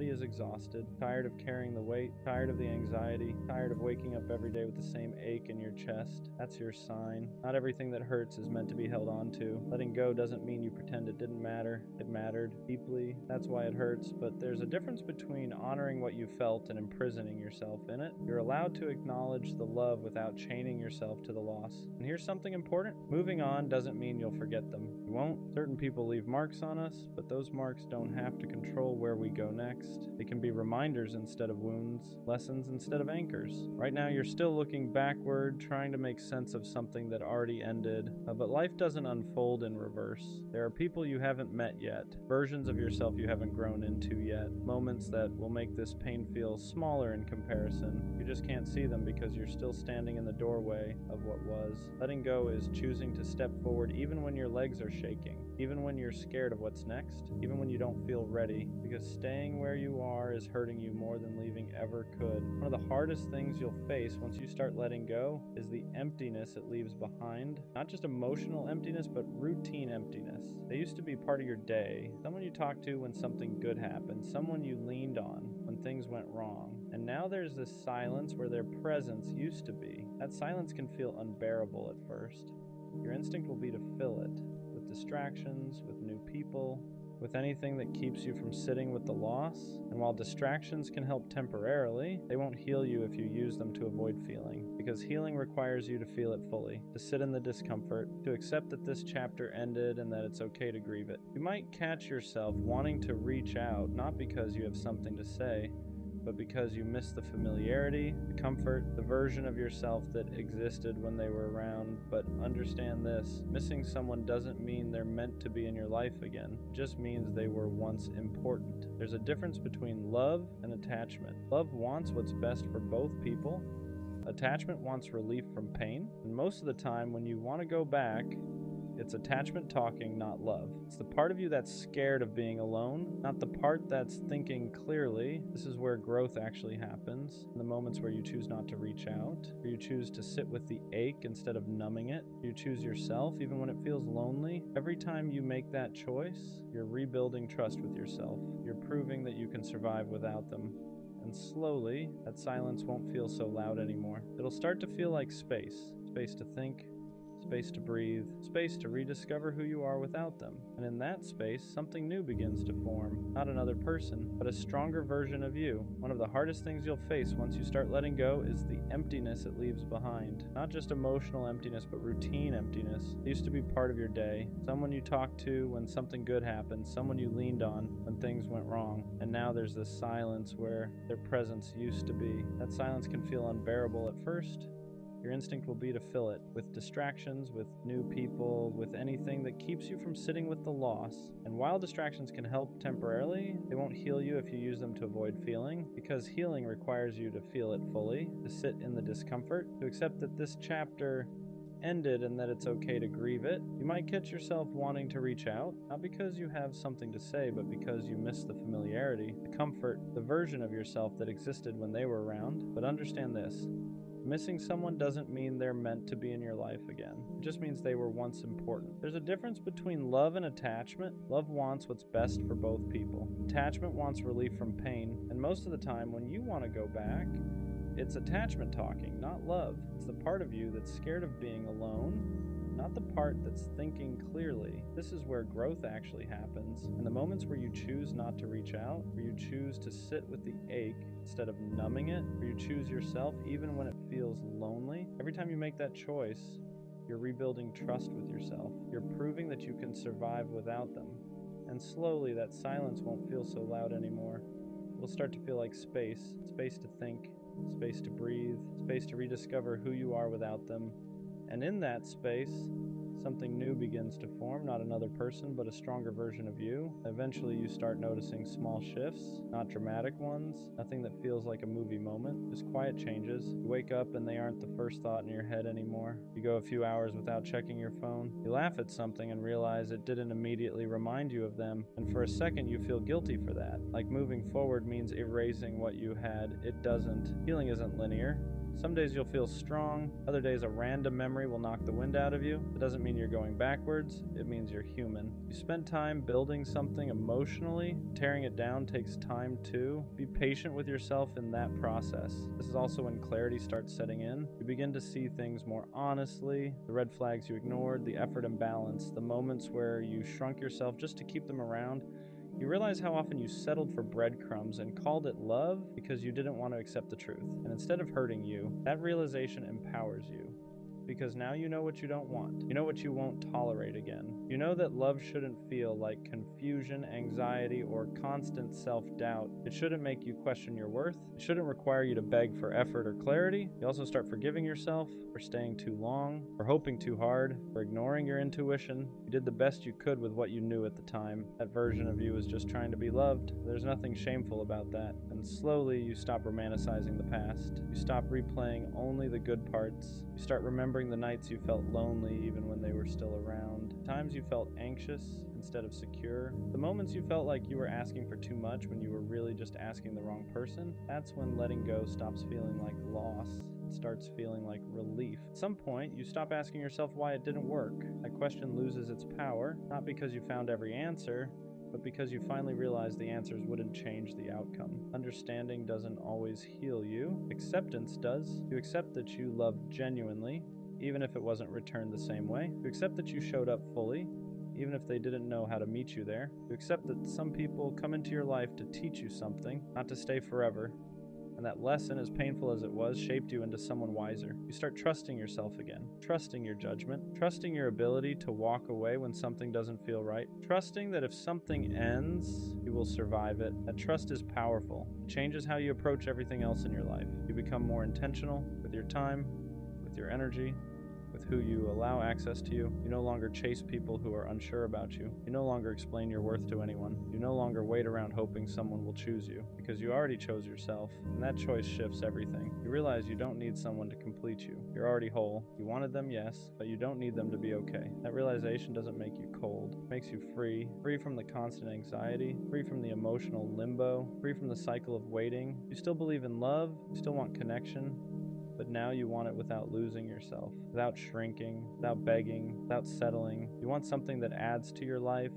is exhausted, tired of carrying the weight, tired of the anxiety, tired of waking up every day with the same ache in your chest. That's your sign. Not everything that hurts is meant to be held on to. Letting go doesn't mean you pretend it didn't matter. It mattered deeply. That's why it hurts, but there's a difference between honoring what you felt and imprisoning yourself in it. You're allowed to acknowledge the love without chaining yourself to the loss. And here's something important. Moving on doesn't mean you'll forget them. You won't. Certain people leave marks on us, but those marks don't have to control where we go next. They can be reminders instead of wounds, lessons instead of anchors. Right now you're still looking backward, trying to make sense of something that already ended, but life doesn't unfold in reverse. There are people you haven't met yet, versions of yourself you haven't grown into yet, moments that will make this pain feel smaller in comparison. You just can't see them because you're still standing in the doorway of what was. Letting go is choosing to step forward even when your legs are shaking, even when you're scared of what's next, even when you don't feel ready, because staying where you are is hurting you more than leaving ever could. One of the hardest things you'll face once you start letting go is the emptiness it leaves behind. Not just emotional emptiness, but routine emptiness. They used to be part of your day, someone you talked to when something good happened, someone you leaned on when things went wrong. And now there's this silence where their presence used to be. That silence can feel unbearable at first. Your instinct will be to fill it with distractions, with new people, with anything that keeps you from sitting with the loss. And while distractions can help temporarily, they won't heal you if you use them to avoid feeling. Because healing requires you to feel it fully, to sit in the discomfort, to accept that this chapter ended and that it's okay to grieve it. You might catch yourself wanting to reach out, not because you have something to say, but because you miss the familiarity, the comfort, the version of yourself that existed when they were around. But understand this, missing someone doesn't mean they're meant to be in your life again. It just means they were once important. There's a difference between love and attachment. Love wants what's best for both people. Attachment wants relief from pain. And most of the time when you want to go back, it's attachment talking, not love. It's the part of you that's scared of being alone, not the part that's thinking clearly. This is where growth actually happens. In the moments where you choose not to reach out, where you choose to sit with the ache instead of numbing it. You choose yourself even when it feels lonely. Every time you make that choice, you're rebuilding trust with yourself. You're proving that you can survive without them. And slowly, that silence won't feel so loud anymore. It'll start to feel like space. Space to think, space to breathe, space to rediscover who you are without them. And in that space, something new begins to form. Not another person, but a stronger version of you. One of the hardest things you'll face once you start letting go is the emptiness it leaves behind. Not just emotional emptiness, but routine emptiness. It used to be part of your day. Someone you talked to when something good happened, someone you leaned on when things went wrong. And now there's this silence where their presence used to be. That silence can feel unbearable at first. Your instinct will be to fill it with distractions, with new people, with anything that keeps you from sitting with the loss. And while distractions can help temporarily, they won't heal you if you use them to avoid feeling, because healing requires you to feel it fully, to sit in the discomfort, to accept that this chapter ended and that it's okay to grieve it. You might catch yourself wanting to reach out, not because you have something to say, but because you miss the familiarity, the comfort, the version of yourself that existed when they were around. But understand this. Missing someone doesn't mean they're meant to be in your life again. It just means they were once important. There's a difference between love and attachment. Love wants what's best for both people. Attachment wants relief from pain, and most of the time when you want to go back, it's attachment talking, not love. It's the part of you that's scared of being alone, not the part that's thinking clearly. This is where growth actually happens. In the moments where you choose not to reach out, where you choose to sit with the ache instead of numbing it, where you choose yourself even when it feels lonely, every time you make that choice, you're rebuilding trust with yourself. You're proving that you can survive without them. And slowly, that silence won't feel so loud anymore. It will start to feel like space to think, space to breathe, space to rediscover who you are without them. And in that space, something new begins to form, not another person, but a stronger version of you. Eventually, you start noticing small shifts, not dramatic ones, nothing that feels like a movie moment, just quiet changes. You wake up and they aren't the first thought in your head anymore. You go a few hours without checking your phone. You laugh at something and realize it didn't immediately remind you of them, and for a second you feel guilty for that. Like moving forward means erasing what you had. It doesn't. Healing isn't linear. Some days you'll feel strong, other days a random memory will knock the wind out of you. It doesn't mean you're going backwards, it means you're human. You spend time building something emotionally, tearing it down takes time too. Be patient with yourself in that process. This is also when clarity starts setting in. You begin to see things more honestly, the red flags you ignored, the effort imbalance, the moments where you shrunk yourself just to keep them around. You realize how often you settled for breadcrumbs and called it love because you didn't want to accept the truth. And instead of hurting you, that realization empowers you. Because now you know what you don't want. You know what you won't tolerate again. You know that love shouldn't feel like confusion, anxiety, or constant self-doubt. It shouldn't make you question your worth. It shouldn't require you to beg for effort or clarity. You also start forgiving yourself for staying too long, for hoping too hard, for ignoring your intuition. You did the best you could with what you knew at the time. That version of you was just trying to be loved. There's nothing shameful about that. And slowly you stop romanticizing the past. You stop replaying only the good parts. You start remembering the nights you felt lonely even when they were still around, the times you felt anxious instead of secure, the moments you felt like you were asking for too much when you were really just asking the wrong person. That's when letting go stops feeling like loss. It starts feeling like relief. At some point, you stop asking yourself why it didn't work. That question loses its power, not because you found every answer, but because you finally realize the answers wouldn't change the outcome. Understanding doesn't always heal you. Acceptance does. You accept that you loved genuinely, even if it wasn't returned the same way. You accept that you showed up fully, even if they didn't know how to meet you there. You accept that some people come into your life to teach you something, not to stay forever. And that lesson, as painful as it was, shaped you into someone wiser. You start trusting yourself again, trusting your judgment, trusting your ability to walk away when something doesn't feel right, trusting that if something ends, you will survive it. That trust is powerful. It changes how you approach everything else in your life. You become more intentional with your time, with your energy, with who you allow access to you. You no longer chase people who are unsure about you. You no longer explain your worth to anyone. You no longer wait around hoping someone will choose you, because you already chose yourself, and that choice shifts everything. You realize you don't need someone to complete you. You're already whole. You wanted them, yes, but you don't need them to be okay. That realization doesn't make you cold. It makes you free. Free from the constant anxiety, free from the emotional limbo, free from the cycle of waiting. You still believe in love, you still want connection, but now you want it without losing yourself, without shrinking, without begging, without settling. You want something that adds to your life,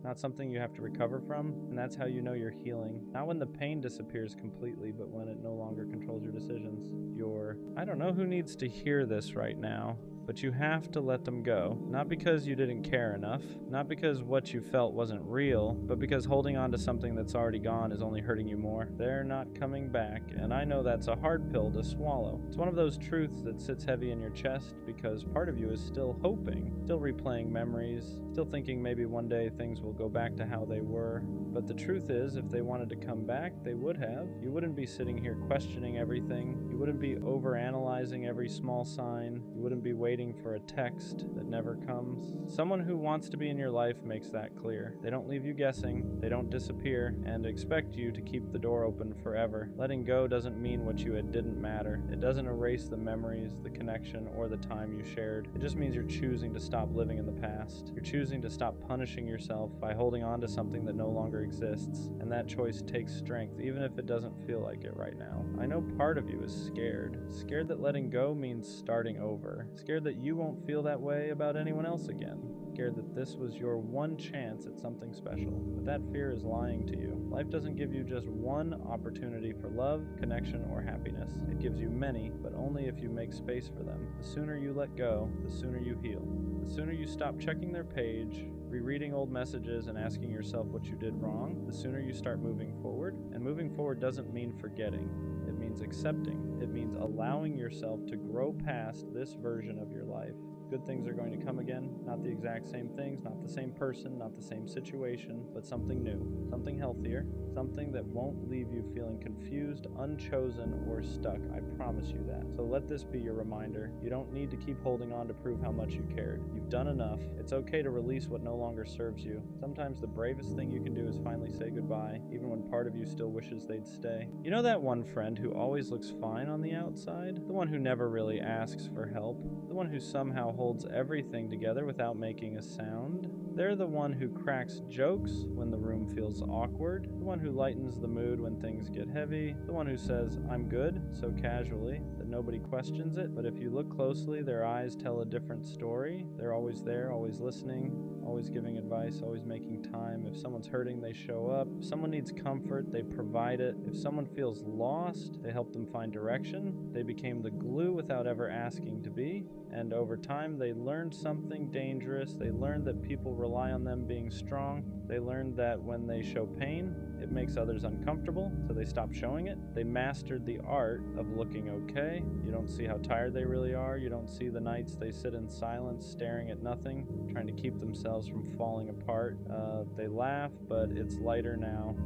not something you have to recover from, and that's how you know you're healing. Not when the pain disappears completely, but when it no longer controls your decisions. I don't know who needs to hear this right now, but you have to let them go. Not because you didn't care enough, not because what you felt wasn't real, but because holding on to something that's already gone is only hurting you more. They're not coming back, and I know that's a hard pill to swallow. It's one of those truths that sits heavy in your chest because part of you is still hoping, still replaying memories, still thinking maybe one day things will go back to how they were. But the truth is, if they wanted to come back, they would have. You wouldn't be sitting here questioning everything. You wouldn't be overanalyzing every small sign. You wouldn't be waiting for a text that never comes. Someone who wants to be in your life makes that clear. They don't leave you guessing, they don't disappear, and expect you to keep the door open forever. Letting go doesn't mean what you had didn't matter. It doesn't erase the memories, the connection, or the time you shared. It just means you're choosing to stop living in the past. You're choosing to stop punishing yourself by holding on to something that no longer exists. And that choice takes strength, even if it doesn't feel like it right now. I know part of you is scared. Scared that letting go means starting over. Scared that you won't feel that way about anyone else again. scared that this was your one chance at something special. But that fear is lying to you. Life doesn't give you just one opportunity for love, connection, or happiness. It gives you many, but only if you make space for them. The sooner you let go, the sooner you heal. The sooner you stop checking their page, rereading old messages, and asking yourself what you did wrong, the sooner you start moving forward. And moving forward doesn't mean forgetting. It means accepting. It means allowing yourself to grow past this version of your life. Good things are going to come again, not the exact same things, not the same person, not the same situation, but something new, something healthier, something that won't leave you feeling confused, unchosen, or stuck. I promise you that. So let this be your reminder. You don't need to keep holding on to prove how much you cared. You've done enough. It's okay to release what no longer serves you. Sometimes the bravest thing you can do is finally say goodbye, even when part of you still wishes they'd stay. You know that one friend who always looks fine on the outside? The one who never really asks for help? The one who somehow holds everything together without making a sound? They're the one who cracks jokes when the room feels awkward, the one who lightens the mood when things get heavy, the one who says, "I'm good," so casually that nobody questions it, but if you look closely, their eyes tell a different story. They're always there, always listening, always giving advice, always making time. If someone's hurting, they show up. If someone needs comfort, they provide it. If someone feels lost, they help them find direction. They became the glue without ever asking to be. And over time, they learned something dangerous. They learned that people rely on them being strong. They learned that when they show pain, it makes others uncomfortable, so they stop showing it. They mastered the art of looking okay. You don't see how tired they really are. You don't see the nights they sit in silence, staring at nothing, trying to keep themselves from falling apart. They laugh, but it's lighter now.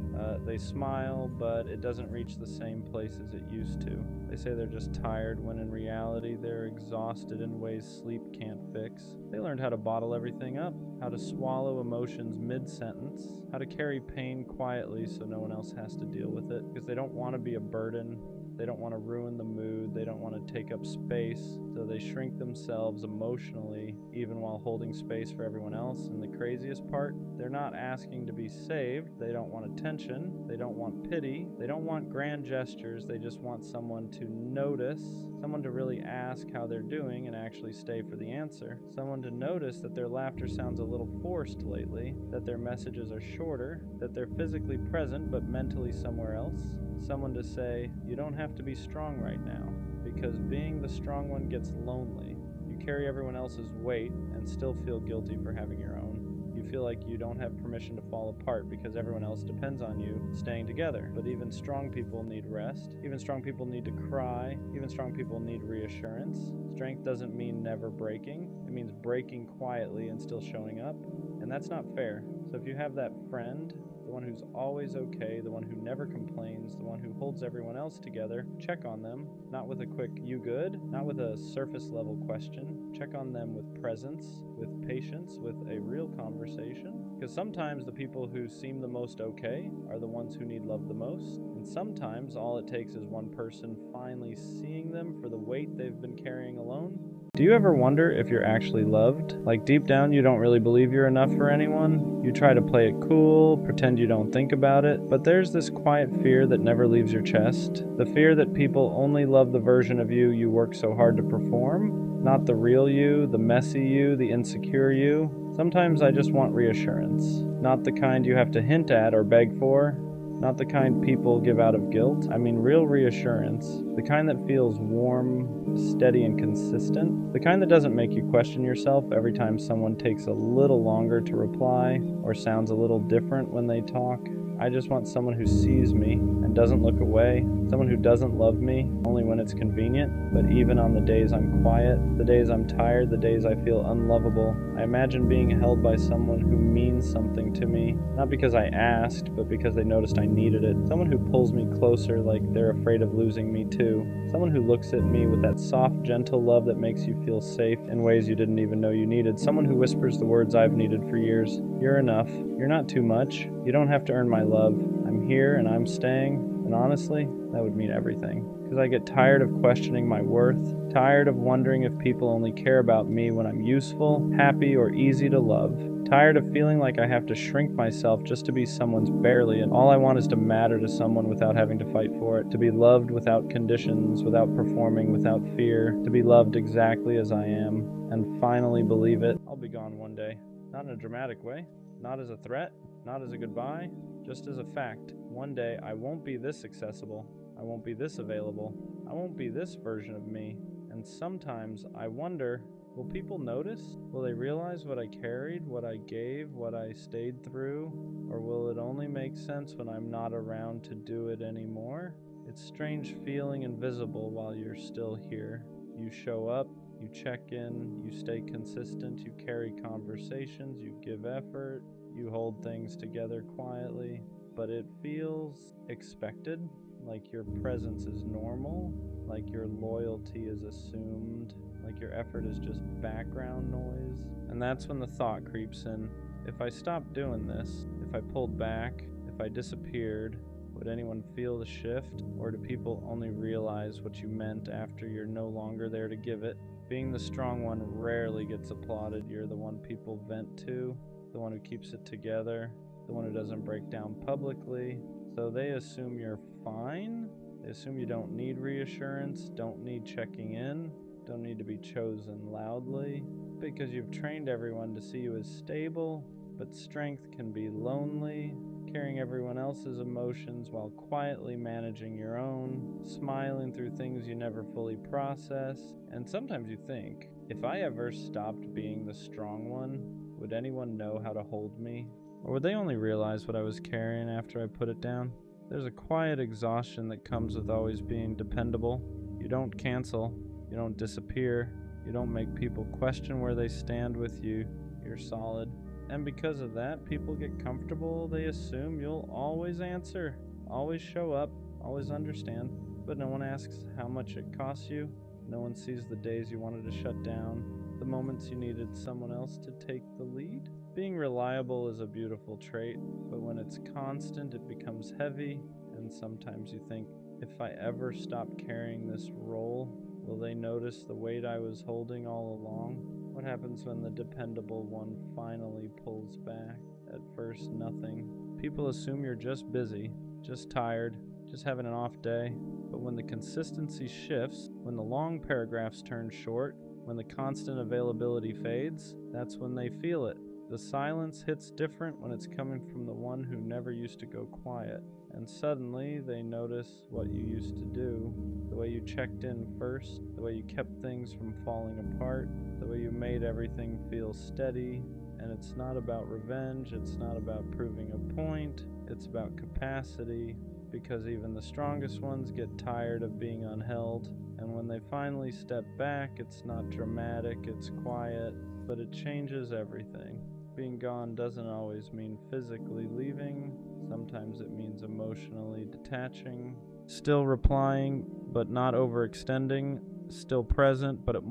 They smile, but it doesn't reach the same place as it used to. They say they're just tired, when in reality they're exhausted in ways sleep can't fix. They learned how to bottle everything up, how to swallow emotions mid-sentence, how to carry pain quietly so no one else has to deal with it, because they don't want to be a burden. They don't want to ruin the mood. They don't want to take up space, so they shrink themselves emotionally, even while holding space for everyone else. And the craziest part, they're not asking to be saved. They don't want attention. They don't want pity. They don't want grand gestures. They just want someone to notice, someone to really ask how they're doing and actually stay for the answer. Someone to notice that their laughter sounds a little forced lately, that their messages are shorter, that they're physically present but mentally somewhere else. Someone to say, "You don't have to be strong right now," because being the strong one gets lonely. You carry everyone else's weight and still feel guilty for having your own. You feel like you don't have permission to fall apart because everyone else depends on you staying together. But even strong people need rest. Even strong people need to cry. Even strong people need reassurance. Strength doesn't mean never breaking. It means breaking quietly and still showing up. And that's not fair. So if you have that friend, the one who's always okay, the one who never complains, the one who holds everyone else together, check on them, not with a quick "you good?" Not with a surface level question. Check on them with presence, with patience, with a real conversation. Because sometimes the people who seem the most okay are the ones who need love the most. And sometimes all it takes is one person finally seeing them for the weight they've been carrying alone. Do you ever wonder if you're actually loved? Like deep down you don't really believe you're enough for anyone? You try to play it cool, pretend you don't think about it, but there's this quiet fear that never leaves your chest. The fear that people only love the version of you you work so hard to perform, not the real you, the messy you, the insecure you. Sometimes I just want reassurance. Not the kind you have to hint at or beg for. Not the kind people give out of guilt. I mean real reassurance. The kind that feels warm, steady, and consistent. The kind that doesn't make you question yourself every time someone takes a little longer to reply or sounds a little different when they talk. I just want someone who sees me and doesn't look away. Someone who doesn't love me only when it's convenient, but even on the days I'm quiet, the days I'm tired, the days I feel unlovable. I imagine being held by someone who means something to me, not because I asked, but because they noticed I needed it. Someone who pulls me closer like they're afraid of losing me too. Someone who looks at me with that soft, gentle love that makes you feel safe in ways you didn't even know you needed. Someone who whispers the words I've needed for years. You're enough. You're not too much. You don't have to earn my love. I'm here and I'm staying. And honestly, that would mean everything. Because I get tired of questioning my worth, tired of wondering if people only care about me when I'm useful, happy, or easy to love. Tired of feeling like I have to shrink myself just to be someone's barely, and all I want is to matter to someone without having to fight for it, to be loved without conditions, without performing, without fear, to be loved exactly as I am, and finally believe it. I'll be gone one day. Not in a dramatic way, not as a threat, not as a goodbye, just as a fact. One day I won't be this accessible, I won't be this available, I won't be this version of me. And sometimes I wonder, will people notice? Will they realize what I carried, what I gave, what I stayed through? Or will it only make sense when I'm not around to do it anymore? It's strange feeling invisible while you're still here. You show up, you check in, you stay consistent, you carry conversations, you give effort, you hold things together quietly, but it feels expected, like your presence is normal, like your loyalty is assumed, like your effort is just background noise. And that's when the thought creeps in. If I stopped doing this, if I pulled back, if I disappeared, would anyone feel the shift? Or do people only realize what you meant after you're no longer there to give it? Being the strong one rarely gets applauded. You're the one people vent to, the one who keeps it together, the one who doesn't break down publicly. So they assume you're fine. They assume you don't need reassurance, don't need checking in, don't need to be chosen loudly, because you've trained everyone to see you as stable. But strength can be lonely, carrying everyone else's emotions while quietly managing your own, smiling through things you never fully process. And sometimes you think, if I ever stopped being the strong one, would anyone know how to hold me? Or would they only realize what I was carrying after I put it down? There's a quiet exhaustion that comes with always being dependable. You don't cancel, you don't disappear, you don't make people question where they stand with you. You're solid. And because of that, people get comfortable. They assume you'll always answer, always show up, always understand. But no one asks how much it costs you. No one sees the days you wanted to shut down, the moments you needed someone else to take the lead. Being reliable is a beautiful trait, but when it's constant, it becomes heavy. And sometimes you think, if I ever stop carrying this role, will they notice the weight I was holding all along? What happens when the dependable one finally pulls back? At first, nothing. People assume you're just busy, just tired, just having an off day. But when the consistency shifts, when the long paragraphs turn short, when the constant availability fades, that's when they feel it. The silence hits different when it's coming from the one who never used to go quiet. And suddenly they notice what you used to do, the way you checked in first, the way you kept things from falling apart, the way you made everything feel steady. And it's not about revenge, it's not about proving a point, it's about capacity, because even the strongest ones get tired of being unheld. And when they finally step back, it's not dramatic, it's quiet, but it changes everything. Being gone doesn't always mean physically leaving. Sometimes it means emotionally detaching. Still replying, but not overextending. Still present, but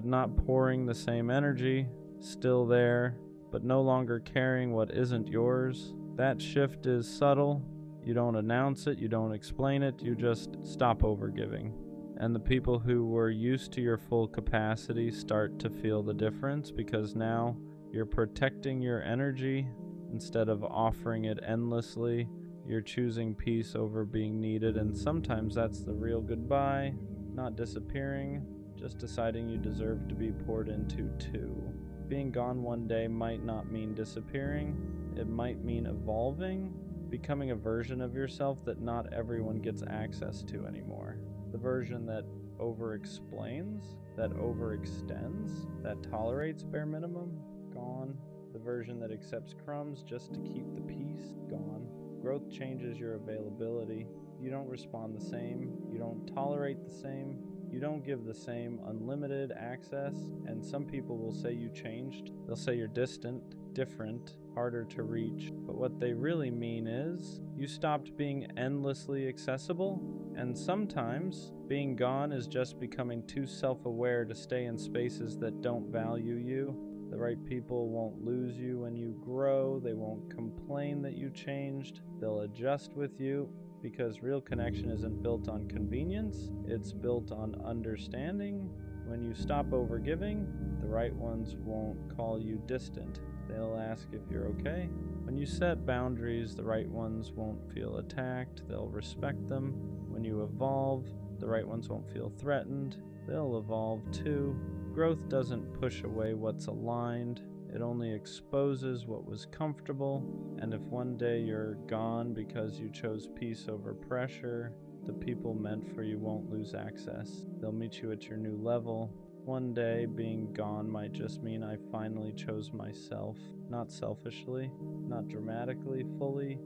not pouring the same energy. Still there, but no longer carrying what isn't yours. That shift is subtle. You don't announce it, you don't explain it, you just stop overgiving. And the people who were used to your full capacity start to feel the difference, because now you're protecting your energy instead of offering it endlessly. You're choosing peace over being needed, and sometimes that's the real goodbye, not disappearing, just deciding you deserve to be poured into too. Being gone one day might not mean disappearing, it might mean evolving, becoming a version of yourself that not everyone gets access to anymore. The version that over-explains, that overextends, that tolerates bare minimum, gone. The version that accepts crumbs just to keep the peace, gone. Growth changes your availability. You don't respond the same. You don't tolerate the same. You don't give the same unlimited access. And some people will say you changed. They'll say you're distant, different, harder to reach. But what they really mean is you stopped being endlessly accessible. And sometimes being gone is just becoming too self-aware to stay in spaces that don't value you. The right people won't lose you when you grow. They won't complain that you changed. They'll adjust with you, because real connection isn't built on convenience. It's built on understanding. When you stop overgiving, the right ones won't call you distant. They'll ask if you're okay. When you set boundaries, the right ones won't feel attacked. They'll respect them. When you evolve, the right ones won't feel threatened. They'll evolve too. Growth doesn't push away what's aligned. It only exposes what was comfortable, and if one day you're gone because you chose peace over pressure, the people meant for you won't lose access. They'll meet you at your new level. One day, being gone might just mean I finally chose myself, not selfishly, not dramatically, fully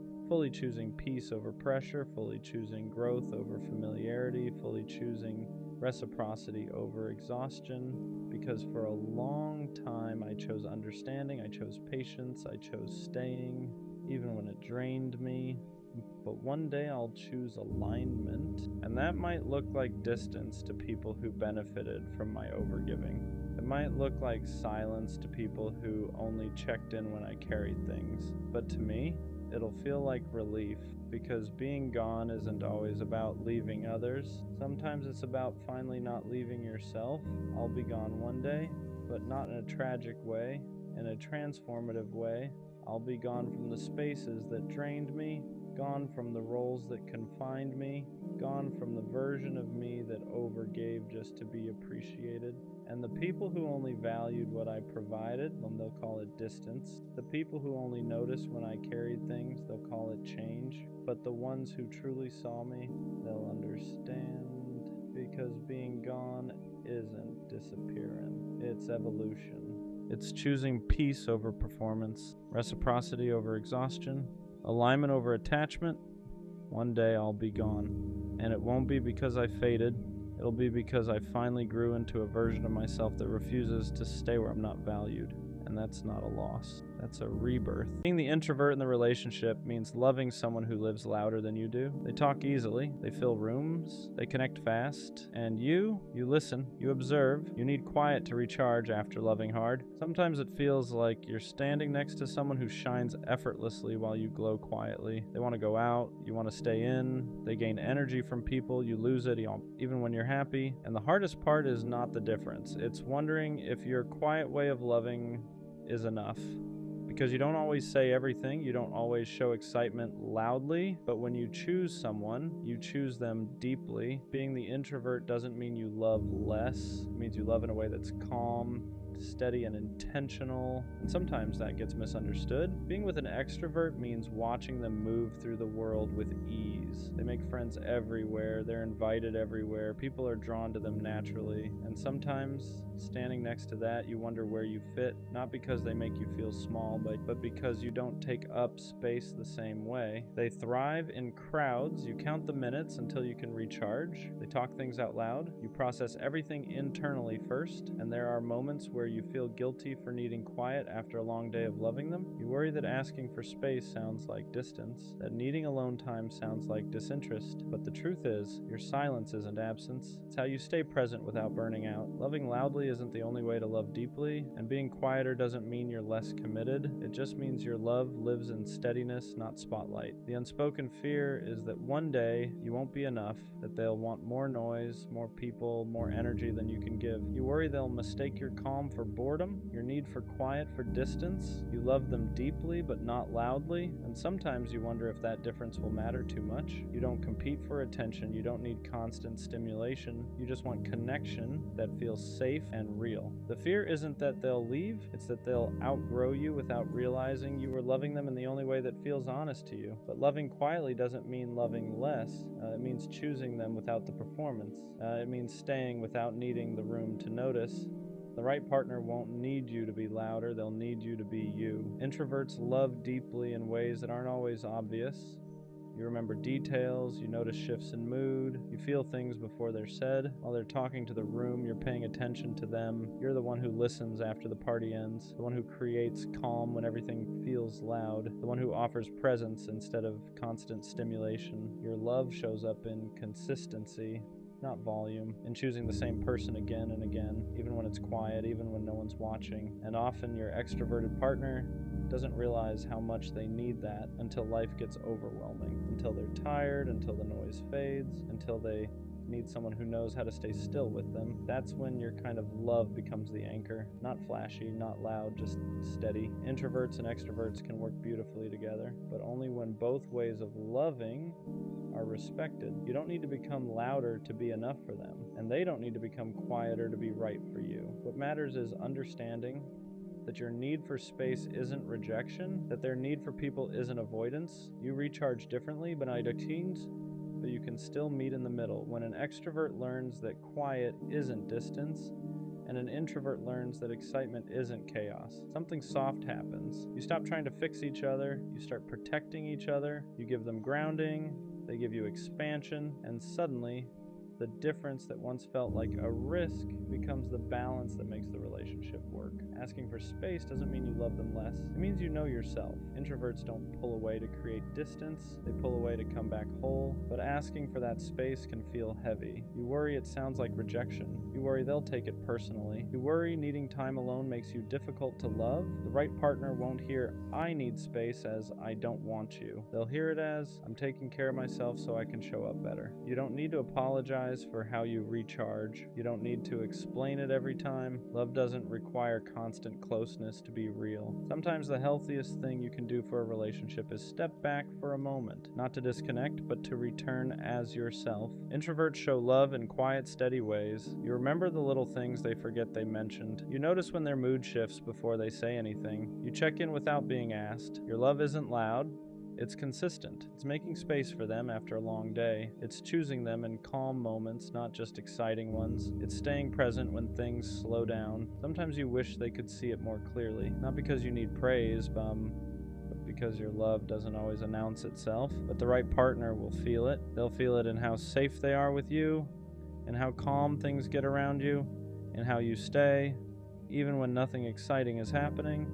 choosing peace over pressure, fully choosing growth over familiarity, fully choosing reciprocity over exhaustion, because for a long time I chose understanding, I chose patience, I chose staying, even when it drained me. But one day I'll choose alignment, and that might look like distance to people who benefited from my overgiving. It might look like silence to people who only checked in when I carried things. But to me, it'll feel like relief, because being gone isn't always about leaving others. Sometimes it's about finally not leaving yourself. I'll be gone one day, but not in a tragic way, in a transformative way. I'll be gone from the spaces that drained me, gone from the roles that confined me, gone from the version of me that overgave just to be appreciated. And the people who only valued what I provided, then they'll call it distance. The people who only noticed when I carried things, they'll call it change. But the ones who truly saw me, they'll understand. Because being gone isn't disappearing, it's evolution. It's choosing peace over performance, reciprocity over exhaustion, alignment over attachment. One day I'll be gone, and it won't be because I faded. It'll be because I finally grew into a version of myself that refuses to stay where I'm not valued. And that's not a loss. That's a rebirth. Being the introvert in the relationship means loving someone who lives louder than you do. They talk easily, they fill rooms, they connect fast, and you listen, you observe. You need quiet to recharge after loving hard. Sometimes it feels like you're standing next to someone who shines effortlessly while you glow quietly. They want to go out, you want to stay in, they gain energy from people, you lose it even when you're happy. And the hardest part is not the difference. It's wondering if your quiet way of loving is enough. Because you don't always say everything, you don't always show excitement loudly, but when you choose someone, you choose them deeply. Being the introvert doesn't mean you love less, it means you love in a way that's calm, steady, and intentional, and sometimes that gets misunderstood. Being with an extrovert means watching them move through the world with ease. They make friends everywhere, they're invited everywhere, people are drawn to them naturally, and sometimes, standing next to that, you wonder where you fit, not because they make you feel small, but because you don't take up space the same way. They thrive in crowds, you count the minutes until you can recharge, they talk things out loud, you process everything internally first, and there are moments where you feel guilty for needing quiet after a long day of loving them. You worry that asking for space sounds like distance, that needing alone time sounds like disinterest, but the truth is, your silence isn't absence. It's how you stay present without burning out. Loving loudly isn't the only way to love deeply, and being quieter doesn't mean you're less committed. It just means your love lives in steadiness, not spotlight. The unspoken fear is that one day you won't be enough, that they'll want more noise, more people, more energy than you can give. You worry they'll mistake your calm for boredom, your need for quiet for distance. You love them deeply but not loudly, and sometimes you wonder if that difference will matter too much. You don't compete for attention, you don't need constant stimulation, you just want connection that feels safe and real. The fear isn't that they'll leave, it's that they'll outgrow you without realizing you were loving them in the only way that feels honest to you. But loving quietly doesn't mean loving less, it means choosing them without the performance. It means staying without needing the room to notice. The right partner won't need you to be louder, they'll need you to be you. Introverts love deeply in ways that aren't always obvious. You remember details, you notice shifts in mood, you feel things before they're said. While they're talking to the room, you're paying attention to them. You're the one who listens after the party ends, the one who creates calm when everything feels loud, the one who offers presence instead of constant stimulation. Your love shows up in consistency, not volume, in choosing the same person again and again, even when it's quiet, even when no one's watching. And often your extroverted partner doesn't realize how much they need that until life gets overwhelming, until they're tired, until the noise fades, until they need someone who knows how to stay still with them. That's when your kind of love becomes the anchor. Not flashy, not loud, just steady. Introverts and extroverts can work beautifully together, but only when both ways of loving are respected. You don't need to become louder to be enough for them, and they don't need to become quieter to be right for you. What matters is understanding, that your need for space isn't rejection, that their need for people isn't avoidance. You recharge differently, but you can still meet in the middle. When an extrovert learns that quiet isn't distance, and an introvert learns that excitement isn't chaos, something soft happens. You stop trying to fix each other, you start protecting each other, you give them grounding, they give you expansion, and suddenly, the difference that once felt like a risk becomes the balance that makes the relationship work. Asking for space doesn't mean you love them less. It means you know yourself. Introverts don't pull away to create distance, they pull away to come back whole, but asking for that space can feel heavy. You worry it sounds like rejection. You worry they'll take it personally. You worry needing time alone makes you difficult to love. The right partner won't hear, "I need space," as "I don't want you." They'll hear it as, "I'm taking care of myself so I can show up better." You don't need to apologize for how you recharge. You don't need to explain it every time. Love doesn't require constant closeness to be real. Sometimes the healthiest thing you can do for a relationship is step back for a moment, not to disconnect, but to return as yourself. Introverts show love in quiet, steady ways. You remember the little things they forget they mentioned. You notice when their mood shifts before they say anything. You check in without being asked. Your love isn't loud. It's consistent. It's making space for them after a long day. It's choosing them in calm moments, not just exciting ones. It's staying present when things slow down. Sometimes you wish they could see it more clearly, not because you need praise, but because your love doesn't always announce itself. But the right partner will feel it. They'll feel it in how safe they are with you, in how calm things get around you, in how you stay, even when nothing exciting is happening.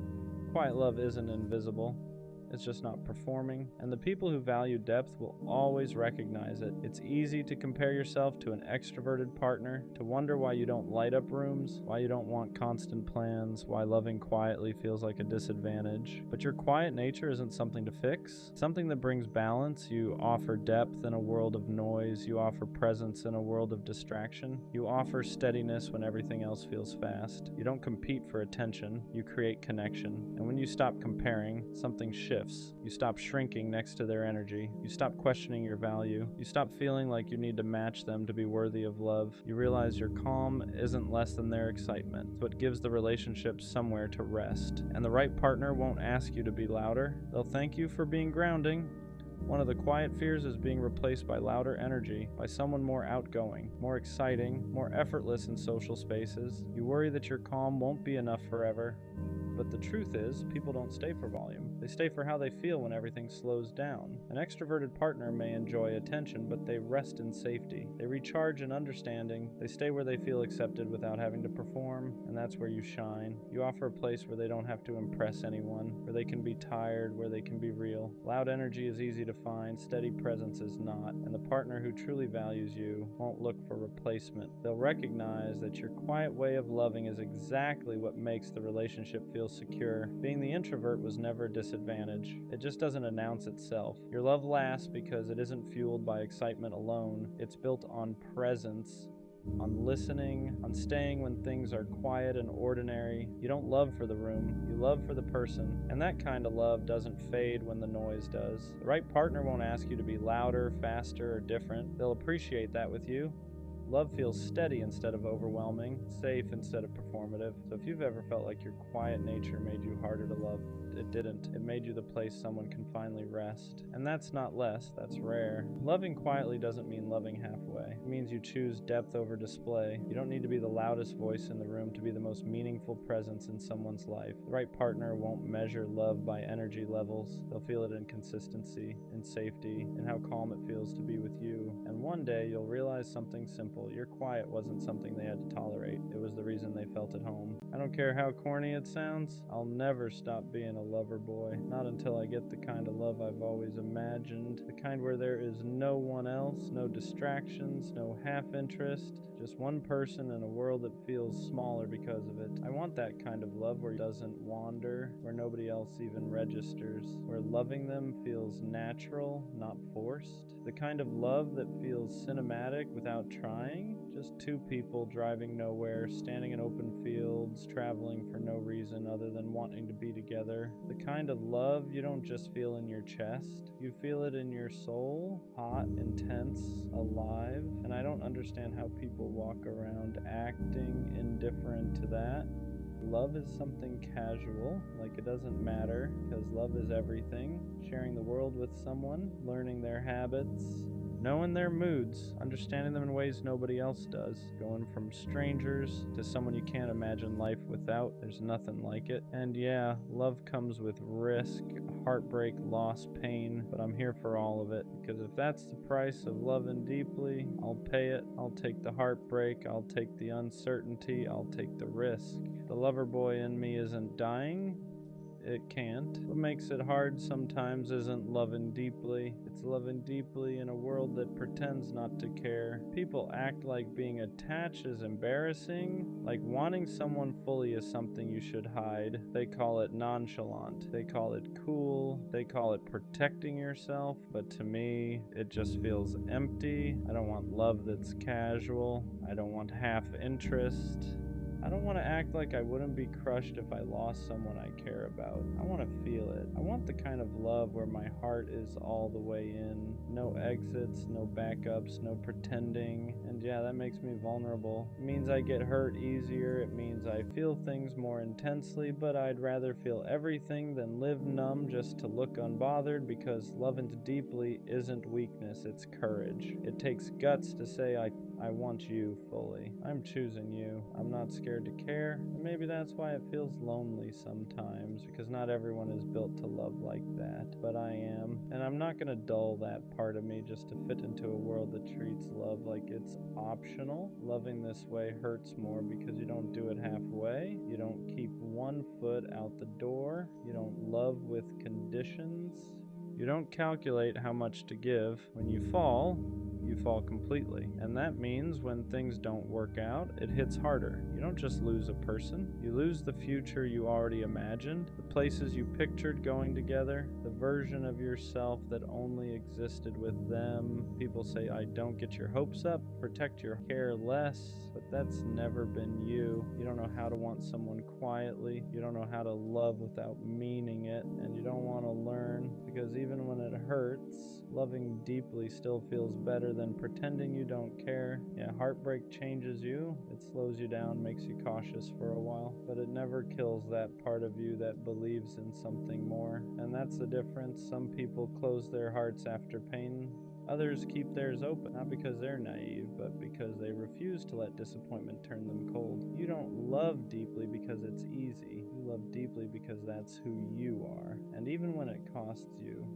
Quiet love isn't invisible. It's just not performing, and the people who value depth will always recognize it. It's easy to compare yourself to an extroverted partner, to wonder why you don't light up rooms, why you don't want constant plans, why loving quietly feels like a disadvantage. But your quiet nature isn't something to fix, it's something that brings balance. You offer depth in a world of noise, you offer presence in a world of distraction, you offer steadiness when everything else feels fast. You don't compete for attention, you create connection. And when you stop comparing, something shifts. You stop shrinking next to their energy. You stop questioning your value. You stop feeling like you need to match them to be worthy of love. You realize your calm isn't less than their excitement. It's what gives the relationship somewhere to rest. And the right partner won't ask you to be louder. They'll thank you for being grounding. One of the quiet fears is being replaced by louder energy, by someone more outgoing, more exciting, more effortless in social spaces. You worry that your calm won't be enough forever. But the truth is, people don't stay for volume. They stay for how they feel when everything slows down. An extroverted partner may enjoy attention, but they rest in safety. They recharge in understanding. They stay where they feel accepted without having to perform, and that's where you shine. You offer a place where they don't have to impress anyone, where they can be tired, where they can be real. Loud energy is easy to find, steady presence is not, and the partner who truly values you won't look for replacement. They'll recognize that your quiet way of loving is exactly what makes the relationship feel secure. Being the introvert was never a disadvantage. It just doesn't announce itself. Your love lasts because it isn't fueled by excitement alone. It's built on presence, on listening, on staying when things are quiet and ordinary. You don't love for the room, you love for the person. And that kind of love doesn't fade when the noise does. The right partner won't ask you to be louder, faster, or different. They'll appreciate that with you. Love feels steady instead of overwhelming, safe instead of performative. So if you've ever felt like your quiet nature made you harder to love, it didn't. It made you the place someone can finally rest. And that's not less, that's rare. Loving quietly doesn't mean loving halfway. It means you choose depth over display. You don't need to be the loudest voice in the room to be the most meaningful presence in someone's life. The right partner won't measure love by energy levels. They'll feel it in consistency, in safety, in how calm it feels to be with you. And one day you'll realize something simple. Your quiet wasn't something they had to tolerate. It was the reason they felt at home. I don't care how corny it sounds, I'll never stop being a lover boy. Not until I get the kind of love I've always imagined. The kind where there is no one else, no distractions, no half interest, just one person in a world that feels smaller because of it. I want that kind of love where it doesn't wander, where nobody else even registers, where loving them feels natural, not forced. The kind of love that feels cinematic without trying. Just two people driving nowhere, standing in open fields, traveling for no reason other than wanting to be together. The kind of love you don't just feel in your chest, you feel it in your soul, hot, intense, alive. And I don't understand how people walk around acting indifferent to that. Love is something casual, like it doesn't matter, because love is everything. Sharing the world with someone, learning their habits, knowing their moods, understanding them in ways nobody else does. Going from strangers to someone you can't imagine life without, there's nothing like it. And yeah, love comes with risk, heartbreak, loss, pain, but I'm here for all of it, because if that's the price of loving deeply, I'll pay it. I'll take the heartbreak, I'll take the uncertainty, I'll take the risk. The lover boy in me isn't dying. It can't. What makes it hard sometimes isn't loving deeply. It's loving deeply in a world that pretends not to care. People act like being attached is embarrassing, like wanting someone fully is something you should hide. They call it nonchalant. They call it cool. They call it protecting yourself. But to me, it just feels empty. I don't want love that's casual. I don't want half interest. I don't want to act like I wouldn't be crushed if I lost someone I care about. I want to feel it. I want the kind of love where my heart is all the way in. No exits, no backups, no pretending. And yeah, that makes me vulnerable. It means I get hurt easier. It means I feel things more intensely, but I'd rather feel everything than live numb just to look unbothered, because loving deeply isn't weakness, it's courage. It takes guts to say I want you fully. I'm choosing you. I'm not scared to care. And maybe that's why it feels lonely sometimes, because not everyone is built to love like that. But I am. And I'm not going to dull that part of me just to fit into a world that treats love like it's optional. Loving this way hurts more because you don't do it halfway. You don't keep one foot out the door. You don't love with conditions. You don't calculate how much to give. When you fall completely. And that means when things don't work out, it hits harder. You don't just lose a person, you lose the future you already imagined, the places you pictured going together, the version of yourself that only existed with them. People say, I don't get your hopes up, protect your care less, but that's never been you. You don't know how to want someone quietly, you don't know how to love without meaning it, and you don't want to learn, because even when it hurts, loving deeply still feels better than pretending you don't care. Yeah, heartbreak changes you. It slows you down, makes you cautious for a while, but it never kills that part of you that believes in something more. And that's the difference. Some people close their hearts after pain. Others keep theirs open, not because they're naive, but because they refuse to let disappointment turn them cold. You don't love deeply because it's easy. You love deeply because that's who you are. And even when it costs you,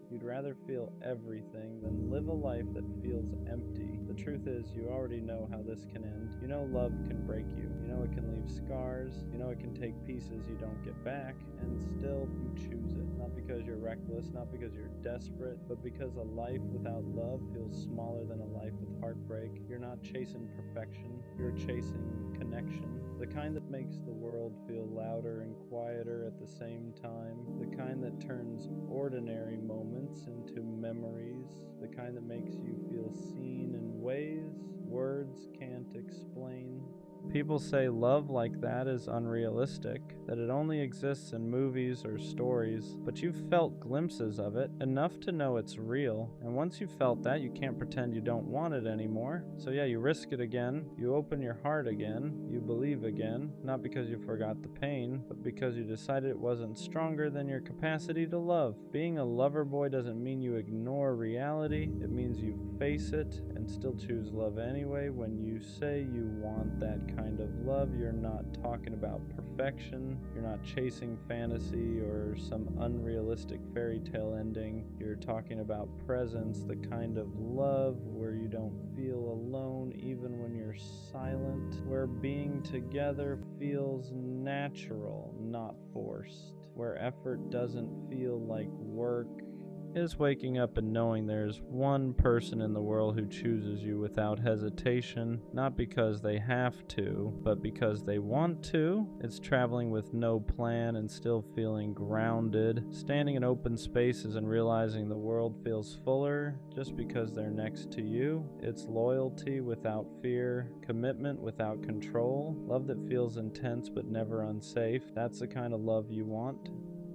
you'd rather feel everything than live a life that feels empty. The truth is, you already know how this can end. You know love can break you. You know it can leave scars. You know it can take pieces you don't get back, and still you choose it. Not because you're reckless, not because you're desperate, but because a life without love feels smaller than a life with heartbreak. You're not chasing perfection, you're chasing connection. The kind that makes the world feel louder and quieter at the same time. The kind that turns ordinary moments into memories. The kind that makes you feel seen in ways words can't explain. People say love like that is unrealistic, that it only exists in movies or stories, but you've felt glimpses of it, enough to know it's real, and once you've felt that, you can't pretend you don't want it anymore. So yeah, you risk it again, you open your heart again, you believe again, not because you forgot the pain, but because you decided it wasn't stronger than your capacity to love. Being a lover boy doesn't mean you ignore reality, it means you face it and still choose love anyway. When you say you want that kind of love, you're not talking about perfection, you're not chasing fantasy or some unrealistic fairy tale ending, you're talking about presence, the kind of love where you don't feel alone even when you're silent, where being together feels natural, not forced, where effort doesn't feel like work. Is waking up and knowing there's one person in the world who chooses you without hesitation, not because they have to, but because they want to. It's traveling with no plan and still feeling grounded, standing in open spaces and realizing the world feels fuller just because they're next to you. It's loyalty without fear, commitment without control, love that feels intense but never unsafe. That's the kind of love you want.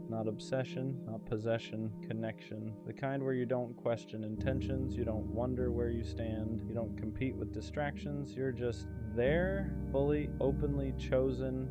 Not obsession, not possession, connection. The kind where you don't question intentions, you don't wonder where you stand, you don't compete with distractions, you're just there, fully, openly chosen,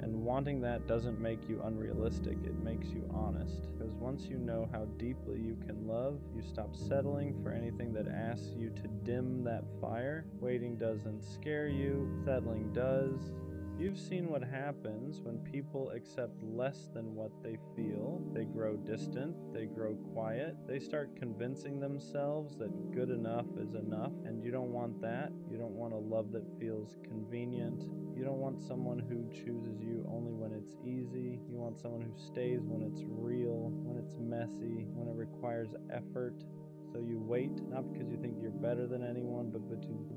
And wanting that doesn't make you unrealistic, it makes you honest. Because once you know how deeply you can love, you stop settling for anything that asks you to dim that fire. Waiting doesn't scare you, settling does. You've seen what happens when people accept less than what they feel. They grow distant, they grow quiet, they start convincing themselves that good enough is enough, and you don't want that. You don't want a love that feels convenient. You don't want someone who chooses you only when it's easy. You want someone who stays when it's real, when it's messy, when it requires effort. So you wait, not because you think you're better than anyone, but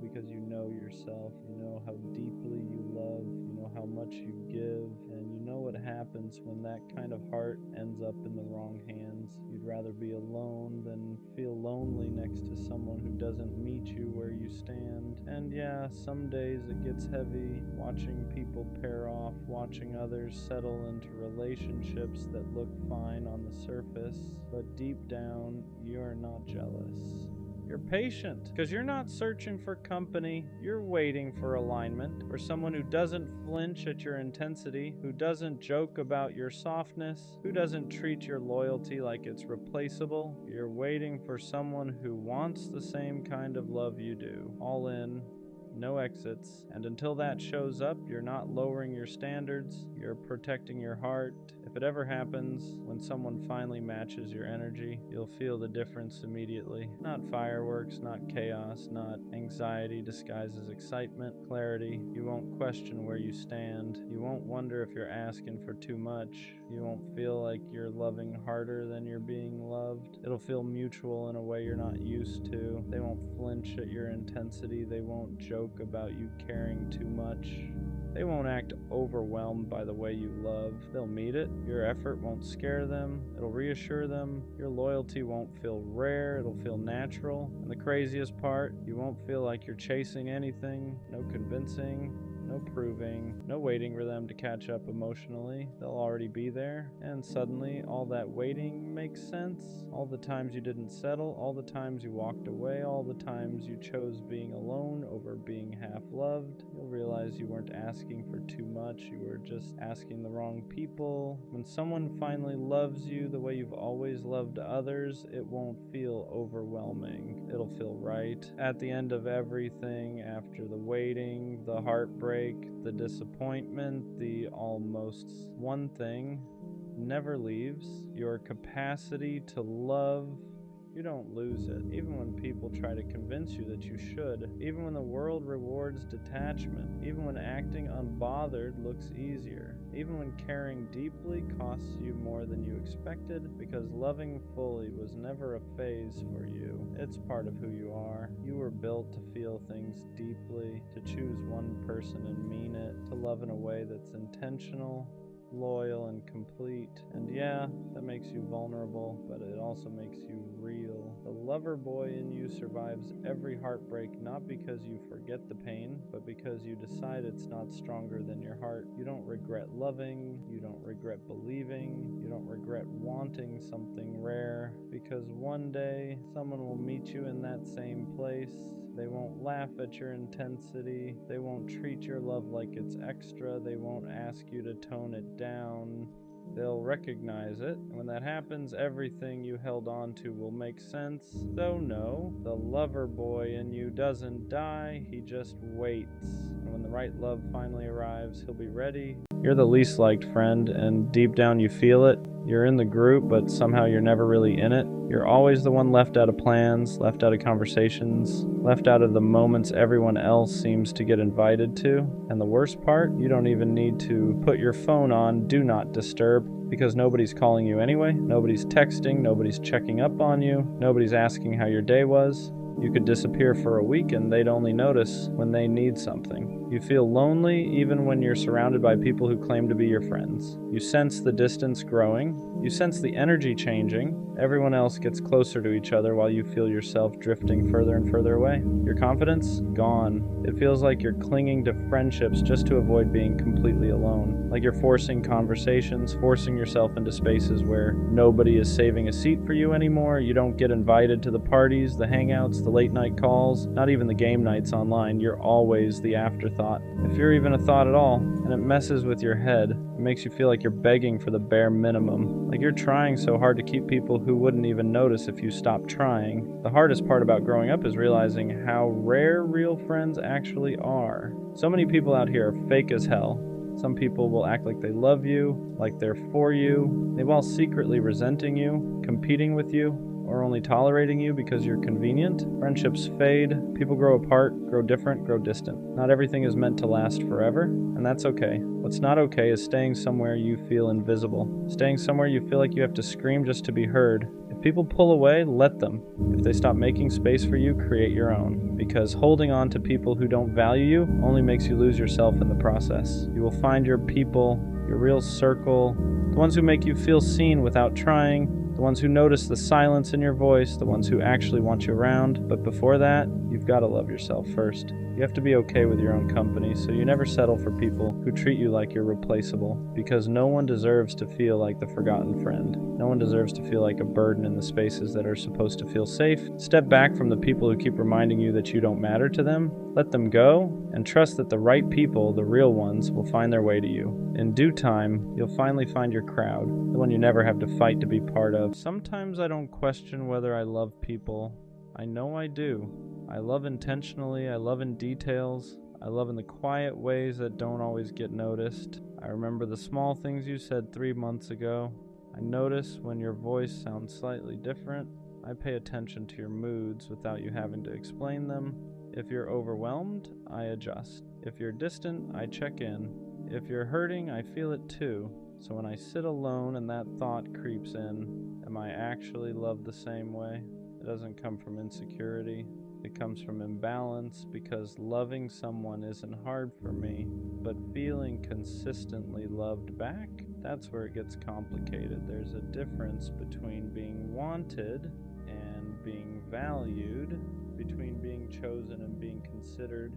because you know yourself. You know how deeply you love, you know how much you give, and you know what happens when that kind of heart ends up in the wrong hands. You'd rather be alone than feel lonely next to someone who doesn't meet you where you stand. And yeah, some days it gets heavy, watching people pair off, watching others settle into relationships that look fine on the surface, but deep down, you're not jealous. You're patient, because you're not searching for company, you're waiting for alignment, for someone who doesn't flinch at your intensity, who doesn't joke about your softness, who doesn't treat your loyalty like it's replaceable. You're waiting for someone who wants the same kind of love you do, all in, no exits, and until that shows up, you're not lowering your standards, you're protecting your heart. If it ever happens, when someone finally matches your energy, you'll feel the difference immediately. Not fireworks, not chaos, not anxiety disguised as excitement, clarity. You won't question where you stand. You won't wonder if you're asking for too much. You won't feel like you're loving harder than you're being loved. It'll feel mutual in a way you're not used to. They won't flinch at your intensity. They won't joke about you caring too much. They won't act overwhelmed by the way you love. They'll meet it. Your effort won't scare them. It'll reassure them. Your loyalty won't feel rare. It'll feel natural. And the craziest part, you won't feel like you're chasing anything. No convincing. No proving, no waiting for them to catch up emotionally. They'll already be there, and suddenly all that waiting makes sense. All the times you didn't settle, all the times you walked away, all the times you chose being alone over being half loved. You'll realize you weren't asking for too much, you were just asking the wrong people. When someone finally loves you the way you've always loved others, it won't feel overwhelming. It'll feel right. At the end of everything, after the waiting, the heartbreak, the disappointment, the almost, one thing never leaves: your capacity to love. You don't lose it, even when people try to convince you that you should, even when the world rewards detachment, even when acting unbothered looks easier, even when caring deeply costs you more than you expected, because loving fully was never a phase for you. It's part of who you are. You were built to feel things deeply, to choose one person and mean it, to love in a way that's intentional, loyal, and complete. And yeah, that makes you vulnerable, but it also makes you real. The lover boy in you survives every heartbreak, not because you forget the pain, but because you decide it's not stronger than your heart. You don't regret loving, you don't regret believing, you don't regret wanting something rare, because one day someone will meet you in that same place. They won't laugh at your intensity. They won't treat your love like it's extra. They won't ask you to tone it down. They'll recognize it, and when that happens, everything you held on to will make sense. So no, the lover boy in you doesn't die, he just waits. And when the right love finally arrives, he'll be ready. You're the least liked friend, and deep down you feel it. You're in the group, but somehow you're never really in it. You're always the one left out of plans, left out of conversations, left out of the moments everyone else seems to get invited to. And the worst part, you don't even need to put your phone on Do Not Disturb, because nobody's calling you anyway. Nobody's texting, nobody's checking up on you, nobody's asking how your day was. You could disappear for a week and they'd only notice when they need something. You feel lonely even when you're surrounded by people who claim to be your friends. You sense the distance growing. You sense the energy changing. Everyone else gets closer to each other while you feel yourself drifting further and further away. Your confidence? Gone. It feels like you're clinging to friendships just to avoid being completely alone. Like you're forcing conversations, forcing yourself into spaces where nobody is saving a seat for you anymore. You don't get invited to the parties, the hangouts, the late night calls, not even the game nights online. You're always the afterthought. If you're even a thought at all, and it messes with your head, it makes you feel like you're begging for the bare minimum. Like you're trying so hard to keep people who wouldn't even notice if you stopped trying. The hardest part about growing up is realizing how rare real friends actually are. So many people out here are fake as hell. Some people will act like they love you, like they're for you. They while secretly resenting you, competing with you, or only tolerating you because you're convenient. Friendships fade, people grow apart, grow different, grow distant. Not everything is meant to last forever, and that's okay. What's not okay is staying somewhere you feel invisible, staying somewhere you feel like you have to scream just to be heard. If people pull away, let them. If they stop making space for you, create your own. Because holding on to people who don't value you only makes you lose yourself in the process. You will find your people, your real circle, the ones who make you feel seen without trying, the ones who notice the silence in your voice, the ones who actually want you around. But before that, you've got to love yourself first. You have to be okay with your own company, so you never settle for people who treat you like you're replaceable, because no one deserves to feel like the forgotten friend. No one deserves to feel like a burden in the spaces that are supposed to feel safe. Step back from the people who keep reminding you that you don't matter to them. Let them go, and trust that the right people, the real ones, will find their way to you. In due time, you'll finally find your crowd, the one you never have to fight to be part of. Sometimes I don't question whether I love people. I know I do. I love intentionally, I love in details, I love in the quiet ways that don't always get noticed. I remember the small things you said 3 months ago. I notice when your voice sounds slightly different. I pay attention to your moods without you having to explain them. If you're overwhelmed, I adjust. If you're distant, I check in. If you're hurting, I feel it too. So when I sit alone and that thought creeps in, am I actually loved the same way? It doesn't come from insecurity. It comes from imbalance, because loving someone isn't hard for me, but feeling consistently loved back, that's where it gets complicated. There's a difference between being wanted and being valued, between being chosen and being considered,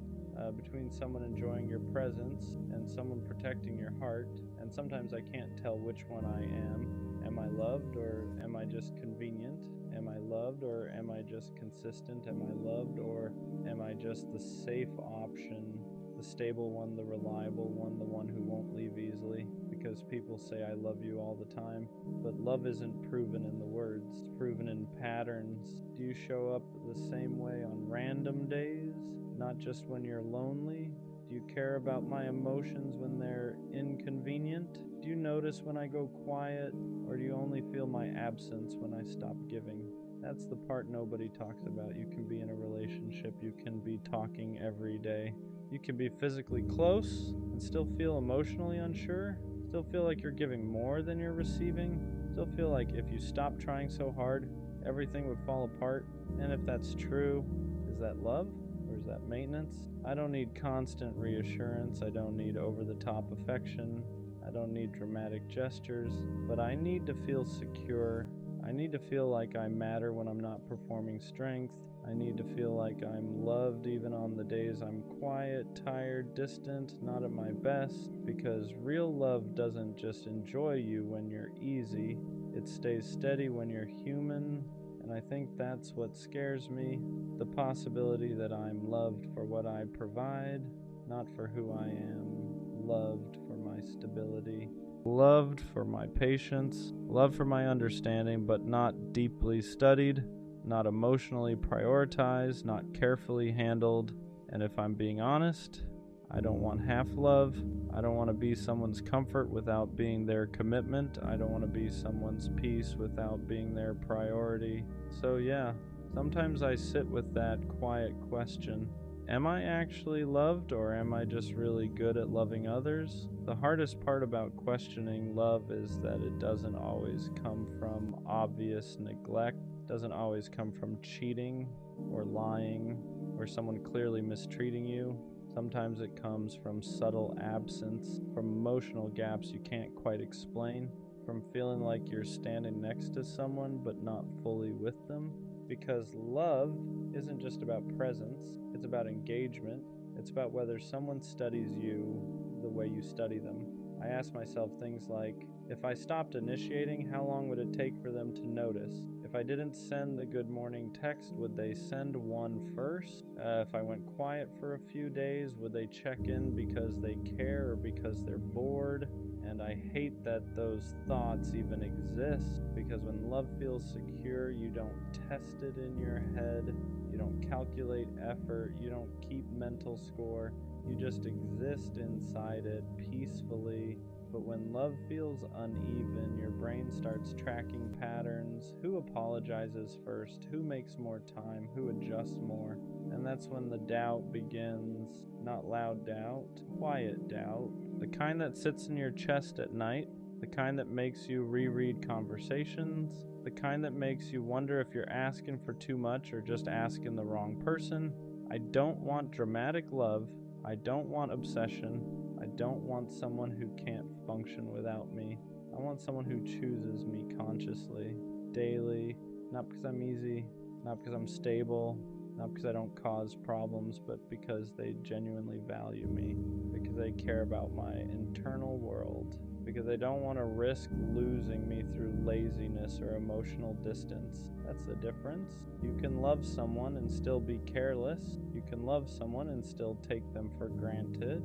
between someone enjoying your presence and someone protecting your heart. And sometimes I can't tell which one I am. Am I loved, or am I just convenient? Am I loved, or am I just consistent? Am I loved, or am I just the safe option, the stable one, the reliable one, the one who won't leave easily? Because people say I love you all the time, but love isn't proven in the words, it's proven in patterns. Do you show up the same way on random days, not just when you're lonely? Do you care about my emotions when they're inconvenient? Do you notice when I go quiet, or do you only feel my absence when I stop giving? That's the part nobody talks about. You can be in a relationship, you can be talking every day, you can be physically close and still feel emotionally unsure, still feel like you're giving more than you're receiving, still feel like if you stop trying so hard, everything would fall apart. And if that's true, is that love? Or is that maintenance? I don't need constant reassurance. I don't need over-the-top affection. I don't need dramatic gestures. But I need to feel secure. I need to feel like I matter when I'm not performing strength. I need to feel like I'm loved even on the days I'm quiet, tired, distant, not at my best. Because real love doesn't just enjoy you when you're easy. It stays steady when you're human. And I think that's what scares me, the possibility that I'm loved for what I provide, not for who I am, loved for my stability, loved for my patience, loved for my understanding, but not deeply studied, not emotionally prioritized, not carefully handled. And if I'm being honest, I don't want half love. I don't want to be someone's comfort without being their commitment. I don't want to be someone's peace without being their priority. So yeah, sometimes I sit with that quiet question. Am I actually loved, or am I just really good at loving others? The hardest part about questioning love is that it doesn't always come from obvious neglect, doesn't always come from cheating or lying or someone clearly mistreating you. Sometimes it comes from subtle absence, from emotional gaps you can't quite explain. from feeling like you're standing next to someone but not fully with them. Because love isn't just about presence, it's about engagement. It's about whether someone studies you the way you study them. I ask myself things like, if I stopped initiating, how long would it take for them to notice? If I didn't send the good morning text, would they send one first? If I went quiet for a few days, would they check in because they care or because they're bored? And I hate that those thoughts even exist, because when love feels secure, you don't test it in your head, you don't calculate effort, you don't keep mental score, you just exist inside it peacefully. But when love feels uneven, your brain starts tracking patterns. Who apologizes first? Who makes more time? Who adjusts more? And that's when the doubt begins. Not loud doubt, quiet doubt. The kind that sits in your chest at night. The kind that makes you reread conversations. The kind that makes you wonder if you're asking for too much or just asking the wrong person. I don't want dramatic love. I don't want obsession. I don't want someone who can't function without me. I want someone who chooses me consciously, daily, not because I'm easy, not because I'm stable, not because I don't cause problems, but because they genuinely value me, because they care about my internal world, because they don't want to risk losing me through laziness or emotional distance. That's the difference. You can love someone and still be careless. You can love someone and still take them for granted.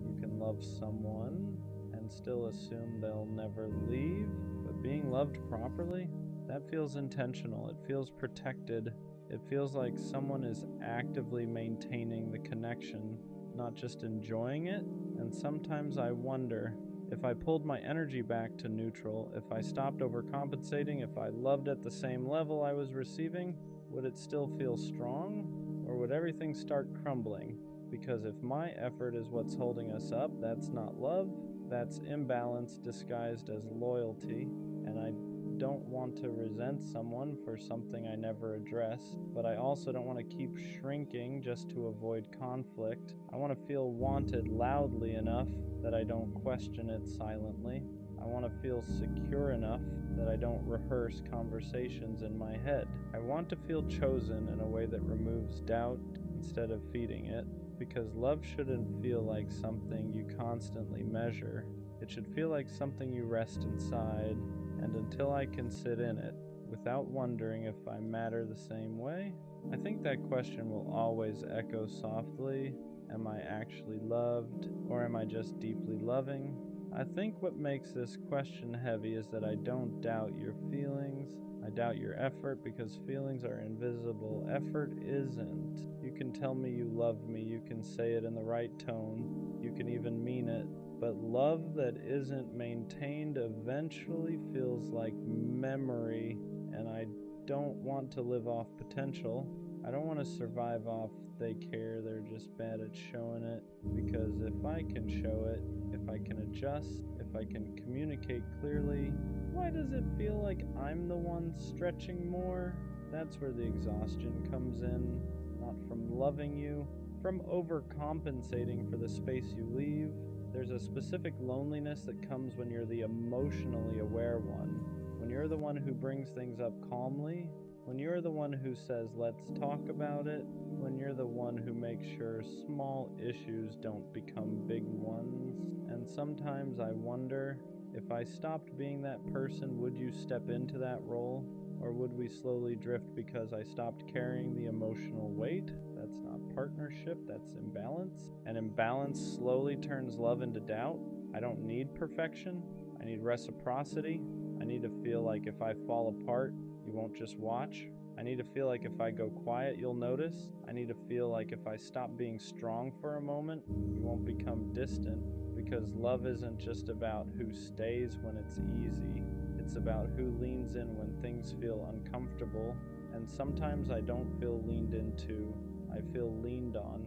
You can love someone and still assume they'll never leave. But being loved properly, that feels intentional. It feels protected. It feels like someone is actively maintaining the connection, not just enjoying it. And sometimes I wonder, if I pulled my energy back to neutral, if I stopped overcompensating, if I loved at the same level I was receiving, would it still feel strong? Or would everything start crumbling? Because if my effort is what's holding us up, that's not love, that's imbalance disguised as loyalty. And I don't want to resent someone for something I never addressed, but I also don't want to keep shrinking just to avoid conflict. I want to feel wanted loudly enough that I don't question it silently. I want to feel secure enough that I don't rehearse conversations in my head. I want to feel chosen in a way that removes doubt instead of feeding it, because love shouldn't feel like something you constantly measure. It should feel like something you rest inside, and until I can sit in it, without wondering if I matter the same way, I think that question will always echo softly. Am I actually loved, or am I just deeply loving? I think what makes this question heavy is that I don't doubt your feelings. I doubt your effort, because feelings are invisible. Effort isn't. You can tell me you love me, you can say it in the right tone, you can even mean it. But love that isn't maintained eventually feels like memory, and I don't want to live off potential. I don't want to survive off they care, they're just bad at showing it. Because if I can show it, if I can adjust, if I can communicate clearly, why does it feel like I'm the one stretching more? That's where the exhaustion comes in, not from loving you, from overcompensating for the space you leave. There's a specific loneliness that comes when you're the emotionally aware one, when you're the one who brings things up calmly, when you're the one who says, let's talk about it, when you're the one who makes sure small issues don't become big ones. And sometimes I wonder, if I stopped being that person, would you step into that role? Or would we slowly drift because I stopped carrying the emotional weight? That's not partnership, that's imbalance. And imbalance slowly turns love into doubt. I don't need perfection, I need reciprocity. I need to feel like if I fall apart, you won't just watch. I need to feel like if I go quiet, you'll notice. I need to feel like if I stop being strong for a moment, you won't become distant. Because love isn't just about who stays when it's easy. It's about who leans in when things feel uncomfortable. And sometimes I don't feel leaned into, I feel leaned on.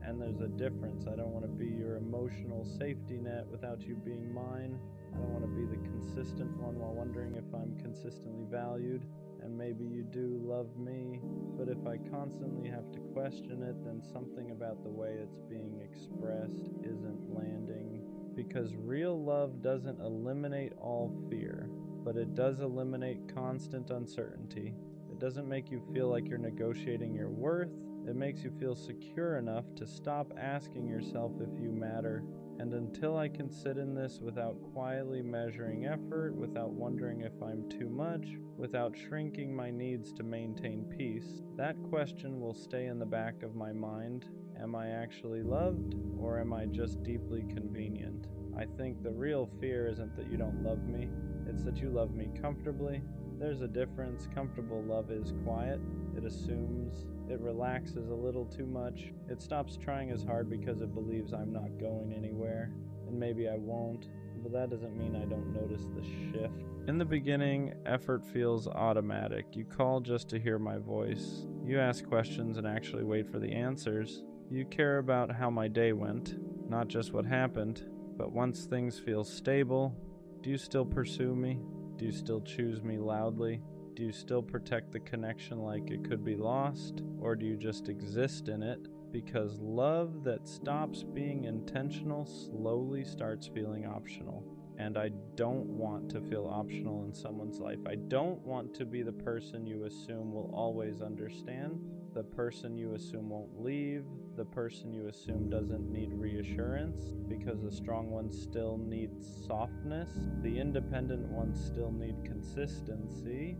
And there's a difference. I don't want to be your emotional safety net without you being mine. I don't want to be the consistent one while wondering if I'm consistently valued. And maybe you do love me, but if I constantly have to question it, then something about the way it's being expressed isn't landing. Because real love doesn't eliminate all fear, but it does eliminate constant uncertainty. It doesn't make you feel like you're negotiating your worth. It makes you feel secure enough to stop asking yourself if you matter. And until I can sit in this without quietly measuring effort, without wondering if I'm too much, without shrinking my needs to maintain peace, that question will stay in the back of my mind. Am I actually loved, or am I just deeply convenient? I think the real fear isn't that you don't love me, it's that you love me comfortably. There's a difference. Comfortable love is quiet. It assumes. It relaxes a little too much. It stops trying as hard because it believes I'm not going anywhere. And maybe I won't, but that doesn't mean I don't notice the shift. In the beginning, effort feels automatic. You call just to hear my voice. You ask questions and actually wait for the answers. You care about how my day went, not just what happened. But once things feel stable, do you still pursue me? Do you still choose me loudly? Do you still protect the connection like it could be lost? Or do you just exist in it? Because love that stops being intentional slowly starts feeling optional. And I don't want to feel optional in someone's life. I don't want to be the person you assume will always understand, the person you assume won't leave, the person you assume doesn't need reassurance, because the strong ones still need softness, the independent ones still need consistency,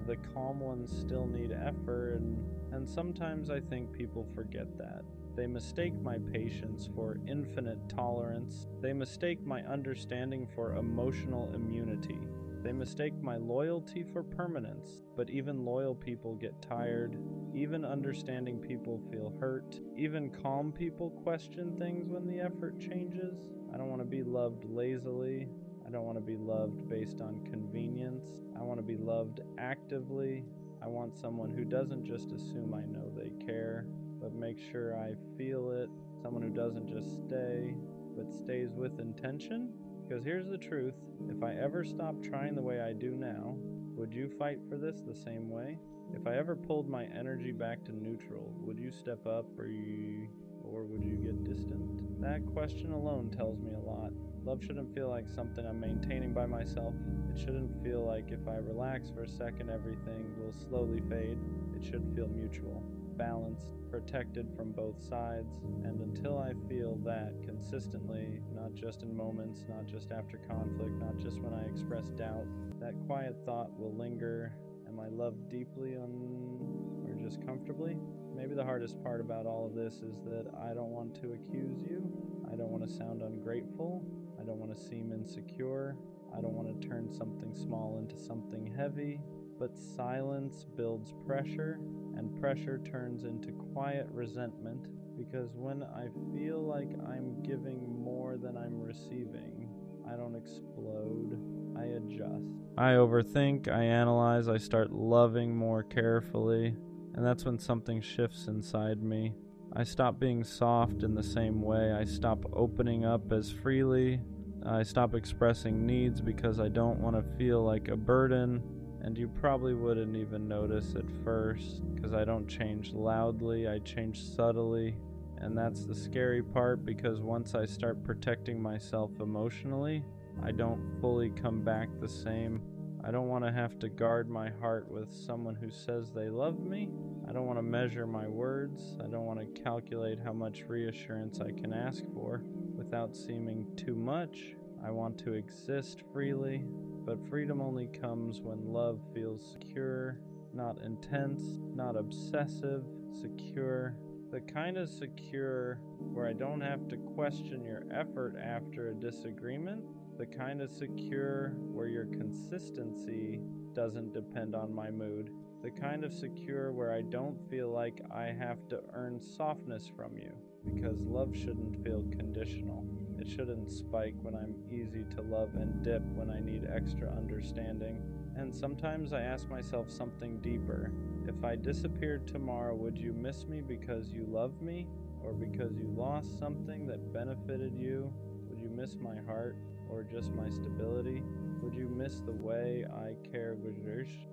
the calm ones still need effort, and sometimes I think people forget that. They mistake my patience for infinite tolerance. They mistake my understanding for emotional immunity. They mistake my loyalty for permanence. But even loyal people get tired. Even understanding people feel hurt. Even calm people question things when the effort changes. I don't want to be loved lazily. I don't want to be loved based on convenience. I want to be loved actively. I want someone who doesn't just assume I know they care, but make sure I feel it. Someone who doesn't just stay, but stays with intention. Because here's the truth, if I ever stopped trying the way I do now, would you fight for this the same way? If I ever pulled my energy back to neutral, would you step up or would you get distant? That question alone tells me a lot. Love shouldn't feel like something I'm maintaining by myself. It shouldn't feel like if I relax for a second, everything will slowly fade. It should feel mutual, balanced, protected from both sides. And until I feel that consistently, not just in moments, not just after conflict, not just when I express doubt, that quiet thought will linger. Am I loved deeply or just comfortably? Maybe the hardest part about all of this is that I don't want to accuse you. I don't want to sound ungrateful. I don't want to seem insecure. I don't want to turn something small into something heavy. But silence builds pressure, and pressure turns into quiet resentment, because when I feel like I'm giving more than I'm receiving, I don't explode, I adjust. I overthink, I analyze, I start loving more carefully, and that's when something shifts inside me. I stop being soft in the same way, I stop opening up as freely, I stop expressing needs because I don't want to feel like a burden. And you probably wouldn't even notice at first, because I don't change loudly, I change subtly. And that's the scary part, because once I start protecting myself emotionally, I don't fully come back the same. I don't want to have to guard my heart with someone who says they love me. I don't want to measure my words. I don't want to calculate how much reassurance I can ask for without seeming too much. I want to exist freely, but freedom only comes when love feels secure, not intense, not obsessive, secure. The kind of secure where I don't have to question your effort after a disagreement. The kind of secure where your consistency doesn't depend on my mood. The kind of secure where I don't feel like I have to earn softness from you. Because love shouldn't feel conditional. It shouldn't spike when I'm easy to love and dip when I need extra understanding. And sometimes I ask myself something deeper. If I disappeared tomorrow, would you miss me because you love me? Or because you lost something that benefited you? Would you miss my heart? Or just my stability? Would you miss the way I cared,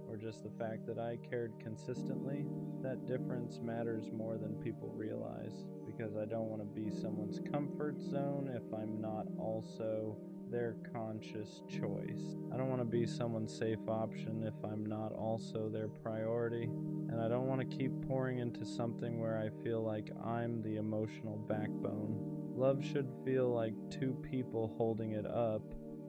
or just the fact that I cared consistently? That difference matters more than people realize, because I don't want to be someone's comfort zone if I'm not also their conscious choice. I don't want to be someone's safe option if I'm not also their priority. And I don't want to keep pouring into something where I feel like I'm the emotional backbone. Love should feel like two people holding it up,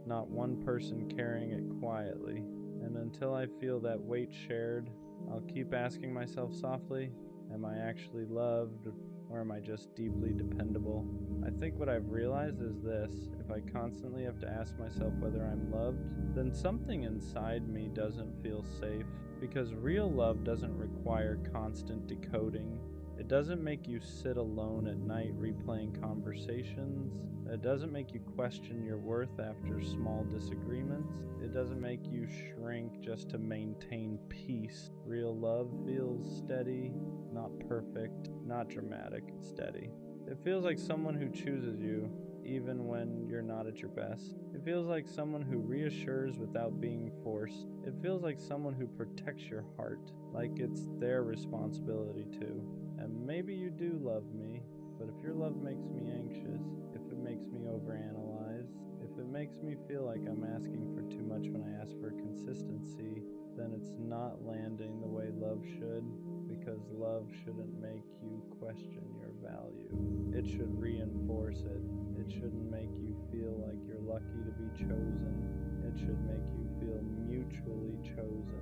not one person carrying it quietly. And until I feel that weight shared, I'll keep asking myself softly, am I actually loved, or am I just deeply dependable? I think what I've realized is this: if I constantly have to ask myself whether I'm loved, then something inside me doesn't feel safe, because real love doesn't require constant decoding. It doesn't make you sit alone at night replaying conversations. It doesn't make you question your worth after small disagreements. It doesn't make you shrink just to maintain peace. Real love feels steady, not perfect, not dramatic, steady. It feels like someone who chooses you, even when you're not at your best. It feels like someone who reassures without being forced. It feels like someone who protects your heart, like it's their responsibility too. And maybe you do love me, but if your love makes me anxious, if it makes me overanalyze, if it makes me feel like I'm asking for too much when I ask for consistency, then it's not landing the way love should, because love shouldn't make you question your value. It should reinforce it. It shouldn't make you feel like you're lucky to be chosen. It should make you feel mutually chosen.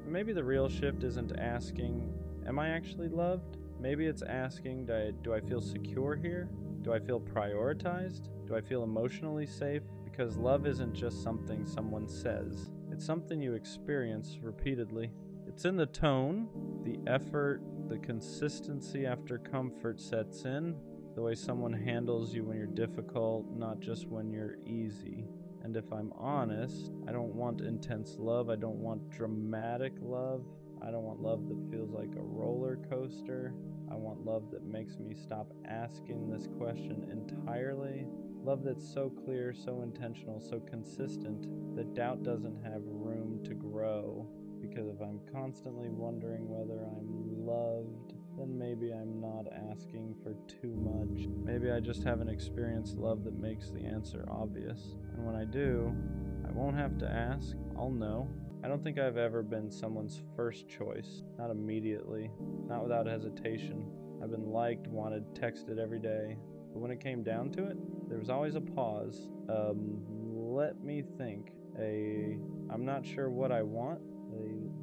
Maybe the real shift isn't asking, am I actually loved? Maybe it's asking, do I feel secure here? Do I feel prioritized? Do I feel emotionally safe? Because love isn't just something someone says. It's something you experience repeatedly. It's in the tone, the effort, the consistency after comfort sets in, the way someone handles you when you're difficult, not just when you're easy. And if I'm honest, I don't want intense love. I don't want dramatic love. I don't want love that feels like a roller coaster. I want love that makes me stop asking this question entirely. Love that's so clear, so intentional, so consistent that doubt doesn't have room to grow. Because if I'm constantly wondering whether I'm loved, then maybe I'm not asking for too much. Maybe I just haven't experienced love that makes the answer obvious. And when I do, I won't have to ask. I'll know. I don't think I've ever been someone's first choice. Not immediately. Not without hesitation. I've been liked, wanted, texted every day. But when it came down to it, there was always a pause. Let me think. I'm not sure what I want.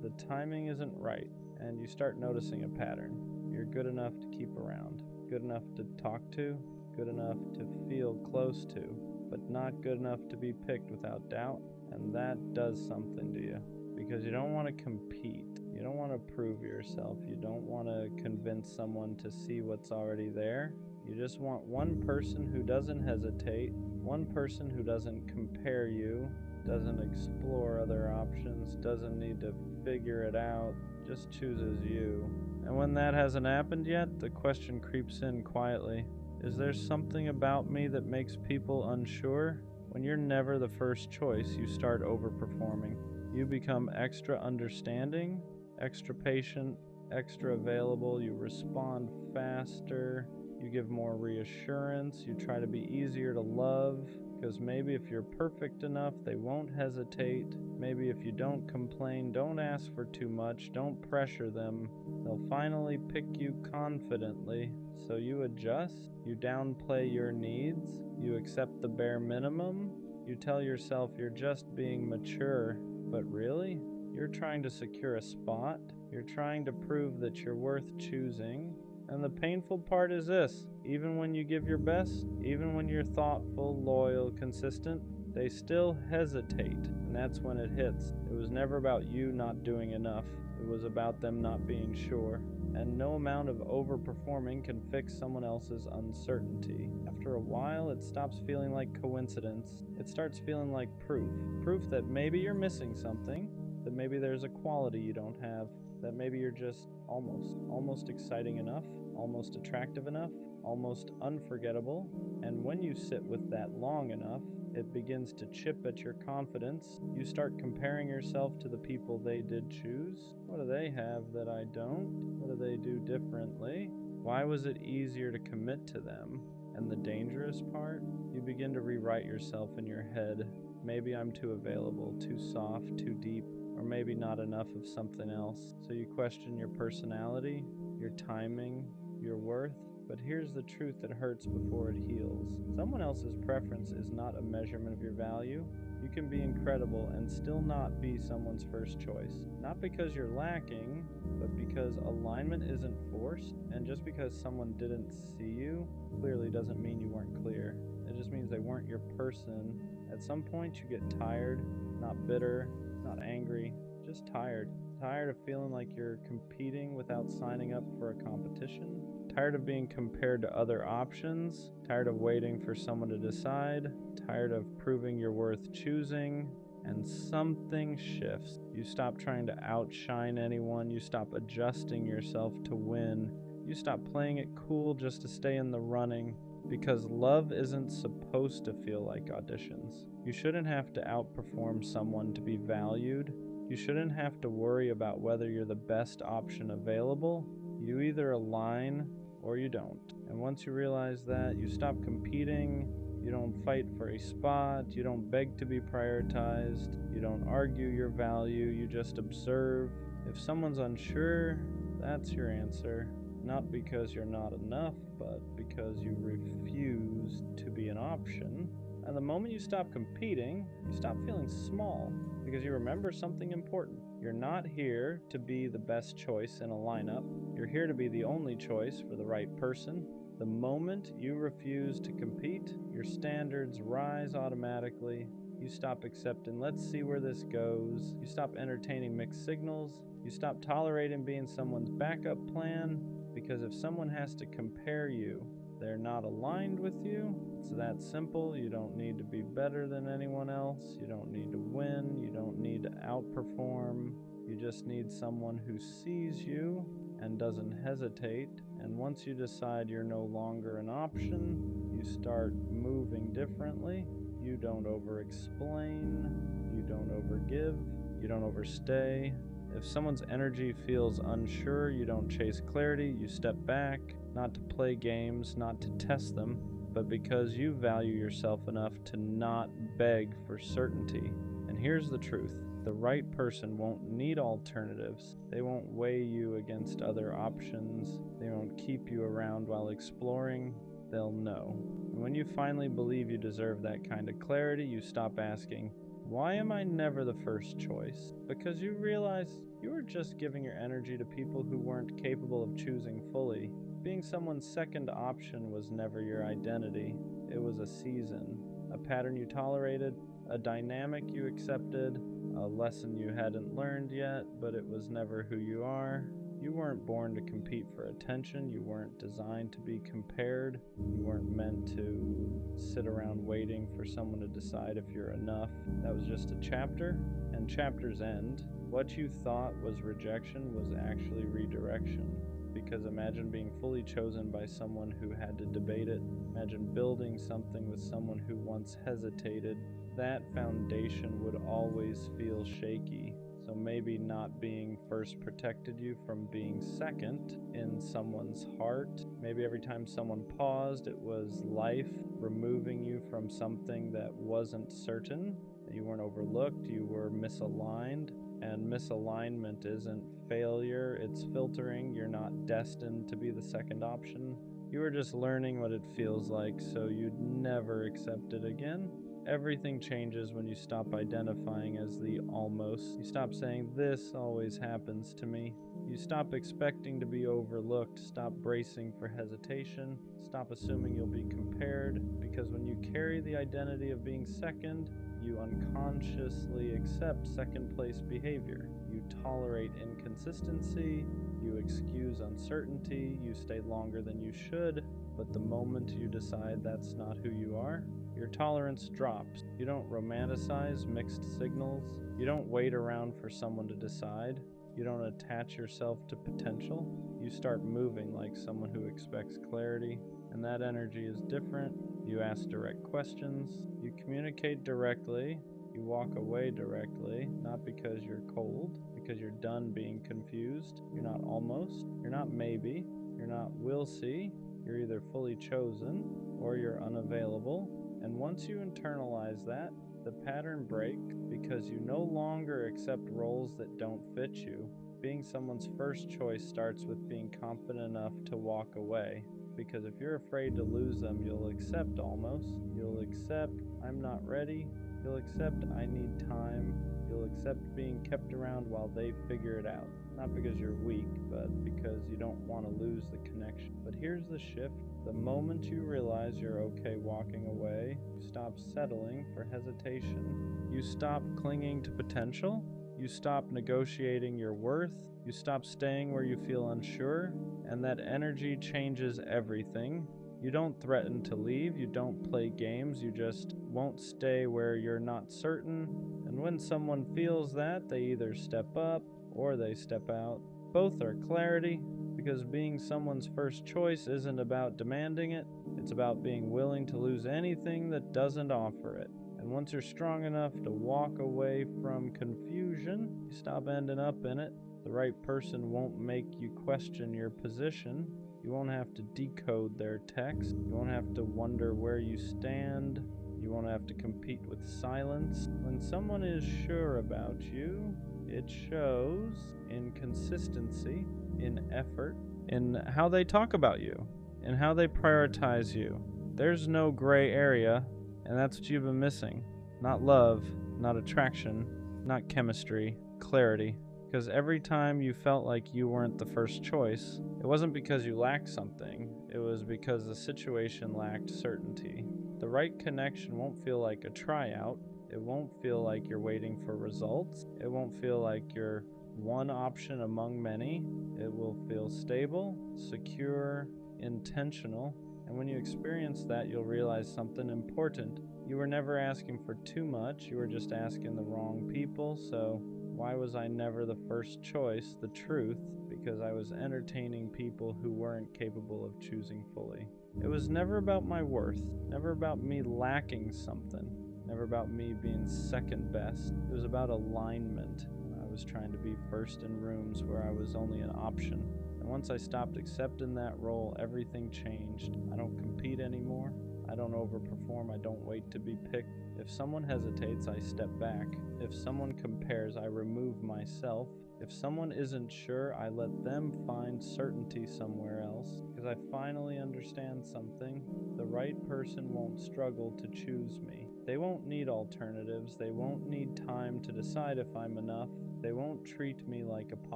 The timing isn't right. And you start noticing a pattern. You're good enough to keep around. Good enough to talk to. Good enough to feel close to. But not good enough to be picked without doubt. And that does something to you. Because you don't want to compete. You don't want to prove yourself. You don't want to convince someone to see what's already there. You just want one person who doesn't hesitate, one person who doesn't compare you, doesn't explore other options, doesn't need to figure it out, just chooses you. And when that hasn't happened yet, the question creeps in quietly. Is there something about me that makes people unsure? When you're never the first choice, you start overperforming. You become extra understanding, extra patient, extra available, you respond faster, you give more reassurance, you try to be easier to love, because maybe if you're perfect enough, they won't hesitate. Maybe if you don't complain, don't ask for too much, don't pressure them, they'll finally pick you confidently. So you adjust, you downplay your needs, you accept the bare minimum, you tell yourself you're just being mature, but really, you're trying to secure a spot, you're trying to prove that you're worth choosing. And the painful part is this: even when you give your best, even when you're thoughtful, loyal, consistent, they still hesitate. And that's when it hits. It was never about you not doing enough. It was about them not being sure. And no amount of overperforming can fix someone else's uncertainty. After a while, it stops feeling like coincidence. It starts feeling like proof. Proof that maybe you're missing something, that maybe there's a quality you don't have, that maybe you're just almost exciting enough, almost attractive enough, almost unforgettable. And when you sit with that long enough, it begins to chip at your confidence. You start comparing yourself to the people they did choose. What do they have that I don't? What do they do differently? Why was it easier to commit to them? And the dangerous part? You begin to rewrite yourself in your head. Maybe I'm too available, too soft, too deep, or maybe not enough of something else. So you question your personality, your timing, your worth. But here's the truth that hurts before it heals. Someone else's preference is not a measurement of your value. You can be incredible and still not be someone's first choice. Not because you're lacking, but because alignment isn't forced, and just because someone didn't see you clearly doesn't mean you weren't clear. It just means they weren't your person. At some point you get tired, not bitter, not angry, just tired. Tired of feeling like you're competing without signing up for a competition. Tired of being compared to other options. Tired of waiting for someone to decide. Tired of proving you're worth choosing. And something shifts. You stop trying to outshine anyone. You stop adjusting yourself to win. You stop playing it cool just to stay in the running. Because love isn't supposed to feel like auditions. You shouldn't have to outperform someone to be valued. You shouldn't have to worry about whether you're the best option available. You either align or you don't. And once you realize that, you stop competing, you don't fight for a spot, you don't beg to be prioritized, you don't argue your value, you just observe. If someone's unsure, that's your answer. Not because you're not enough, but because you refuse to be an option. And the moment you stop competing, you stop feeling small, because you remember something important. You're not here to be the best choice in a lineup. You're here to be the only choice for the right person. The moment you refuse to compete, your standards rise automatically. You stop accepting, let's see where this goes. You stop entertaining mixed signals. You stop tolerating being someone's backup plan, because if someone has to compare you, they're not aligned with you. It's that simple. You don't need to be better than anyone else. You don't need to win. You don't need to outperform. You just need someone who sees you and doesn't hesitate. And once you decide you're no longer an option, you start moving differently. You don't over-explain. You don't overgive. You don't overstay. If someone's energy feels unsure, you don't chase clarity, you step back, not to play games, not to test them, but because you value yourself enough to not beg for certainty. And here's the truth. The right person won't need alternatives. They won't weigh you against other options. They won't keep you around while exploring. They'll know. And when you finally believe you deserve that kind of clarity, you stop asking, why am I never the first choice? Because you realize you were just giving your energy to people who weren't capable of choosing fully. Being someone's second option was never your identity. It was a season, a pattern you tolerated, a dynamic you accepted, a lesson you hadn't learned yet, but it was never who you are. You weren't born to compete for attention. You weren't designed to be compared. You weren't meant to sit around waiting for someone to decide if you're enough. That was just a chapter, and chapters end. What you thought was rejection was actually redirection. Because imagine being fully chosen by someone who had to debate it. Imagine building something with someone who once hesitated. That foundation would always feel shaky. So maybe not being first protected you from being second in someone's heart. Maybe every time someone paused, it was life removing you from something that wasn't certain. You weren't overlooked, you were misaligned. And misalignment isn't failure, it's filtering. You're not destined to be the second option. You were just learning what it feels like, so you'd never accept it again. Everything changes when you stop identifying as the almost. You stop saying, this always happens to me. You stop expecting to be overlooked, stop bracing for hesitation, stop assuming you'll be compared, because when you carry the identity of being second, you unconsciously accept second place behavior. You tolerate inconsistency, you excuse uncertainty, you stay longer than you should, but the moment you decide that's not who you are, your tolerance drops. You don't romanticize mixed signals. You don't wait around for someone to decide. You don't attach yourself to potential. You start moving like someone who expects clarity, and that energy is different. You ask direct questions. You communicate directly. You walk away directly, not because you're cold, because you're done being confused. You're not almost. You're not maybe. You're not will see. You're either fully chosen or you're unavailable. And once you internalize that, the pattern breaks because you no longer accept roles that don't fit you. Being someone's first choice starts with being confident enough to walk away. Because if you're afraid to lose them, you'll accept almost. You'll accept, I'm not ready. You'll accept, I need time. You'll accept being kept around while they figure it out. Not because you're weak, but because you don't want to lose the connection. But here's the shift. The moment you realize you're okay walking away, you stop settling for hesitation. You stop clinging to potential. You stop negotiating your worth. You stop staying where you feel unsure. And that energy changes everything. You don't threaten to leave. You don't play games. You just won't stay where you're not certain. And when someone feels that, they either step up or they step out. Both are clarity, because being someone's first choice isn't about demanding it. It's about being willing to lose anything that doesn't offer it. And once you're strong enough to walk away from confusion, you stop ending up in it. The right person won't make you question your position. You won't have to decode their text. You won't have to wonder where you stand. You won't have to compete with silence. When someone is sure about you, it shows in consistency, in effort, in how they talk about you, in how they prioritize you. There's no gray area, and that's what you've been missing. Not love, not attraction, not chemistry, clarity. Because every time you felt like you weren't the first choice, it wasn't because you lacked something, it was because the situation lacked certainty. The right connection won't feel like a tryout. It won't feel like you're waiting for results. It won't feel like you're one option among many. It will feel stable, secure, intentional. And when you experience that, you'll realize something important. You were never asking for too much. You were just asking the wrong people. So why was I never the first choice? The truth, because I was entertaining people who weren't capable of choosing fully. It was never about my worth, never about me lacking something, never about me being second best. It was about alignment. I was trying to be first in rooms where I was only an option. And once I stopped accepting that role, everything changed. I don't compete anymore. I don't overperform. I don't wait to be picked. If someone hesitates, I step back. If someone compares, I remove myself. If someone isn't sure, I let them find certainty somewhere else. Because I finally understand something. The right person won't struggle to choose me. They won't need alternatives. They won't need time to decide if I'm enough. They won't treat me like a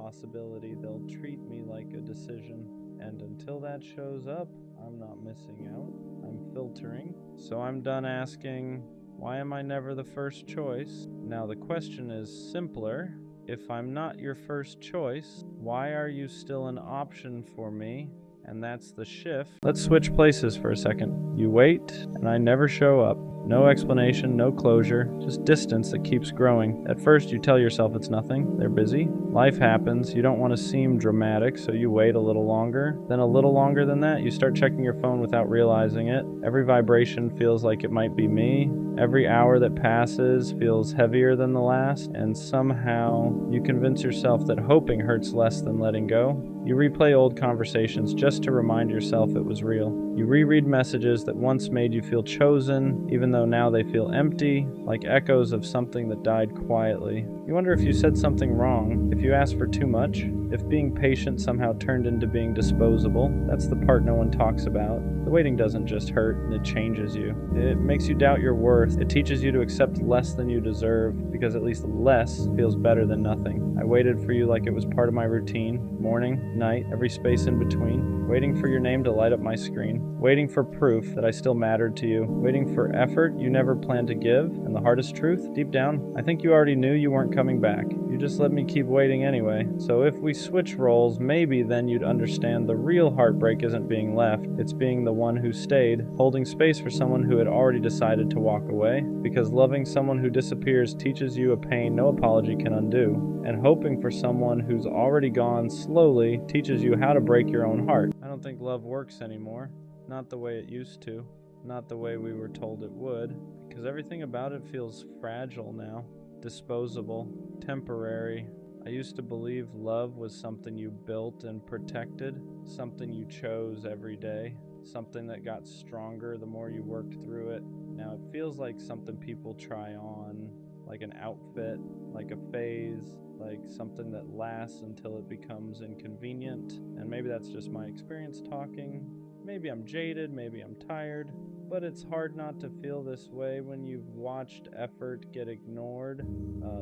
possibility. They'll treat me like a decision. And until that shows up, I'm not missing out. I'm filtering. So I'm done asking, why am I never the first choice? Now the question is simpler. If I'm not your first choice, why are you still an option for me? And that's the shift. Let's switch places for a second. You wait, and I never show up. No explanation, no closure, just distance that keeps growing. At first, you tell yourself it's nothing. They're busy. Life happens. You don't want to seem dramatic, so you wait a little longer. Then a little longer than that, you start checking your phone without realizing it. Every vibration feels like it might be me. Every hour that passes feels heavier than the last, and somehow you convince yourself that hoping hurts less than letting go. You replay old conversations just to remind yourself it was real. You reread messages that once made you feel chosen, even though now they feel empty, like echoes of something that died quietly. You wonder if you said something wrong, if you asked for too much, if being patient somehow turned into being disposable. That's the part no one talks about. The waiting doesn't just hurt, it changes you. It makes you doubt your worth. It teaches you to accept less than you deserve, because at least less feels better than nothing. I waited for you like it was part of my routine, morning, night, every space in between, waiting for your name to light up my screen, waiting for proof that I still mattered to you, waiting for effort you never planned to give, and the hardest truth, deep down, I think you already knew you weren't coming back. You just let me keep waiting anyway. So if we switch roles, maybe then you'd understand the real heartbreak isn't being left, it's being the one who stayed, holding space for someone who had already decided to walk away, because loving someone who disappears teaches you a pain no apology can undo, and hoping for someone who's already gone slowly teaches you how to break your own heart. I don't think love works anymore. Not the way it used to. Not the way we were told it would. Because everything about it feels fragile now. Disposable. Temporary. I used to believe love was something you built and protected, something you chose every day, something that got stronger the more you worked through it. Now it feels like something people try on, like an outfit, like a phase, like something that lasts until it becomes inconvenient. And maybe that's just my experience talking. Maybe I'm jaded, maybe I'm tired, but it's hard not to feel this way when you've watched effort get ignored,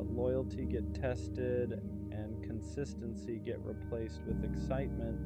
loyalty get tested, and consistency get replaced with excitement.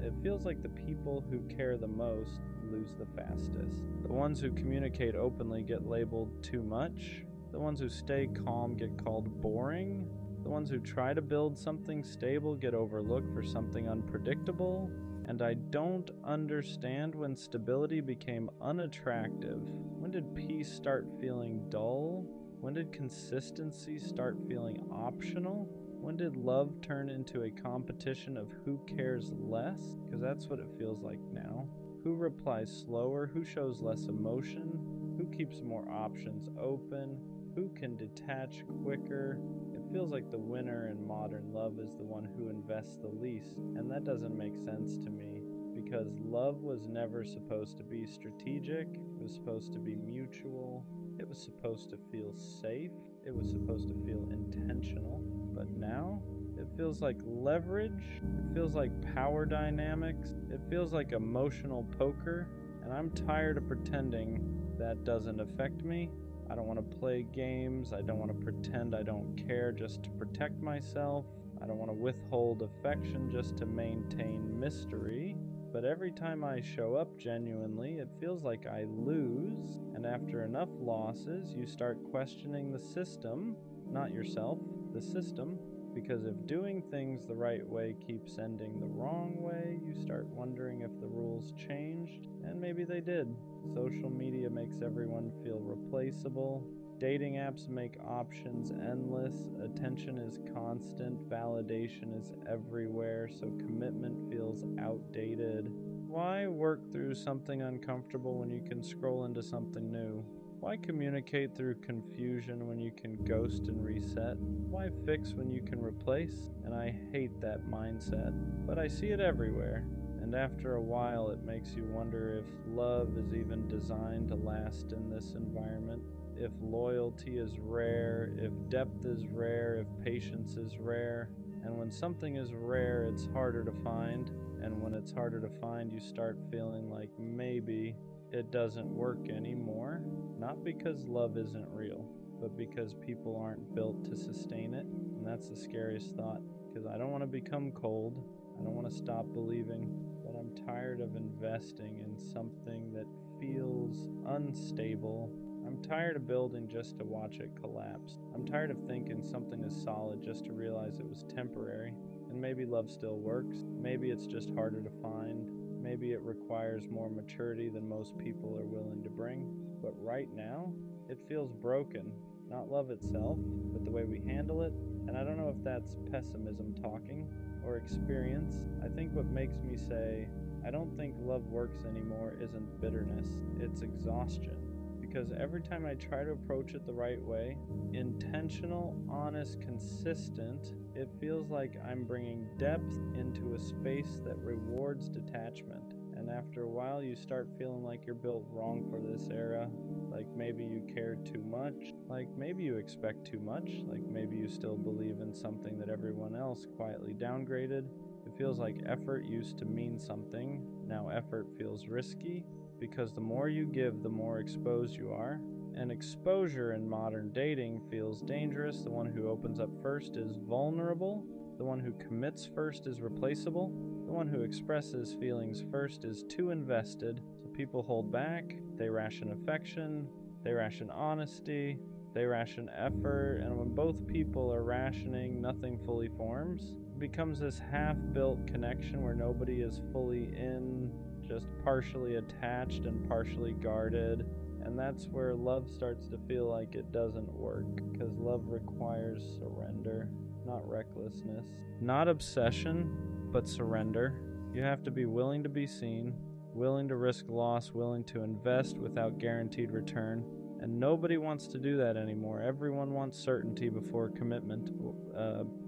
It feels like the people who care the most lose the fastest. The ones who communicate openly get labeled too much. The ones who stay calm get called boring. The ones who try to build something stable get overlooked for something unpredictable. And I don't understand when stability became unattractive. When did peace start feeling dull? When did consistency start feeling optional? When did love turn into a competition of who cares less? Because that's what it feels like now. Who replies slower? Who shows less emotion? Who keeps more options open? Who can detach quicker? It feels like the winner in modern love is the one who invests the least, and that doesn't make sense to me, because love was never supposed to be strategic. It was supposed to be mutual. It was supposed to feel safe. It was supposed to feel intentional. But now, it feels like leverage. It feels like power dynamics. It feels like emotional poker, and I'm tired of pretending that doesn't affect me. I don't want to play games. I don't want to pretend I don't care just to protect myself. I don't want to withhold affection just to maintain mystery. But every time I show up genuinely, it feels like I lose. And after enough losses, you start questioning the system, not yourself, the system. Because if doing things the right way keeps ending the wrong way, you start wondering if the rules changed, and maybe they did. Social media makes everyone feel replaceable. Dating apps make options endless. Attention is constant. Validation is everywhere, so commitment feels outdated. Why work through something uncomfortable when you can scroll into something new? Why communicate through confusion when you can ghost and reset? Why fix when you can replace? And I hate that mindset, but I see it everywhere. And after a while, it makes you wonder if love is even designed to last in this environment. If loyalty is rare, if depth is rare, if patience is rare. And when something is rare, it's harder to find. And when it's harder to find, you start feeling like maybe it doesn't work anymore. Not because love isn't real, but because people aren't built to sustain it. And that's the scariest thought, because I don't want to become cold. I don't want to stop believing, but I'm tired of investing in something that feels unstable. I'm tired of building just to watch it collapse. I'm tired of thinking something is solid just to realize it was temporary. And maybe love still works. Maybe it's just harder to find. Maybe it requires more maturity than most people are willing to bring. But right now, it feels broken. Not love itself, but the way we handle it. And I don't know if that's pessimism talking or experience. I think what makes me say, I don't think love works anymore isn't bitterness, it's exhaustion. Because every time I try to approach it the right way, intentional, honest, consistent, it feels like I'm bringing depth into a space that rewards detachment. And after a while, you start feeling like you're built wrong for this era. Like maybe you care too much. Like maybe you expect too much. Like maybe you still believe in something that everyone else quietly downgraded. It feels like effort used to mean something. Now effort feels risky. Because the more you give, the more exposed you are. And exposure in modern dating feels dangerous. The one who opens up first is vulnerable. The one who commits first is replaceable. The one who expresses feelings first is too invested. So people hold back. They ration affection. They ration honesty. They ration effort. And when both people are rationing, nothing fully forms. It becomes this half-built connection where nobody is fully in, just partially attached and partially guarded. And that's where love starts to feel like it doesn't work, because love requires surrender, not recklessness. Not obsession, but surrender. You have to be willing to be seen, willing to risk loss, willing to invest without guaranteed return. And nobody wants to do that anymore. Everyone wants certainty before commitment,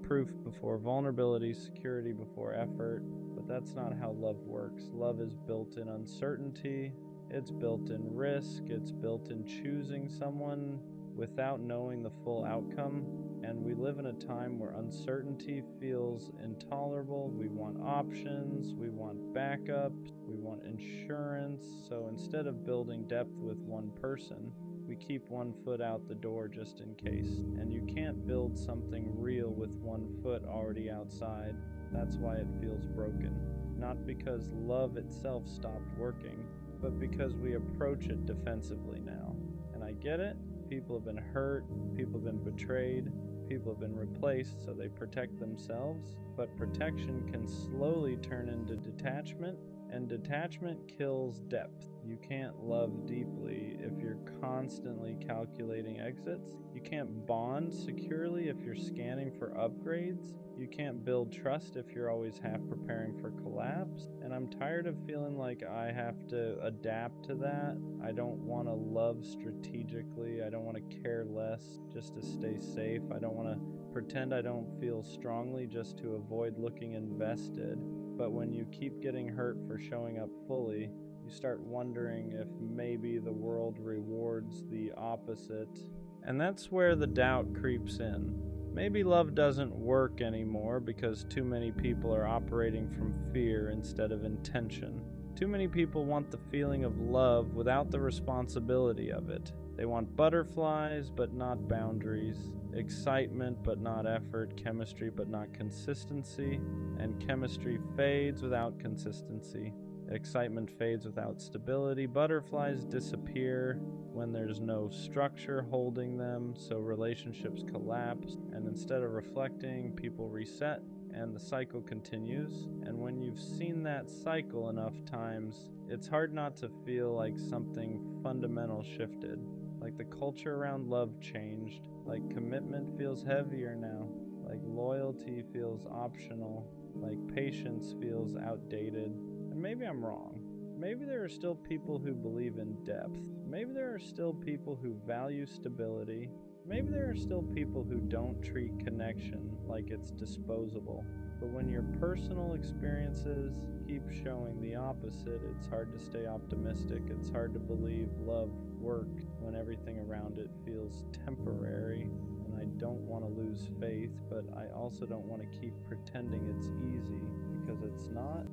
proof before vulnerability, security before effort. But that's not how love works. Love is built in uncertainty, it's built in risk, it's built in choosing someone without knowing the full outcome. And we live in a time where uncertainty feels intolerable. We want options, we want backup, we want insurance. So instead of building depth with one person, we keep one foot out the door just in case. And you can't build something real with one foot already outside. That's why it feels broken. Not because love itself stopped working, but because we approach it defensively now. And I get it. People have been hurt, people have been betrayed, people have been replaced, so they protect themselves. But protection can slowly turn into detachment, and detachment kills depth. You can't love deeply if you're constantly calculating exits. You can't bond securely if you're scanning for upgrades. You can't build trust if you're always half preparing for collapse. And I'm tired of feeling like I have to adapt to that. I don't want to love strategically. I don't want to care less just to stay safe. I don't want to pretend I don't feel strongly just to avoid looking invested. But when you keep getting hurt for showing up fully, you start wondering if maybe the world rewards the opposite. And that's where the doubt creeps in. Maybe love doesn't work anymore because too many people are operating from fear instead of intention. Too many people want the feeling of love without the responsibility of it. They want butterflies but not boundaries, excitement but not effort, chemistry but not consistency, and chemistry fades without consistency. Excitement fades without stability. Butterflies disappear when there's no structure holding them, so relationships collapse. And instead of reflecting, people reset, and the cycle continues. And when you've seen that cycle enough times, it's hard not to feel like something fundamental shifted. Like the culture around love changed. Like commitment feels heavier now. Like loyalty feels optional. Like patience feels outdated. And maybe I'm wrong. Maybe there are still people who believe in depth. Maybe there are still people who value stability. Maybe there are still people who don't treat connection like it's disposable. But when your personal experiences keep showing the opposite, it's hard to stay optimistic. It's hard to believe love worked when everything around it feels temporary. And I don't want to lose faith, but I also don't want to keep pretending it's easy, because it's not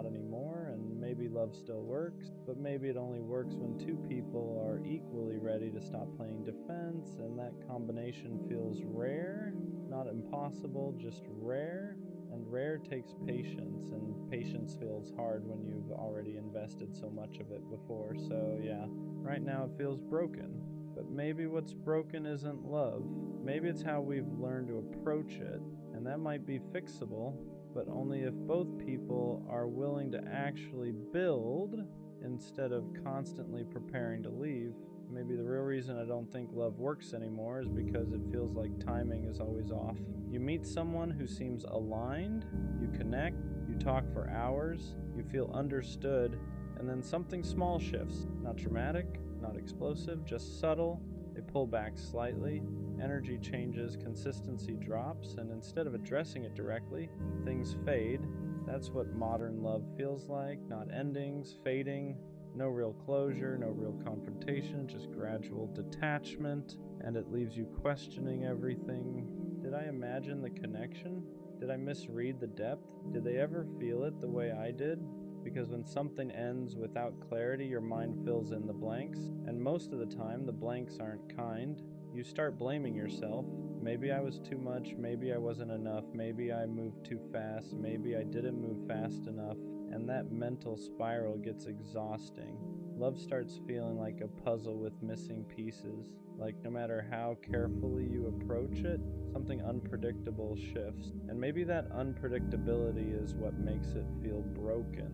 anymore. And maybe love still works, but maybe it only works when two people are equally ready to stop playing defense, and that combination feels rare, not impossible, just rare. And rare takes patience, and patience feels hard when you've already invested so much of it before. So yeah, right now it feels broken. But maybe what's broken isn't love. Maybe it's how we've learned to approach it, and that might be fixable, but only if both people are willing to actually build instead of constantly preparing to leave. Maybe the real reason I don't think love works anymore is because it feels like timing is always off. You meet someone who seems aligned, you connect, you talk for hours, you feel understood, and then something small shifts. Not dramatic, not explosive, just subtle. They pull back slightly, energy changes, consistency drops, and instead of addressing it directly, things fade. That's what modern love feels like. Not endings, fading, no real closure, no real confrontation, just gradual detachment, and it leaves you questioning everything. Did I imagine the connection? Did I misread the depth? Did they ever feel it the way I did? Because when something ends without clarity, your mind fills in the blanks, and most of the time the blanks aren't kind. You start blaming yourself. Maybe I was too much, maybe I wasn't enough, maybe I moved too fast, maybe I didn't move fast enough, and that mental spiral gets exhausting. Love starts feeling like a puzzle with missing pieces. Like no matter how carefully you approach it, something unpredictable shifts. And maybe that unpredictability is what makes it feel broken,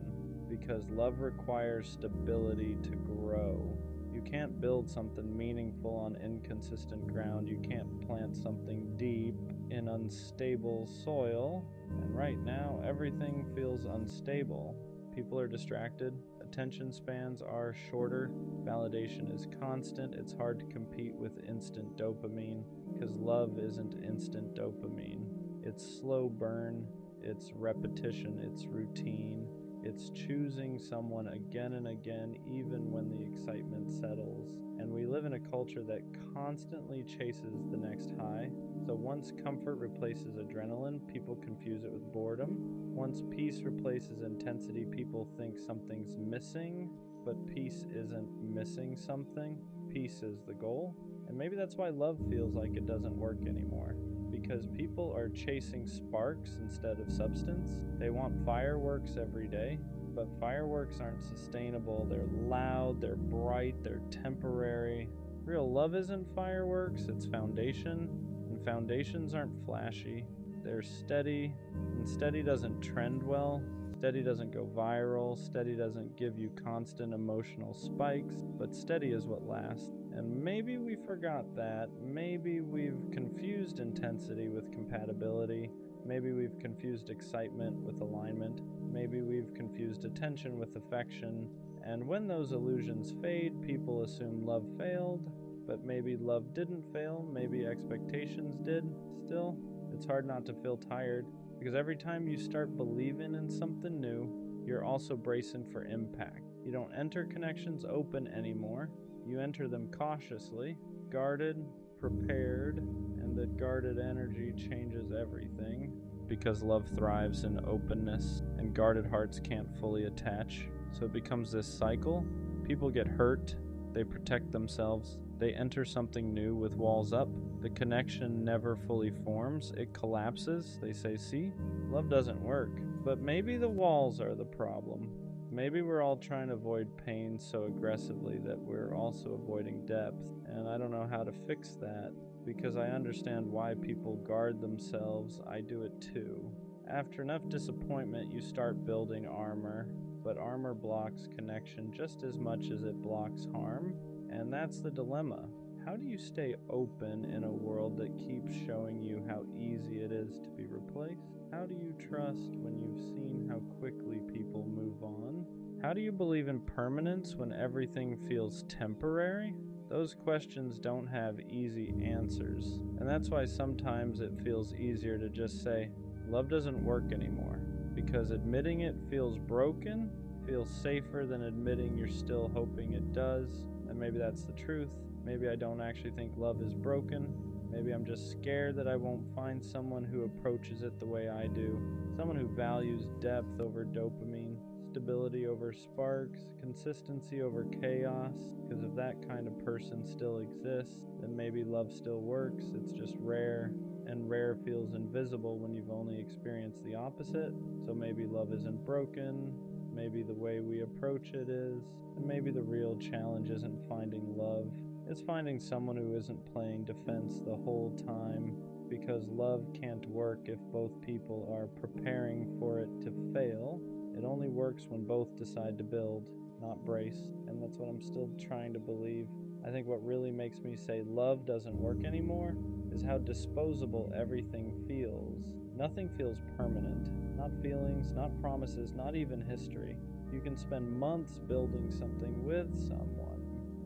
because love requires stability to grow. You can't build something meaningful on inconsistent ground. You can't plant something deep in unstable soil. And right now, everything feels unstable. People are distracted. attention spans are shorter, validation is constant, it's hard to compete with instant dopamine, because love isn't instant dopamine. It's slow burn, it's repetition, it's routine. It's choosing someone again and again, even when the excitement settles. And we live in a culture that constantly chases the next high. So once comfort replaces adrenaline, people confuse it with boredom. Once peace replaces intensity, people think something's missing. But peace isn't missing something. Peace is the goal. And maybe that's why love feels like it doesn't work anymore. Because people are chasing sparks instead of substance. They want fireworks every day, but fireworks aren't sustainable. They're loud, they're bright, they're temporary. Real love isn't fireworks, it's foundation, and foundations aren't flashy. They're steady, and steady doesn't trend well. Steady doesn't go viral, steady doesn't give you constant emotional spikes, but steady is what lasts. And maybe we forgot that. Maybe we've confused intensity with compatibility. Maybe we've confused excitement with alignment. Maybe we've confused attention with affection. And when those illusions fade, people assume love failed, but maybe love didn't fail, maybe expectations did. Still, it's hard not to feel tired. Because every time you start believing in something new, you're also bracing for impact. You don't enter connections open anymore. You enter them cautiously, guarded, prepared, and that guarded energy changes everything. Because love thrives in openness, and guarded hearts can't fully attach. So it becomes this cycle. People get hurt, they protect themselves, they enter something new with walls up. The connection never fully forms, it collapses. They say, see, love doesn't work. But maybe the walls are the problem. Maybe we're all trying to avoid pain so aggressively that we're also avoiding depth. And I don't know how to fix that, because I understand why people guard themselves. I do it too. After enough disappointment, you start building armor. But armor blocks connection just as much as it blocks harm. And that's the dilemma. How do you stay open in a world that keeps showing you how easy it is to be replaced? How do you trust when you've seen how quickly people move on? How do you believe in permanence when everything feels temporary? Those questions don't have easy answers. And that's why sometimes it feels easier to just say, love doesn't work anymore. Because admitting it feels broken, feels safer than admitting you're still hoping it does. And maybe that's the truth. Maybe I don't actually think love is broken. Maybe I'm just scared that I won't find someone who approaches it the way I do. Someone who values depth over dopamine, stability over sparks, consistency over chaos. Because if that kind of person still exists, then maybe love still works. It's just rare. And rare feels invisible when you've only experienced the opposite. So maybe love isn't broken. Maybe the way we approach it is, and maybe the real challenge isn't finding love. It's finding someone who isn't playing defense the whole time, because love can't work if both people are preparing for it to fail. It only works when both decide to build, not brace, and that's what I'm still trying to believe. I think what really makes me say love doesn't work anymore is how disposable everything feels. Nothing feels permanent. Not feelings, not promises, not even history. You can spend months building something with someone.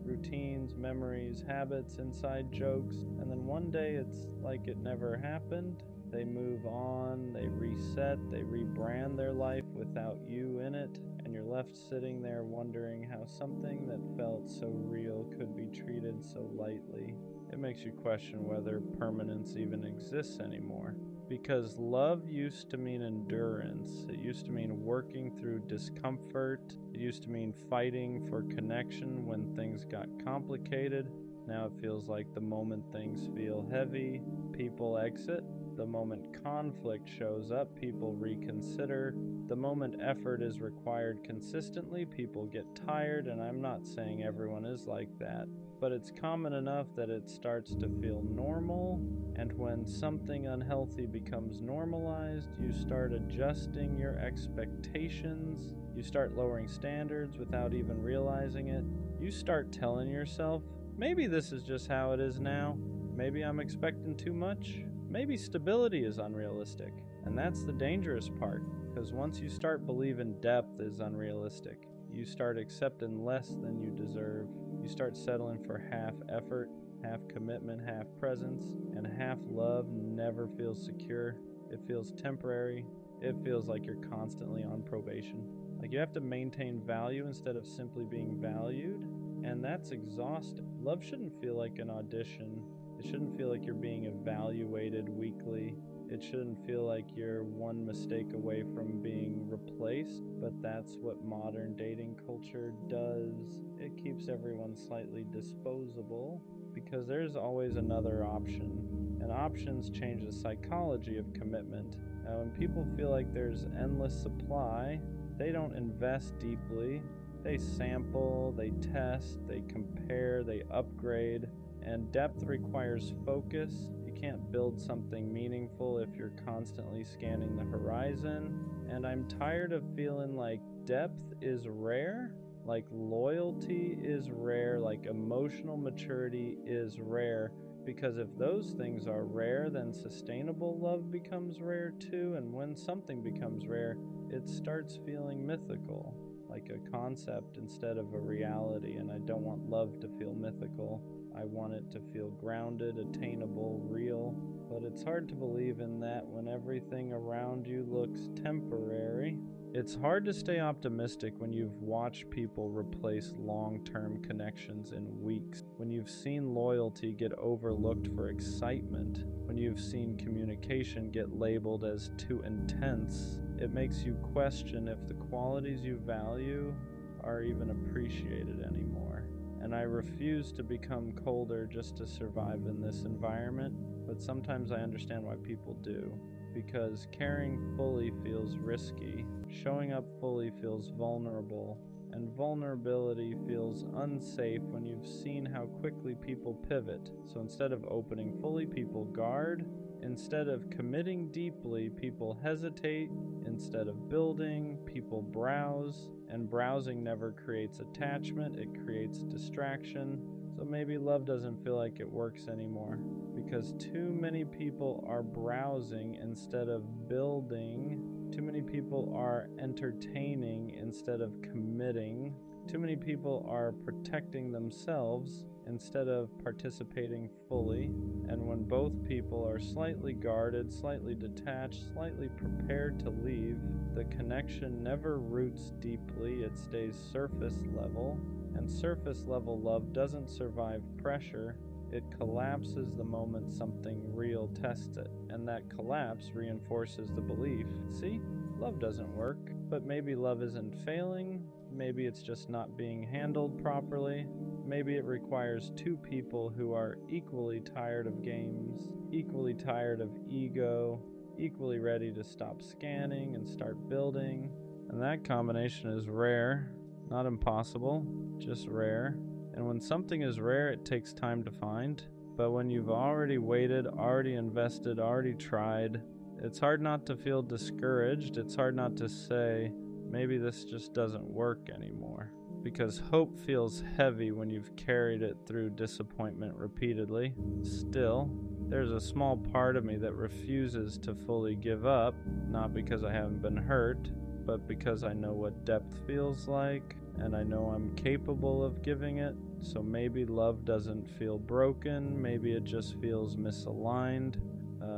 Routines, memories, habits, inside jokes, and then one day it's like it never happened. They move on, they reset, they rebrand their life without you in it, and you're left sitting there wondering how something that felt so real could be treated so lightly. It makes you question whether permanence even exists anymore. Because love used to mean endurance. It used to mean working through discomfort. It used to mean fighting for connection when things got complicated. Now it feels like the moment things feel heavy, people exit. The moment conflict shows up, people reconsider. The moment effort is required consistently, people get tired, and I'm not saying everyone is like that. But it's common enough that it starts to feel normal, and when something unhealthy becomes normalized, you start adjusting your expectations, you start lowering standards without even realizing it. You start telling yourself, maybe this is just how it is now, maybe I'm expecting too much, maybe stability is unrealistic. And that's the dangerous part, because once you start believing depth is unrealistic, You start accepting less than you deserve. You start settling for half effort, half commitment, half presence, and half love never feels secure. It feels temporary. It feels like you're constantly on probation. Like you have to maintain value instead of simply being valued, and that's exhausting. Love shouldn't feel like an audition. It shouldn't feel like you're being evaluated weekly. It shouldn't feel like you're one mistake away from being replaced, but that's what modern dating culture does. It keeps everyone slightly disposable because there's always another option, and options change the psychology of commitment. Now, when people feel like there's endless supply, they don't invest deeply. They sample, they test, they compare, they upgrade, and depth requires focus. You can't build something meaningful if you're constantly scanning the horizon. And I'm tired of feeling like depth is rare, like loyalty is rare, like emotional maturity is rare. Because if those things are rare, then sustainable love becomes rare too. And when something becomes rare, it starts feeling mythical, like a concept instead of a reality. And I don't want love to feel mythical. I want it to feel grounded, attainable, real. But it's hard to believe in that when everything around you looks temporary. It's hard to stay optimistic when you've watched people replace long-term connections in weeks, when you've seen loyalty get overlooked for excitement, when you've seen communication get labeled as too intense. It makes you question if the qualities you value are even appreciated anymore. And I refuse to become colder just to survive in this environment, but sometimes I understand why people do. Because caring fully feels risky, showing up fully feels vulnerable, and vulnerability feels unsafe when you've seen how quickly people pivot. So instead of opening fully, people guard. Instead of committing deeply, people hesitate. Instead of building, people browse. And browsing never creates attachment, it creates distraction. So maybe love doesn't feel like it works anymore, because too many people are browsing instead of building. Too many people are entertaining instead of committing. Too many people are protecting themselves instead of participating fully. And when both people are slightly guarded, slightly detached, slightly prepared to leave, the connection never roots deeply, it stays surface level. And surface level love doesn't survive pressure. It collapses the moment something real tests it, and that collapse reinforces the belief, see, love doesn't work. But maybe love isn't failing, maybe it's just not being handled properly. Maybe it requires two people who are equally tired of games, equally tired of ego, equally ready to stop scanning and start building. And that combination is rare, not impossible, just rare. And when something is rare, it takes time to find. But when you've already waited, already invested, already tried, it's hard not to feel discouraged. It's hard not to say, maybe this just doesn't work anymore. Because hope feels heavy when you've carried it through disappointment repeatedly. Still, there's a small part of me that refuses to fully give up, not because I haven't been hurt, but because I know what depth feels like, and I know I'm capable of giving it. So maybe love doesn't feel broken, maybe it just feels misaligned.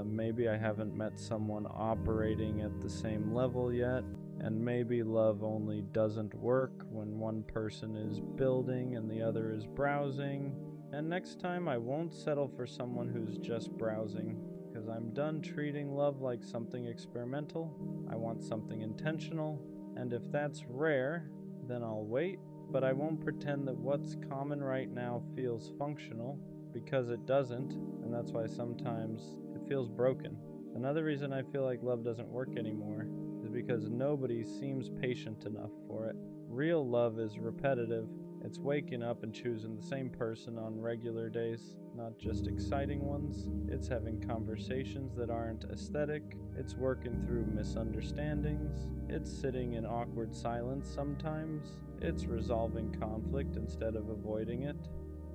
Maybe I haven't met someone operating at the same level yet, and maybe love only doesn't work when one person is building and the other is browsing. And next time I won't settle for someone who's just browsing, because I'm done treating love like something experimental. I want something intentional, and if that's rare, then I'll wait, but I won't pretend that what's common right now feels functional, because it doesn't, and that's why sometimes it feels broken. Another reason I feel like love doesn't work anymore is because nobody seems patient enough for it. Real love is repetitive. It's waking up and choosing the same person on regular days, not just exciting ones. It's having conversations that aren't aesthetic. It's working through misunderstandings. It's sitting in awkward silence sometimes. It's resolving conflict instead of avoiding it.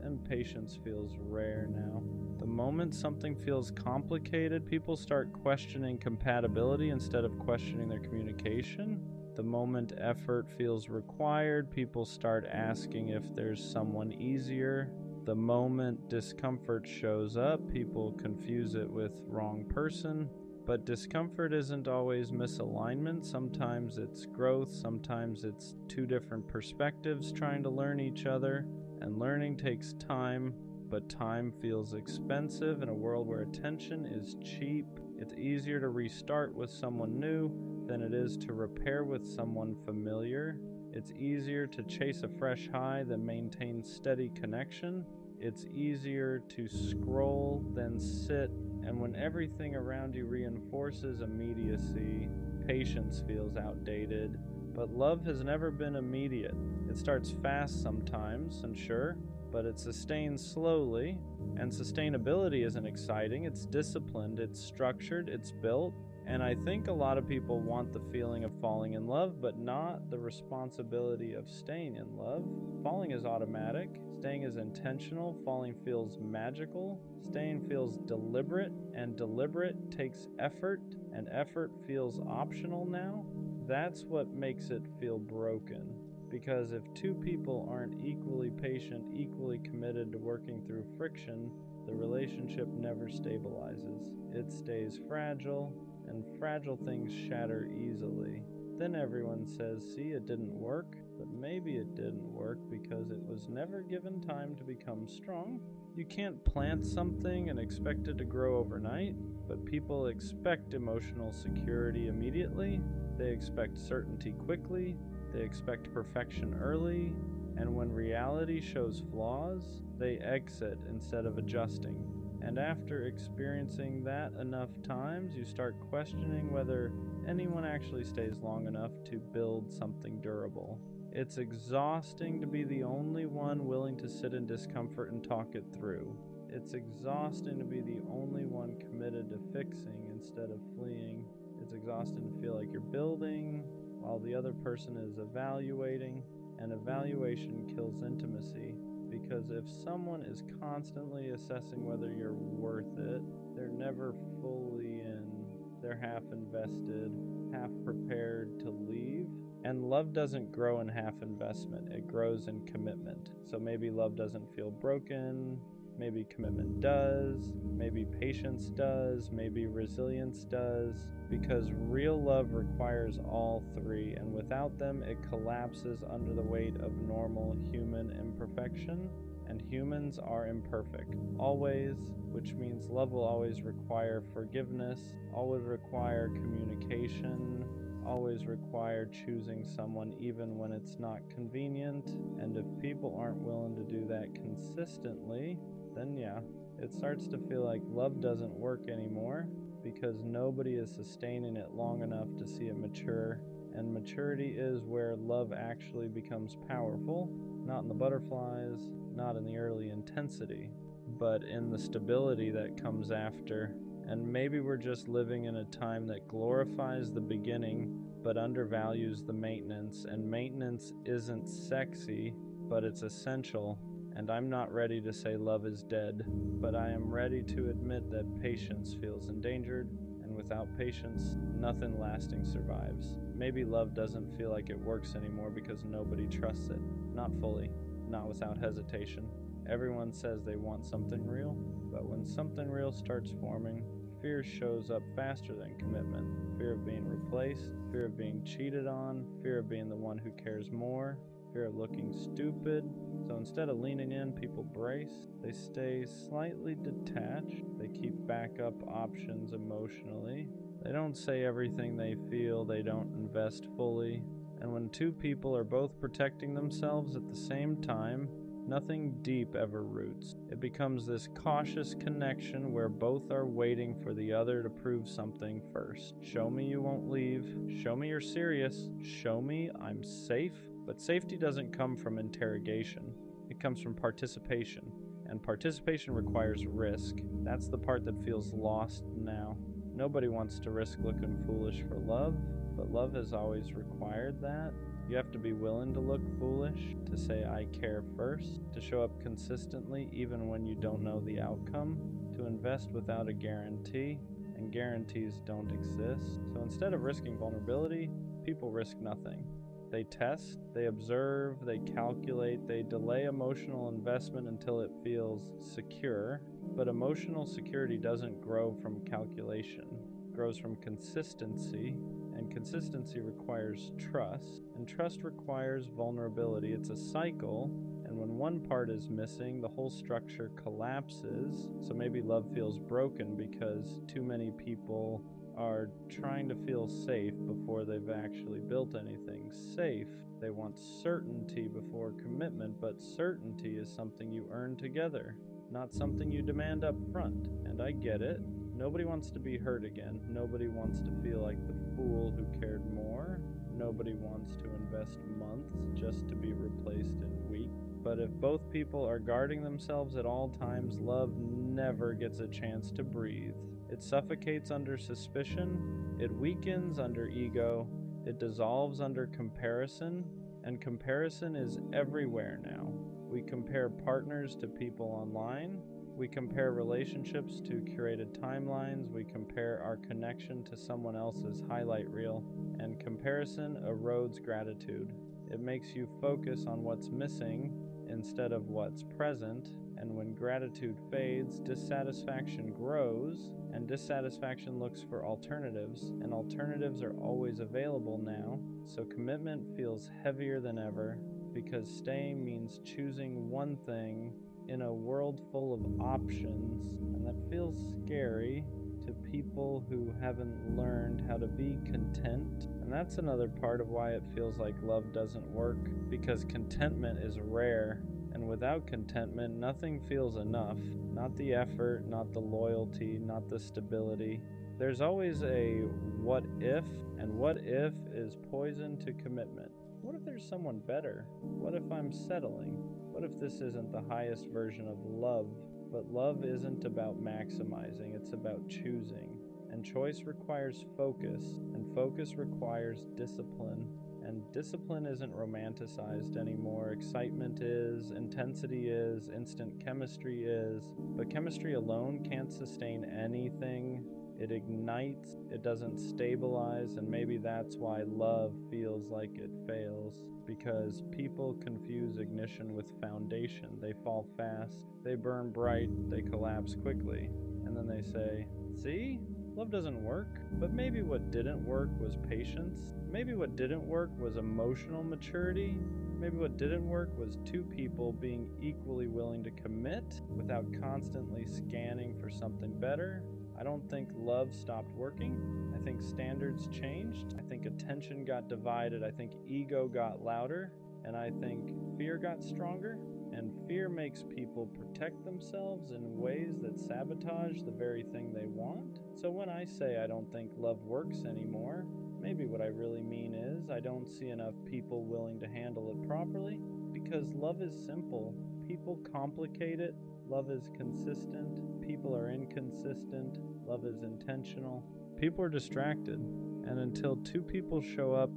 And patience feels rare now. The moment something feels complicated, people start questioning compatibility instead of questioning their communication. The moment effort feels required, people start asking if there's someone easier. The moment discomfort shows up, people confuse it with wrong person. But discomfort isn't always misalignment. Sometimes it's growth. Sometimes it's two different perspectives trying to learn each other. And learning takes time, but time feels expensive in a world where attention is cheap. It's easier to restart with someone new than it is to repair with someone familiar. It's easier to chase a fresh high than maintain steady connection. It's easier to scroll than sit, and when everything around you reinforces immediacy, patience feels outdated. But love has never been immediate. It starts fast sometimes, and sure, but it sustains slowly, and sustainability isn't exciting. It's disciplined, it's structured, it's built. And I think a lot of people want the feeling of falling in love, but not the responsibility of staying in love. Falling is automatic. Staying is intentional. Falling feels magical. Staying feels deliberate, and deliberate takes effort, and effort feels optional now. That's what makes it feel broken. Because if two people aren't equally patient, equally committed to working through friction, the relationship never stabilizes. It stays fragile, and fragile things shatter easily. Then everyone says, see, it didn't work, but maybe it didn't work because it was never given time to become strong. You can't plant something and expect it to grow overnight, but people expect emotional security immediately. They expect certainty quickly. They expect perfection early. And when reality shows flaws, they exit instead of adjusting. And after experiencing that enough times, you start questioning whether anyone actually stays long enough to build something durable. It's exhausting to be the only one willing to sit in discomfort and talk it through. It's exhausting to be the only one committed to fixing instead of fleeing. It's exhausting to feel like you're building while the other person is evaluating, and evaluation kills intimacy. Because if someone is constantly assessing whether you're worth it, they're never fully in. They're half invested, half prepared to leave. And love doesn't grow in half investment, it grows in commitment. So maybe love doesn't feel broken, maybe commitment does, maybe patience does, maybe resilience does, because real love requires all three, and without them it collapses under the weight of normal human imperfection, and humans are imperfect, always, which means love will always require forgiveness, always require communication, always require choosing someone even when it's not convenient, and if people aren't willing to do that consistently, then yeah, it starts to feel like love doesn't work anymore because nobody is sustaining it long enough to see it mature. And maturity is where love actually becomes powerful, not in the butterflies, not in the early intensity, but in the stability that comes after. And maybe we're just living in a time that glorifies the beginning but undervalues the maintenance, and maintenance isn't sexy, but it's essential. And I'm not ready to say love is dead, but I am ready to admit that patience feels endangered, and without patience, nothing lasting survives. Maybe love doesn't feel like it works anymore because nobody trusts it. Not fully, not without hesitation. Everyone says they want something real, but when something real starts forming, fear shows up faster than commitment. Fear of being replaced, fear of being cheated on, fear of being the one who cares more, fear of looking stupid. So instead of leaning in, people brace. They stay slightly detached. They keep backup options emotionally. They don't say everything they feel. They don't invest fully. And when two people are both protecting themselves at the same time, nothing deep ever roots. It becomes this cautious connection where both are waiting for the other to prove something first. Show me you won't leave. Show me you're serious. Show me I'm safe. But safety doesn't come from interrogation. It comes from participation. And participation requires risk. That's the part that feels lost now. Nobody wants to risk looking foolish for love, but love has always required that. You have to be willing to look foolish, to say I care first, to show up consistently even when you don't know the outcome, to invest without a guarantee, and guarantees don't exist. So instead of risking vulnerability, people risk nothing. They test, they observe, they calculate, they delay emotional investment until it feels secure. But emotional security doesn't grow from calculation. It grows from consistency, and consistency requires trust, and trust requires vulnerability. It's a cycle, and when one part is missing, the whole structure collapses. So maybe love feels broken because too many people are trying to feel safe before they've actually built anything safe. They want certainty before commitment, but certainty is something you earn together, not something you demand up front. And I get it. Nobody wants to be hurt again. Nobody wants to feel like the fool who cared more. Nobody wants to invest months just to be replaced in weeks. But if both people are guarding themselves at all times, love never gets a chance to breathe. It suffocates under suspicion, it weakens under ego, it dissolves under comparison, and comparison is everywhere now. We compare partners to people online, we compare relationships to curated timelines, we compare our connection to someone else's highlight reel, and comparison erodes gratitude. It makes you focus on what's missing instead of what's present, and when gratitude fades, dissatisfaction grows, and dissatisfaction looks for alternatives, and alternatives are always available now, so commitment feels heavier than ever, because staying means choosing one thing in a world full of options, and that feels scary to people who haven't learned how to be content. And that's another part of why it feels like love doesn't work, because contentment is rare, and without contentment, nothing feels enough. Not the effort, not the loyalty, not the stability. There's always a what if, and what if is poison to commitment. What if there's someone better? What if I'm settling? What if this isn't the highest version of love? But love isn't about maximizing, it's about choosing. And choice requires focus, and focus requires discipline. And discipline isn't romanticized anymore. Excitement is, intensity is, instant chemistry is. But chemistry alone can't sustain anything. It ignites, it doesn't stabilize, and maybe that's why love feels like it fails. Because people confuse ignition with foundation. They fall fast, they burn bright, they collapse quickly. And then they say, see? Love doesn't work. But maybe what didn't work was patience. Maybe what didn't work was emotional maturity. Maybe what didn't work was two people being equally willing to commit without constantly scanning for something better. I don't think love stopped working. I think standards changed. I think attention got divided. I think ego got louder. And I think fear got stronger. And fear makes people protect themselves in ways that sabotage the very thing they want. So when I say I don't think love works anymore, maybe what I really mean is I don't see enough people willing to handle it properly. Because love is simple. People complicate it. Love is consistent. People are inconsistent. Love is intentional. People are distracted. And until two people show up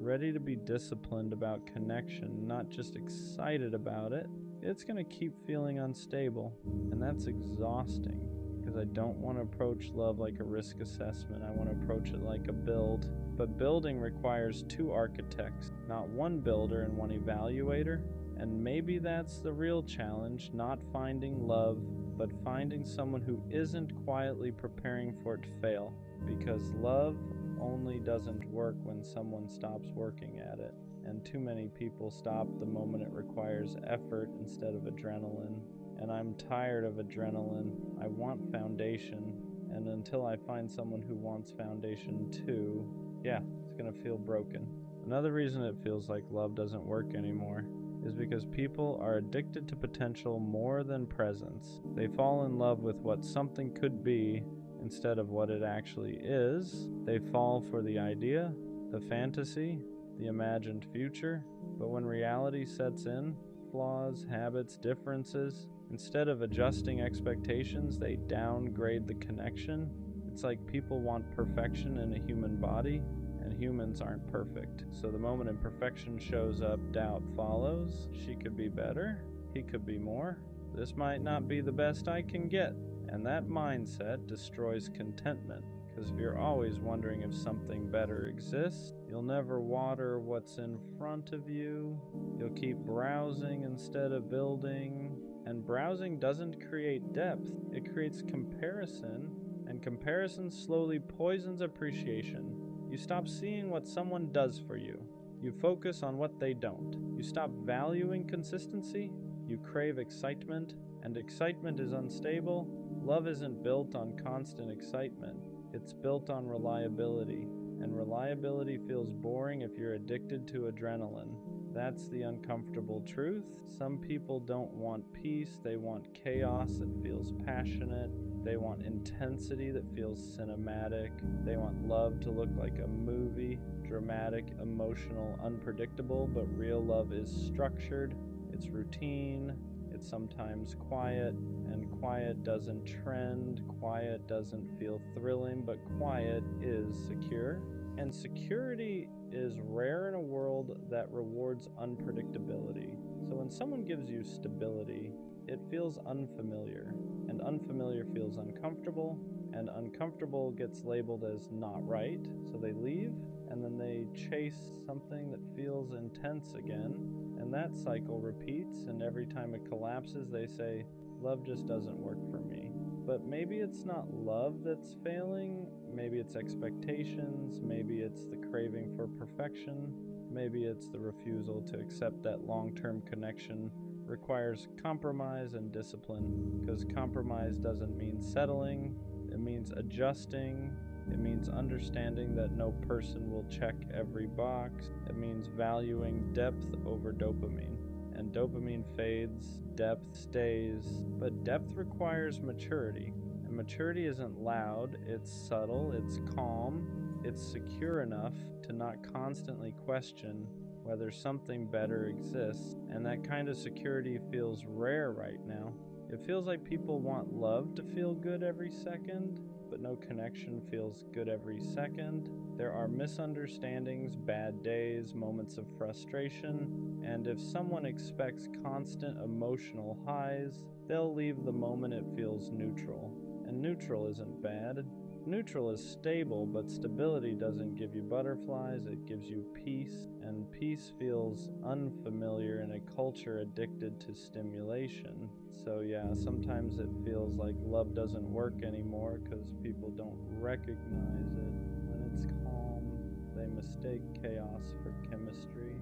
ready to be disciplined about connection, not just excited about it, it's going to keep feeling unstable. And that's exhausting, because I don't want to approach love like a risk assessment. I want to approach it like a build. But building requires two architects, not one builder and one evaluator. And maybe that's the real challenge, not finding love, but finding someone who isn't quietly preparing for it to fail. Because love only doesn't work when someone stops working at it. And too many people stop the moment it requires effort instead of adrenaline. And I'm tired of adrenaline. I want foundation. And until I find someone who wants foundation too, yeah, it's gonna feel broken. Another reason it feels like love doesn't work anymore is because people are addicted to potential more than presence. They fall in love with what something could be instead of what it actually is. They fall for the idea, the fantasy, the imagined future. But when reality sets in, flaws, habits, differences, instead of adjusting expectations, they downgrade the connection. It's like people want perfection in a human body, and humans aren't perfect. So the moment imperfection shows up, doubt follows. She could be better. He could be more. This might not be the best I can get. And that mindset destroys contentment, because Because if you're always wondering if something better exists, you'll never water what's in front of you. You'll keep browsing instead of building. And browsing doesn't create depth, it creates comparison. And comparison slowly poisons appreciation. You stop seeing what someone does for you. You focus on what they don't. You stop valuing consistency. You crave excitement, and excitement is unstable. Love isn't built on constant excitement. It's built on reliability, and reliability feels boring if you're addicted to adrenaline. That's the uncomfortable truth. Some people don't want peace, they want chaos that feels passionate. They want intensity that feels cinematic. They want love to look like a movie, dramatic, emotional, unpredictable, but real love is structured, it's routine, it's sometimes quiet, and quiet doesn't trend, quiet doesn't feel thrilling, but quiet is secure. And security is rare in a world that rewards unpredictability. So when someone gives you stability, it feels unfamiliar, and unfamiliar feels uncomfortable, and uncomfortable gets labeled as not right, so they leave, and then they chase something that feels intense again. And that cycle repeats, and every time it collapses, they say, love just doesn't work for me. But maybe it's not love that's failing, maybe it's expectations, maybe it's the craving for perfection, maybe it's the refusal to accept that long-term connection requires compromise and discipline, because compromise doesn't mean settling, it means adjusting. It means understanding that no person will check every box. It means valuing depth over dopamine. And dopamine fades, depth stays, but depth requires maturity. And maturity isn't loud, it's subtle, it's calm, it's secure enough to not constantly question whether something better exists. And that kind of security feels rare right now. It feels like people want love to feel good every second, but no connection feels good every second. There are misunderstandings, bad days, moments of frustration, and if someone expects constant emotional highs, they'll leave the moment it feels neutral. And neutral isn't bad. Neutral is stable, but stability doesn't give you butterflies, it gives you peace, and peace feels unfamiliar in a culture addicted to stimulation. So yeah, sometimes it feels like love doesn't work anymore because people don't recognize it. When it's calm, they mistake chaos for chemistry.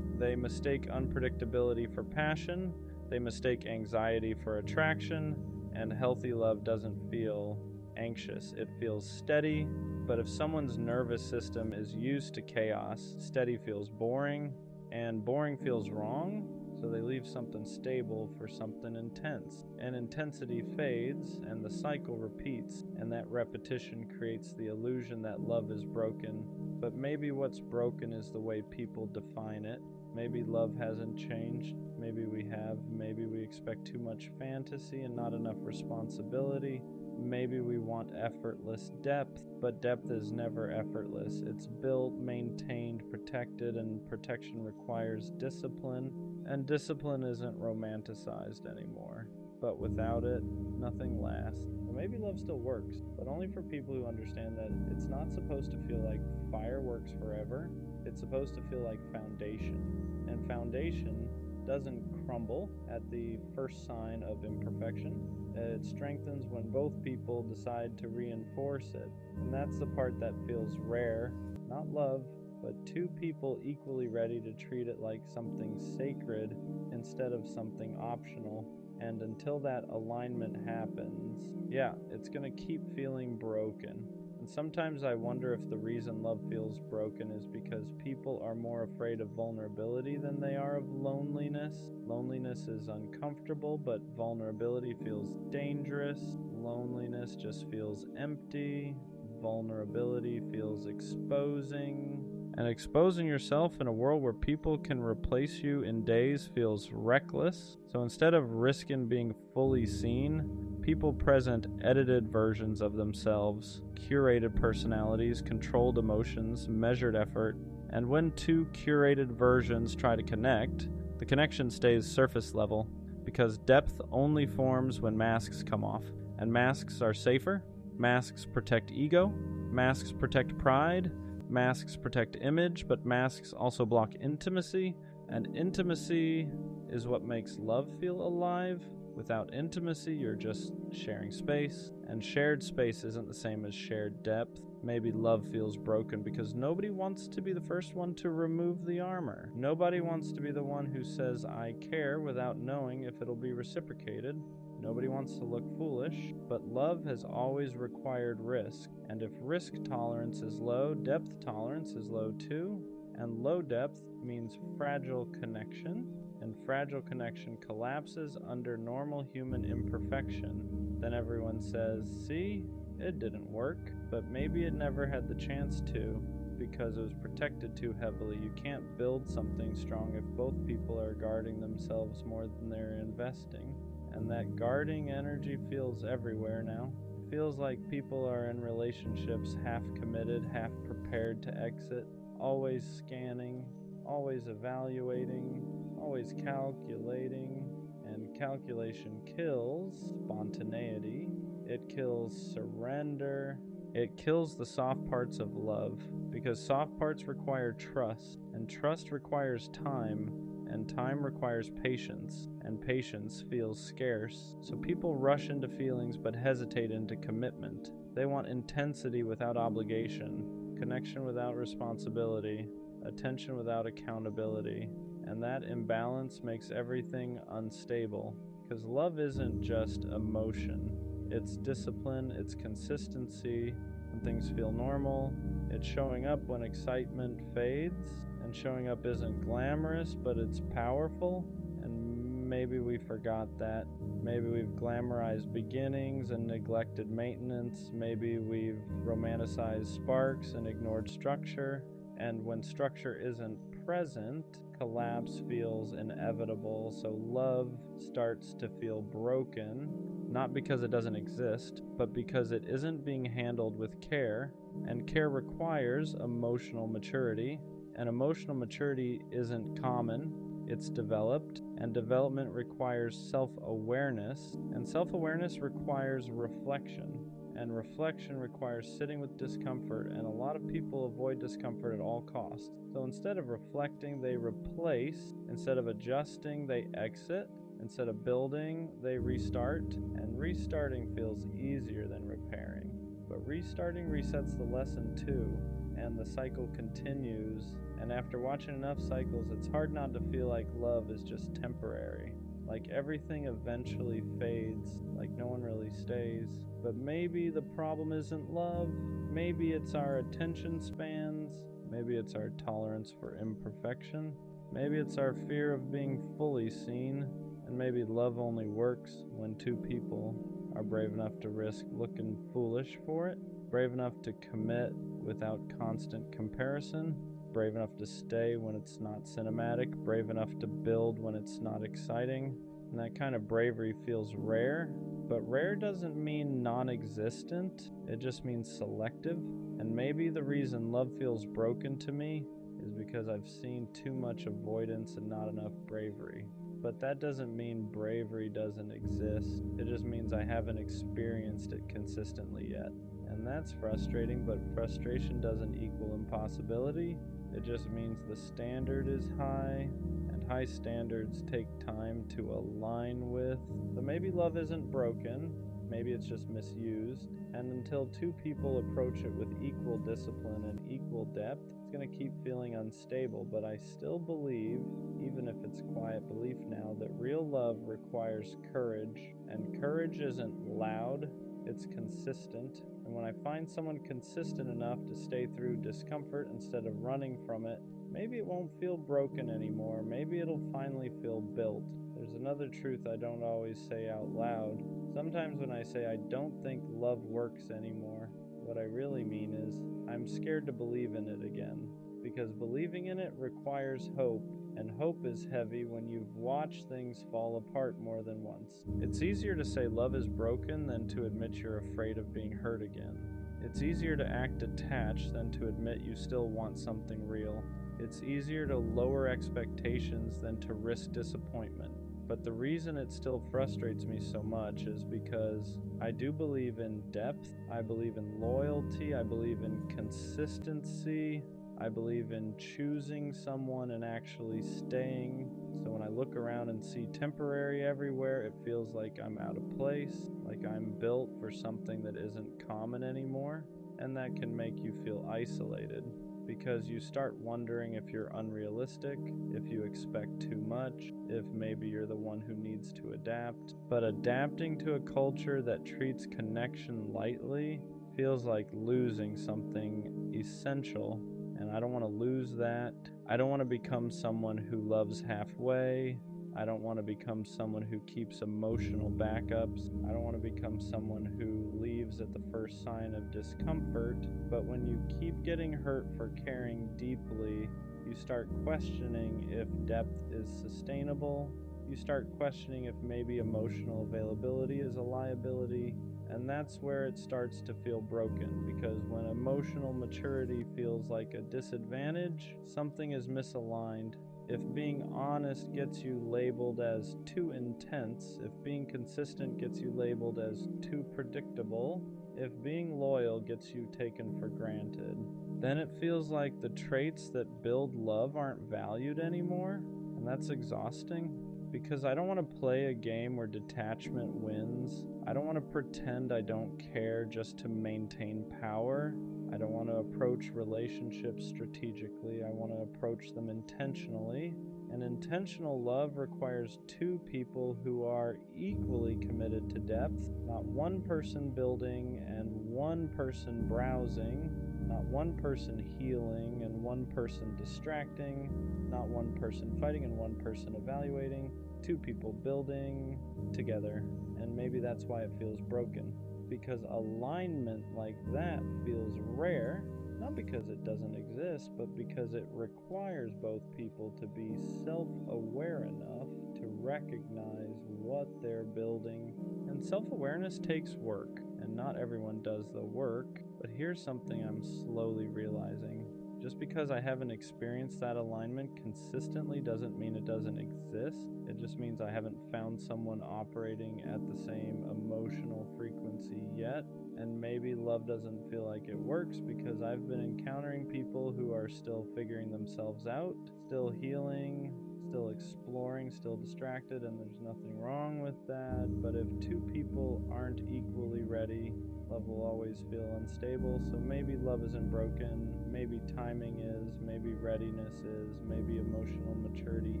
They mistake unpredictability for passion. They mistake anxiety for attraction, and healthy love doesn't feel anxious, it feels steady. But if someone's nervous system is used to chaos, steady feels boring, and boring feels wrong, so they leave something stable for something intense. And intensity fades, and the cycle repeats, and that repetition creates the illusion that love is broken. But maybe what's broken is the way people define it. Maybe love hasn't changed, maybe we have, maybe we expect too much fantasy and not enough responsibility. Maybe we want effortless depth, but depth is never effortless. It's built, maintained, protected, and protection requires discipline, and discipline isn't romanticized anymore. But without it, nothing lasts. Well, maybe love still works, but only for people who understand that it's not supposed to feel like fireworks forever. It's supposed to feel like foundation, and foundation doesn't crumble at the first sign of imperfection. It strengthens when both people decide to reinforce it. And that's the part that feels rare, not love, but two people equally ready to treat it like something sacred instead of something optional. And until that alignment happens, yeah, it's gonna keep feeling broken. And sometimes I wonder if the reason love feels broken is because people are more afraid of vulnerability than they are of loneliness. Loneliness is uncomfortable, but vulnerability feels dangerous. Loneliness just feels empty. Vulnerability feels exposing. And exposing yourself in a world where people can replace you in days feels reckless. So instead of risking being fully seen, people present edited versions of themselves, curated personalities, controlled emotions, measured effort. And when two curated versions try to connect, the connection stays surface level, because depth only forms when masks come off. And masks are safer. Masks protect ego. Masks protect pride, masks protect image, but masks also block intimacy, and intimacy is what makes love feel alive. Without intimacy, you're just sharing space, and shared space isn't the same as shared depth. Maybe love feels broken because nobody wants to be the first one to remove the armor. Nobody wants to be the one who says, I care, without knowing if it'll be reciprocated. Nobody wants to look foolish, but love has always required risk, and if risk tolerance is low, depth tolerance is low too, and low depth means fragile connection, and fragile connection collapses under normal human imperfection. Then everyone says, see, it didn't work, but maybe it never had the chance to, because it was protected too heavily. You can't build something strong if both people are guarding themselves more than they're investing. And that guarding energy feels everywhere now. It feels like people are in relationships half committed, half prepared to exit, always scanning, always evaluating, always calculating, and calculation kills spontaneity. It kills surrender. It kills the soft parts of love, because soft parts require trust, and trust requires time, and time requires patience, and patience feels scarce. So people rush into feelings but hesitate into commitment. They want intensity without obligation, connection without responsibility, attention without accountability, and that imbalance makes everything unstable, because love isn't just emotion. It's discipline, it's consistency when things feel normal, it's showing up when excitement fades, and showing up isn't glamorous, but it's powerful, and maybe we forgot that. Maybe we've glamorized beginnings and neglected maintenance. Maybe we've romanticized sparks and ignored structure, and when structure isn't present, collapse feels inevitable, so love starts to feel broken, not because it doesn't exist, but because it isn't being handled with care, and care requires emotional maturity, and emotional maturity isn't common, it's developed, and development requires self-awareness, and self-awareness requires reflection. And reflection requires sitting with discomfort, and a lot of people avoid discomfort at all costs. So instead of reflecting, they replace. Instead of adjusting, they exit. Instead of building, they restart. And restarting feels easier than repairing. But restarting resets the lesson too, and the cycle continues. And after watching enough cycles, it's hard not to feel like love is just temporary. Like everything eventually fades, like no one really stays. But maybe the problem isn't love. Maybe it's our attention spans. Maybe it's our tolerance for imperfection. Maybe it's our fear of being fully seen. And maybe love only works when two people are brave enough to risk looking foolish for it, brave enough to commit without constant comparison, brave enough to stay when it's not cinematic, brave enough to build when it's not exciting. And that kind of bravery feels rare, but rare doesn't mean non-existent, it just means selective. And maybe the reason love feels broken to me is because I've seen too much avoidance and not enough bravery. But that doesn't mean bravery doesn't exist, it just means I haven't experienced it consistently yet. And that's frustrating, but frustration doesn't equal impossibility. It just means the standard is high, and high standards take time to align with. So maybe love isn't broken, maybe it's just misused, and until two people approach it with equal discipline and equal depth, it's going to keep feeling unstable. But I still believe, even if it's quiet belief now, that real love requires courage, and courage isn't loud, it's consistent. And when I find someone consistent enough to stay through discomfort instead of running from it, maybe it won't feel broken anymore. Maybe it'll finally feel built. There's another truth I don't always say out loud. Sometimes when I say I don't think love works anymore, what I really mean is I'm scared to believe in it again. Because believing in it requires hope, and hope is heavy when you've watched things fall apart more than once. It's easier to say love is broken than to admit you're afraid of being hurt again. It's easier to act detached than to admit you still want something real. It's easier to lower expectations than to risk disappointment. But the reason it still frustrates me so much is because I do believe in depth, I believe in loyalty, I believe in consistency, I believe in choosing someone and actually staying. So when I look around and see temporary everywhere, it feels like I'm out of place, like I'm built for something that isn't common anymore, and that can make you feel isolated. Because you start wondering if you're unrealistic, if you expect too much, if maybe you're the one who needs to adapt. But adapting to a culture that treats connection lightly feels like losing something essential, and I don't want to lose that. I don't want to become someone who loves halfway. I don't want to become someone who keeps emotional backups. I don't want to become someone who leaves at the first sign of discomfort. But when you keep getting hurt for caring deeply, you start questioning if depth is sustainable. You start questioning if maybe emotional availability is a liability. And that's where it starts to feel broken, because when emotional maturity feels like a disadvantage, something is misaligned. If being honest gets you labeled as too intense, if being consistent gets you labeled as too predictable, if being loyal gets you taken for granted, then it feels like the traits that build love aren't valued anymore, and that's exhausting. Because I don't want to play a game where detachment wins. I don't want to pretend I don't care just to maintain power. I don't want to approach relationships strategically. I want to approach them intentionally. And intentional love requires two people who are equally committed to depth, not one person building and one person browsing, not one person healing and one person distracting, not one person fighting and one person evaluating, two people building together. And maybe that's why it feels broken, because alignment like that feels rare, not because it doesn't exist, but because it requires both people to be self-aware enough to recognize what they're building. And self-awareness takes work, and not everyone does the work. But here's something I'm slowly realizing. Just because I haven't experienced that alignment consistently doesn't mean it doesn't exist. It just means I haven't found someone operating at the same emotional frequency yet. And maybe love doesn't feel like it works because I've been encountering people who are still figuring themselves out, still healing, still exploring, still distracted, and there's nothing wrong with that. But if two people aren't equally ready, love will always feel unstable. So maybe love isn't broken, maybe timing is, maybe readiness is, maybe emotional maturity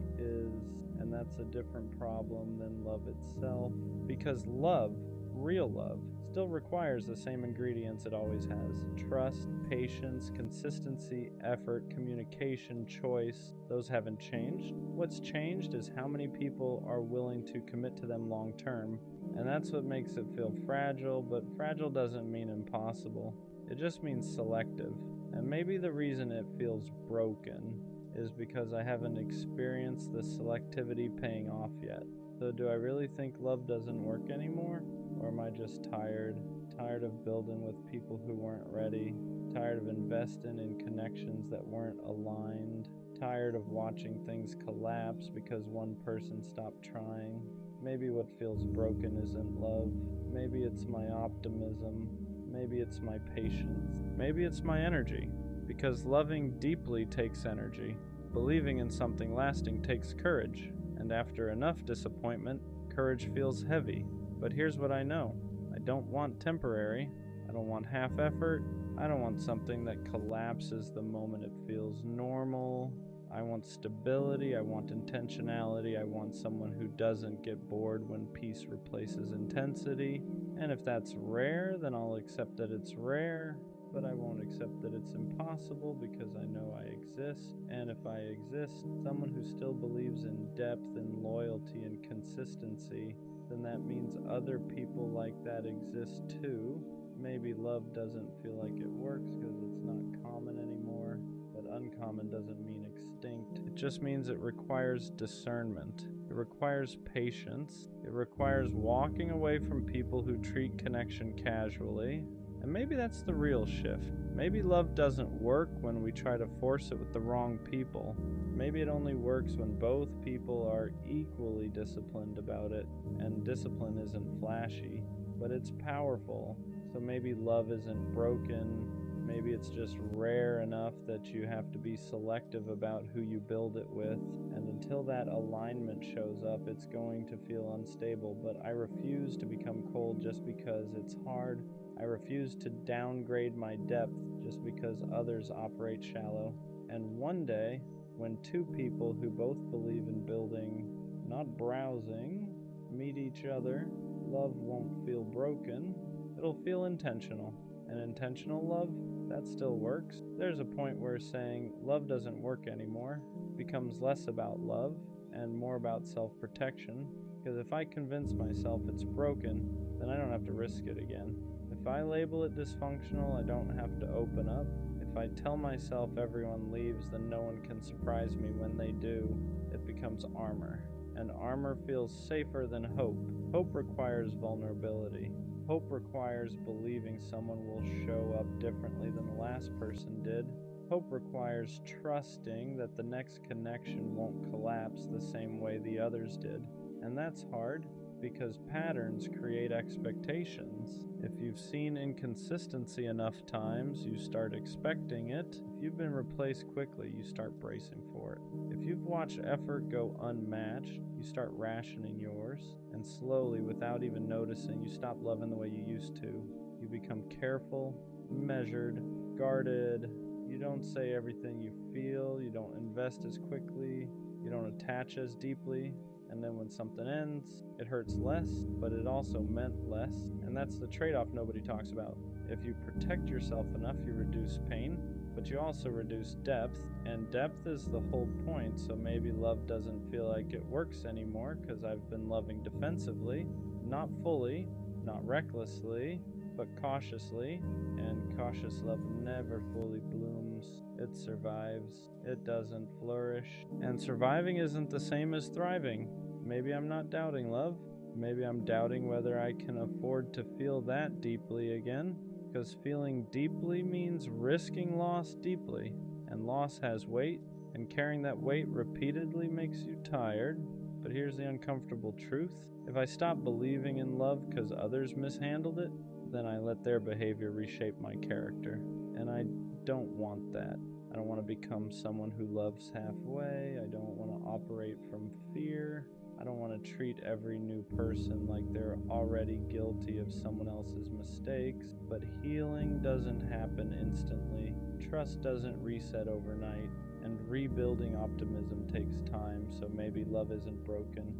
is, and that's a different problem than love itself. Because love, real love, still requires the same ingredients it always has: trust, patience, consistency, effort, communication, choice. Those haven't changed. What's changed is how many people are willing to commit to them long term. And that's what makes it feel fragile, but fragile doesn't mean impossible. It just means selective. And maybe the reason it feels broken is because I haven't experienced the selectivity paying off yet. So do I really think love doesn't work anymore? Or am I just tired? Tired of building with people who weren't ready? Tired of investing in connections that weren't aligned? Tired of watching things collapse because one person stopped trying? Maybe what feels broken isn't love. Maybe it's my optimism. Maybe it's my patience. Maybe it's my energy. Because loving deeply takes energy. Believing in something lasting takes courage. And after enough disappointment, courage feels heavy. But here's what I know. I don't want temporary. I don't want half effort. I don't want something that collapses the moment it feels normal. I want stability. I want intentionality. I want someone who doesn't get bored when peace replaces intensity. And if that's rare, then I'll accept that it's rare. But I won't accept that it's impossible, because I know I exist. And if I exist, someone who still believes in depth and loyalty and consistency, then that means other people like that exist too. Maybe love doesn't feel like it works because it's not common anymore, but uncommon doesn't mean extinct. It just means it requires discernment. It requires patience. It requires walking away from people who treat connection casually. And maybe that's the real shift. Maybe love doesn't work when we try to force it with the wrong people. Maybe it only works when both people are equally disciplined about it, and discipline isn't flashy, but it's powerful. So maybe love isn't broken. Maybe it's just rare enough that you have to be selective about who you build it with, and until that alignment shows up, it's going to feel unstable. But I refuse to become cold just because it's hard. I refuse to downgrade my depth just because others operate shallow. And one day, when two people who both believe in building, not browsing, meet each other, love won't feel broken. It'll feel intentional. And intentional love, that still works. There's a point where saying love doesn't work anymore becomes less about love and more about self-protection. Because if I convince myself it's broken, then I don't have to risk it again. If I label it dysfunctional, I don't have to open up. If I tell myself everyone leaves, then no one can surprise me when they do. It becomes armor. And armor feels safer than hope. Hope requires vulnerability. Hope requires believing someone will show up differently than the last person did. Hope requires trusting that the next connection won't collapse the same way the others did. And that's hard because patterns create expectations. If you've seen inconsistency enough times, you start expecting it. If you've been replaced quickly, you start bracing for it. If you've watched effort go unmatched, you start rationing yours. And slowly, without even noticing, you stop loving the way you used to. You become careful, measured, guarded. You don't say everything you feel. You don't invest as quickly. You don't attach as deeply. And then when something ends, it hurts less, but it also meant less. And that's the trade-off nobody talks about. If you protect yourself enough, you reduce pain, but you also reduce depth. And depth is the whole point, so maybe love doesn't feel like it works anymore because I've been loving defensively. Not fully, not recklessly, but cautiously. And cautious love never fully blooms. It survives. It doesn't flourish. And surviving isn't the same as thriving. Maybe I'm not doubting love. Maybe I'm doubting whether I can afford to feel that deeply again. Because feeling deeply means risking loss deeply. And loss has weight. And carrying that weight repeatedly makes you tired. But here's the uncomfortable truth. If I stop believing in love because others mishandled it, then I let their behavior reshape my character. And I don't want that. I don't want to become someone who loves halfway. I don't want to operate from fear. I don't want to treat every new person like they're already guilty of someone else's mistakes. But healing doesn't happen instantly. Trust doesn't reset overnight. And rebuilding optimism takes time, so maybe love isn't broken.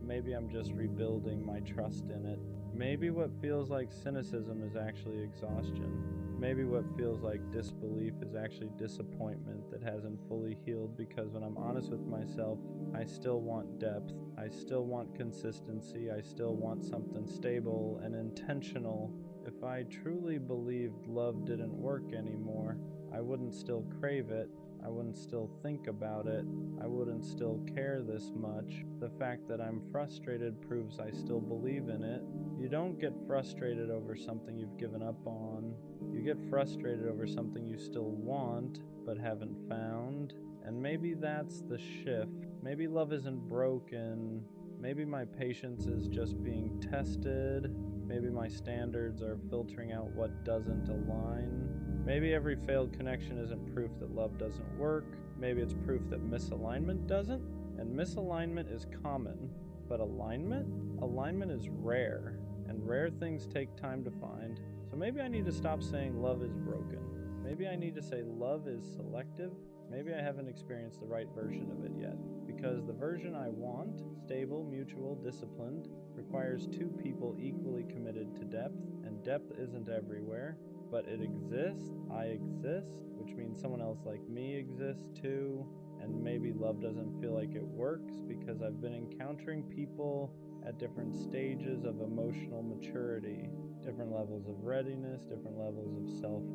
Maybe I'm just rebuilding my trust in it. Maybe what feels like cynicism is actually exhaustion. Maybe what feels like disbelief is actually disappointment that hasn't fully healed, because when I'm honest with myself, I still want depth. I still want consistency. I still want something stable and intentional. If I truly believed love didn't work anymore, I wouldn't still crave it. I wouldn't still think about it. I wouldn't still care this much. The fact that I'm frustrated proves I still believe in it. You don't get frustrated over something you've given up on. You get frustrated over something you still want, but haven't found. And maybe that's the shift. Maybe love isn't broken. Maybe my patience is just being tested. Maybe my standards are filtering out what doesn't align. Maybe every failed connection isn't proof that love doesn't work. Maybe it's proof that misalignment doesn't. And misalignment is common, but alignment is rare. And rare things take time to find. So maybe I need to stop saying love is broken. Maybe I need to say love is selective. Maybe I haven't experienced the right version of it yet. Because the version I want, stable, mutual, disciplined, requires two people equally committed to depth. And depth isn't everywhere. But it exists, I exist, which means someone else like me exists too. And maybe love doesn't feel like it works because I've been encountering people at different stages of emotional maturity, different levels of readiness, different levels of self